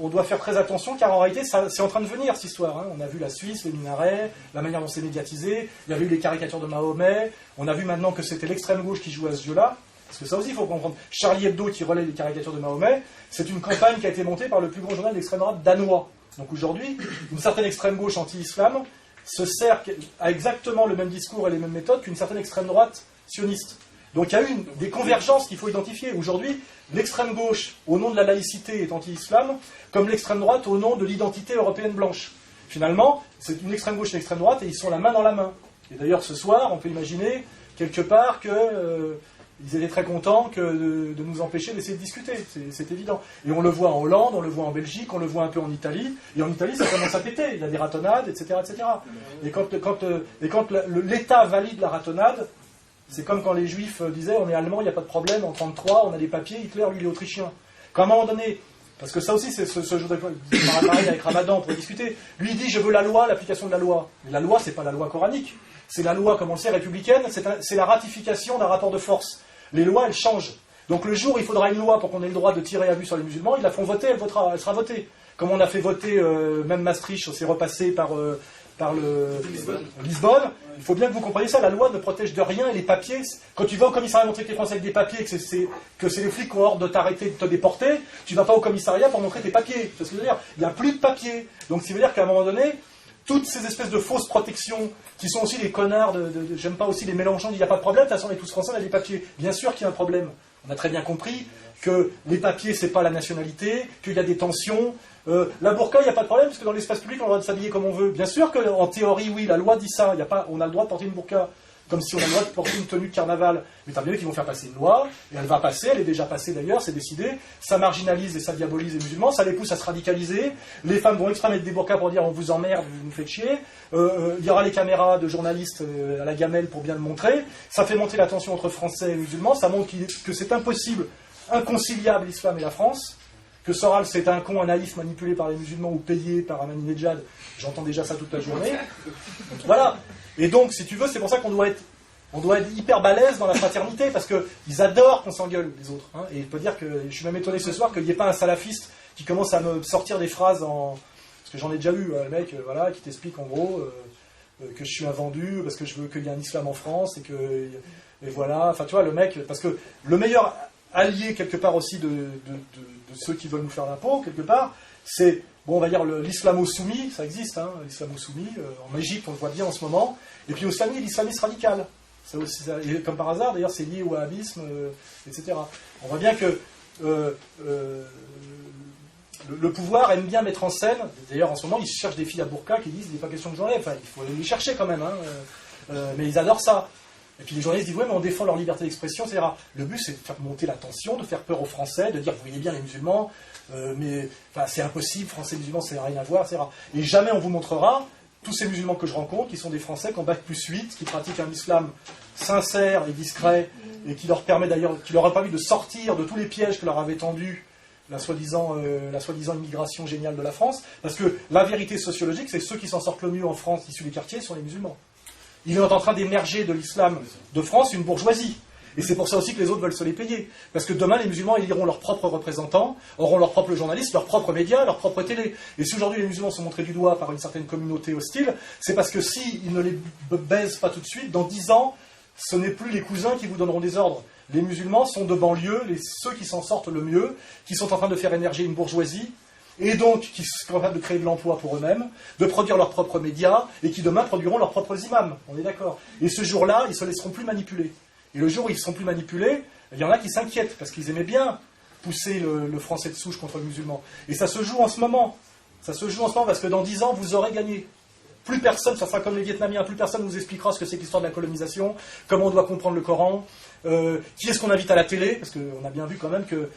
on doit faire très attention, car en réalité, c'est en train de venir cette histoire. Hein. On a vu la Suisse, les minarets, la manière dont c'est médiatisé, il y avait eu les caricatures de Mahomet, on a vu maintenant que c'était l'extrême gauche qui jouait à ce jeu-là. Parce que ça aussi, il faut comprendre. Charlie Hebdo qui relaie les caricatures de Mahomet, c'est une campagne qui a été montée par le plus grand journal d'extrême droite danois. Donc aujourd'hui, une certaine extrême gauche anti-islam se sert à exactement le même discours et les mêmes méthodes qu'une certaine extrême droite sioniste. Donc il y a eu des convergences qu'il faut identifier. Aujourd'hui, l'extrême gauche, au nom de la laïcité, est anti-islam, comme l'extrême droite au nom de l'identité européenne blanche. Finalement, c'est une extrême gauche et une extrême droite, et ils sont la main dans la main. Et d'ailleurs, ce soir, on peut imaginer, quelque part, que... ils étaient très contents de nous empêcher d'essayer de discuter, c'est évident. Et on le voit en Hollande, on le voit en Belgique, on le voit un peu en Italie, et en Italie ça commence à péter, il y a des ratonnades, etc. etc. Et quand l'État valide la ratonnade, c'est comme quand les Juifs disaient on est allemand, il n'y a pas de problème, en 1933 on a des papiers, Hitler lui il est autrichien. Quand à un moment donné, Parce que ça aussi, c'est ce jeu de pareil avec Ramadan, on pourrait discuter. Lui, il dit, je veux la loi, l'application de la loi. Mais la loi, c'est pas la loi coranique. C'est la loi, comme on le sait, républicaine, c'est la ratification d'un rapport de force. Les lois, elles changent. Donc le jour où il faudra une loi pour qu'on ait le droit de tirer à vue sur les musulmans, ils la font voter, elle sera votée. Comme on a fait voter, même Maastricht, c'est repassé par Lisbonne. Il faut bien que vous compreniez ça, la loi ne protège de rien et les papiers. Quand tu vas au commissariat montrer que tu es français avec des papiers, que c'est les flics qui ont ordre de t'arrêter, de te déporter, tu vas pas au commissariat pour montrer tes papiers. C'est ce que je veux dire. Il n'y a plus de papiers. Donc ça veut dire qu'à un moment donné, toutes ces espèces de fausses protections, qui sont aussi des connards, j'aime pas aussi les Mélenchons, il n'y a pas de problème, de toute façon on est tous français, on a des papiers. Bien sûr qu'il y a un problème. On a très bien compris que les papiers, c'est pas la nationalité, qu'il y a des tensions. La burqa, il n'y a pas de problème, parce que dans l'espace public, on a le droit de s'habiller comme on veut. Bien sûr qu'en théorie, oui, la loi dit ça. On a le droit de porter une burqa, comme si on a le droit de porter une tenue de carnaval. Mais t'as bien vu qu'ils vont faire passer une loi, et elle va passer, elle est déjà passée d'ailleurs, c'est décidé. Ça marginalise et ça diabolise les musulmans, ça les pousse à se radicaliser. Les femmes vont exprès mettre des burqas pour dire on vous emmerde, vous nous faites chier. Il y aura les caméras de journalistes à la gamelle pour bien le montrer. Ça fait monter la tension entre Français et musulmans, ça montre que c'est impossible, inconciliable l'islam et la France. Que Soral c'est un con, un naïf manipulé par les musulmans ou payé par Ahmadinejad, j'entends déjà ça toute la journée. Voilà. Et donc, si tu veux, c'est pour ça qu'on doit être hyper balèze dans la fraternité, parce qu'ils adorent qu'on s'engueule, les autres. Hein. Et je peux dire que je suis même étonné ce soir qu'il n'y ait pas un salafiste qui commence à me sortir des phrases parce que j'en ai déjà eu, le mec qui t'explique en gros que je suis un vendu, parce que je veux qu'il y ait un islam en France, et voilà. Enfin, tu vois, le mec, parce que le meilleur allié, quelque part aussi, de ceux qui veulent nous faire l'impôt, quelque part, c'est, bon, on va dire l'islamo-soumis, ça existe, hein, l'islamo-soumis, en Égypte, on le voit bien en ce moment, et puis aussi l'islamisme radical. C'est aussi, et comme par hasard, d'ailleurs, c'est lié au wahhabisme, etc. On voit bien que le pouvoir aime bien mettre en scène, d'ailleurs, en ce moment, ils cherchent des filles à burqa qui disent, il n'est pas question que j'enlève, enfin, il faut aller les chercher quand même, hein, mais ils adorent ça. Et puis les journalistes disent, oui, mais on défend leur liberté d'expression, etc. Le but, c'est de faire monter la tension, de faire peur aux Français, de dire, vous voyez bien les musulmans, mais c'est impossible, Français musulmans, ça n'a rien à voir, etc. Et jamais on vous montrera tous ces musulmans que je rencontre, qui sont des Français, qui ont Bac+8, qui pratiquent un islam sincère et discret, et qui leur permet d'ailleurs, qui leur a permis de sortir de tous les pièges que leur avait tendus la soi-disant immigration géniale de la France, parce que la vérité sociologique, c'est ceux qui s'en sortent le mieux en France, issus des quartiers, sont les musulmans. Il est en train d'émerger de l'islam de France une bourgeoisie. Et c'est pour ça aussi que les autres veulent se les payer. Parce que demain, les musulmans éliront leurs propres représentants, auront leurs propres journalistes, leurs propres médias, leurs propres télés. Et si aujourd'hui les musulmans sont montrés du doigt par une certaine communauté hostile, c'est parce que s'ils ne les baisent pas tout de suite, dans 10 ans, ce n'est plus les cousins qui vous donneront des ordres. Les musulmans sont de banlieue, ceux qui s'en sortent le mieux, qui sont en train de faire émerger une bourgeoisie, et donc qui sont capables de créer de l'emploi pour eux-mêmes, de produire leurs propres médias, et qui demain produiront leurs propres imams. On est d'accord. Et ce jour-là, ils ne se laisseront plus manipuler. Et le jour où ils ne seront plus manipulés, il y en a qui s'inquiètent, parce qu'ils aimaient bien pousser le français de souche contre le musulman. Et ça se joue en ce moment. Ça se joue en ce moment, parce que dans 10 ans, vous aurez gagné. Plus personne, ça sera comme les Vietnamiens, plus personne vous expliquera ce que c'est que l'histoire de la colonisation, comment on doit comprendre le Coran, qui est-ce qu'on invite à la télé, parce qu'on a bien vu quand même que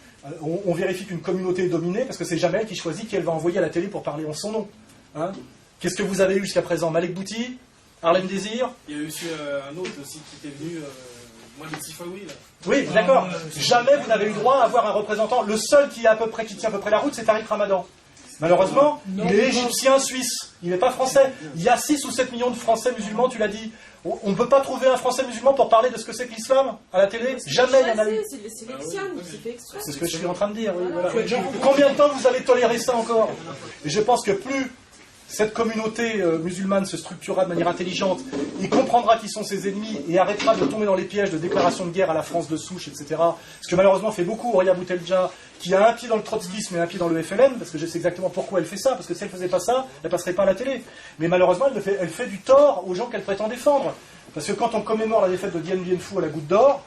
on vérifie qu'une communauté est dominée, parce que c'est jamais elle qui choisit qui elle va envoyer à la télé pour parler en son nom. Hein. Qu'est-ce que vous avez eu jusqu'à présent? Malek Bouti, Harlem Désir. Il y a eu aussi un autre aussi qui était venu, Mohamed Sifawi. Là. Oui, d'accord. Jamais vous n'avez eu droit à avoir un représentant. Le seul qui tient à peu près la route, c'est Tariq Ramadan. Malheureusement, il est égyptien suisse, il n'est pas français. Il y a 6 ou 7 millions de Français musulmans, tu l'as dit. On ne peut pas trouver un Français musulman pour parler de ce que c'est que l'islam à la télé. Jamais il y en a eu. C'est ce que je suis en train de dire. Oui, voilà. Combien de temps vous allez tolérer ça encore? Et je pense que plus cette communauté musulmane se structurera de manière intelligente, il comprendra qui sont ses ennemis et arrêtera de tomber dans les pièges de déclaration de guerre à la France de souche, etc. Ce que malheureusement fait beaucoup Ouria Boutelja, qui a un pied dans le trotskisme et un pied dans le FLN, parce que je sais exactement pourquoi elle fait ça, parce que si elle ne faisait pas ça, elle ne passerait pas à la télé. Mais malheureusement, elle fait du tort aux gens qu'elle prétend défendre. Parce que quand on commémore la défaite de Dien Bien Phu à la Goutte d'Or,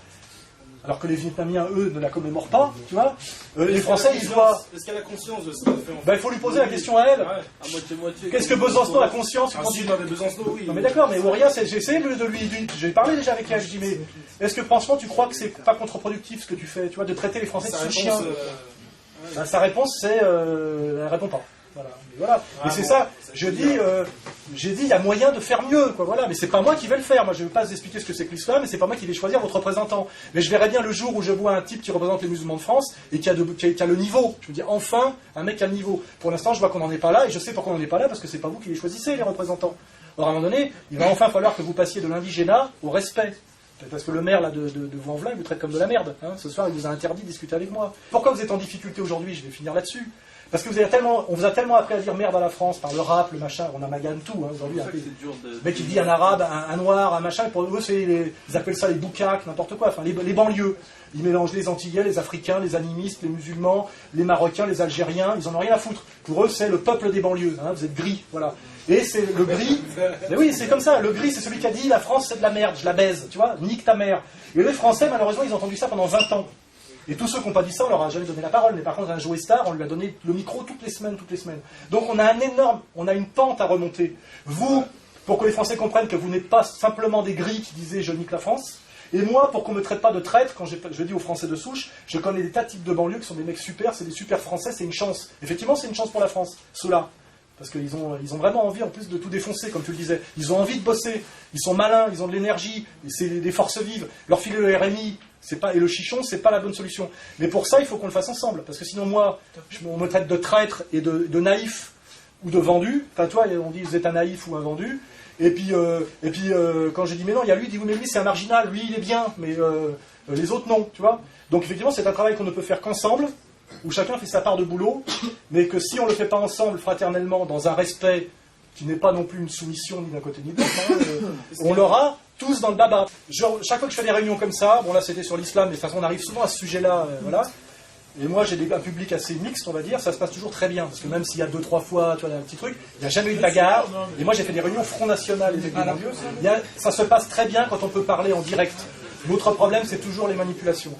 alors que les Vietnamiens, eux, ne la commémorent pas, tu vois, les Français, ils voient... Est-ce qu'elle a conscience de ce qu'elle fait? Il faut lui poser la question à elle. Ouais. À moitié-moitié. Qu'est-ce que Besançon a conscience? Besançon, oui. Non mais d'accord, mais Ouria, j'ai essayé de lui... J'ai parlé déjà avec elle, je dis, mais est-ce que franchement tu crois que c'est pas contre-productif ce que tu fais, tu vois, de traiter les Français de sous-chiens? Sa réponse, c'est... elle répond pas. Voilà. Mais c'est ça, je dis... J'ai dit, il y a moyen de faire mieux, quoi, voilà. Mais c'est pas moi qui vais le faire. Moi, je ne vais pas vous expliquer ce que c'est que l'islam, et c'est pas moi qui vais choisir votre représentant. Mais je verrai bien le jour où je vois un type qui représente les musulmans de France et qui a le niveau. Je me dis, enfin, un mec qui a le niveau. Pour l'instant, je vois qu'on n'en est pas là, et je sais pourquoi on n'en est pas là, parce que c'est pas vous qui les choisissez, les représentants. Alors, à un moment donné, il va enfin falloir que vous passiez de l'indigénat au respect. Parce que le maire là, de Vaux-en-Velin, il vous traite comme de la merde. Hein. Ce soir, il vous a interdit de discuter avec moi. Pourquoi vous êtes en difficulté aujourd'hui? Je vais finir là-dessus. Parce que on vous a tellement appris à dire merde à la France, par le rap, le machin, on amalgame tout, hein, aujourd'hui. Le mec qui dit un arabe, un noir, un machin, pour eux, ils appellent ça les boucaques, n'importe quoi, enfin, les banlieues. Ils mélangent les Antillais, les Africains, les animistes, les musulmans, les Marocains, les Algériens, ils en ont rien à foutre. Pour eux, c'est le peuple des banlieues, hein, vous êtes gris, voilà. Et c'est le gris, mais oui, c'est comme ça, le gris, c'est celui qui a dit la France, c'est de la merde, je la baise, tu vois, nique ta mère. Et les Français, malheureusement, ils ont entendu ça pendant 20 ans. Et tous ceux qui n'ont pas dit ça, on leur a jamais donné la parole. Mais par contre, un Joe Star, on lui a donné le micro toutes les semaines. Donc on a une pente à remonter. Vous, pour que les Français comprennent que vous n'êtes pas simplement des gris qui disaient je nique la France. Et moi, pour qu'on ne me traite pas de traître, quand je dis aux Français de souche, je connais des tas de types de banlieues qui sont des mecs super, c'est des super Français, c'est une chance. Effectivement, c'est une chance pour la France, ceux-là. Parce qu'ils ont vraiment envie, en plus, de tout défoncer, comme tu le disais. Ils ont envie de bosser, ils sont malins, ils ont de l'énergie, c'est des forces vives. Leur filer le RMI et le chichon, c'est pas la bonne solution. Mais pour ça, il faut qu'on le fasse ensemble. Parce que sinon, moi, on me traite de traître et de naïf ou de vendu. Enfin, toi, on dit vous êtes un naïf ou un vendu. Et puis, quand j'ai dit mais non, il y a lui, il dit oui, mais lui, c'est un marginal, lui, il est bien, mais les autres, non, tu vois. Donc, effectivement, c'est un travail qu'on ne peut faire qu'ensemble, où chacun fait sa part de boulot, mais que si on ne le fait pas ensemble, fraternellement, dans un respect qui n'est pas non plus une soumission ni d'un côté ni de l'autre, on l'aura tous dans le baba. Chaque fois que je fais des réunions comme ça, bon là c'était sur l'islam, mais de toute façon on arrive souvent à ce sujet-là, voilà. Et moi j'ai un public assez mixte, on va dire, ça se passe toujours très bien, parce que même s'il y a 2-3 fois, tu vois, un petit truc, il n'y a jamais eu de bagarre. Et moi j'ai fait des réunions Front National et des banlieues, ça se passe très bien quand on peut parler en direct. L'autre problème, c'est toujours les manipulations.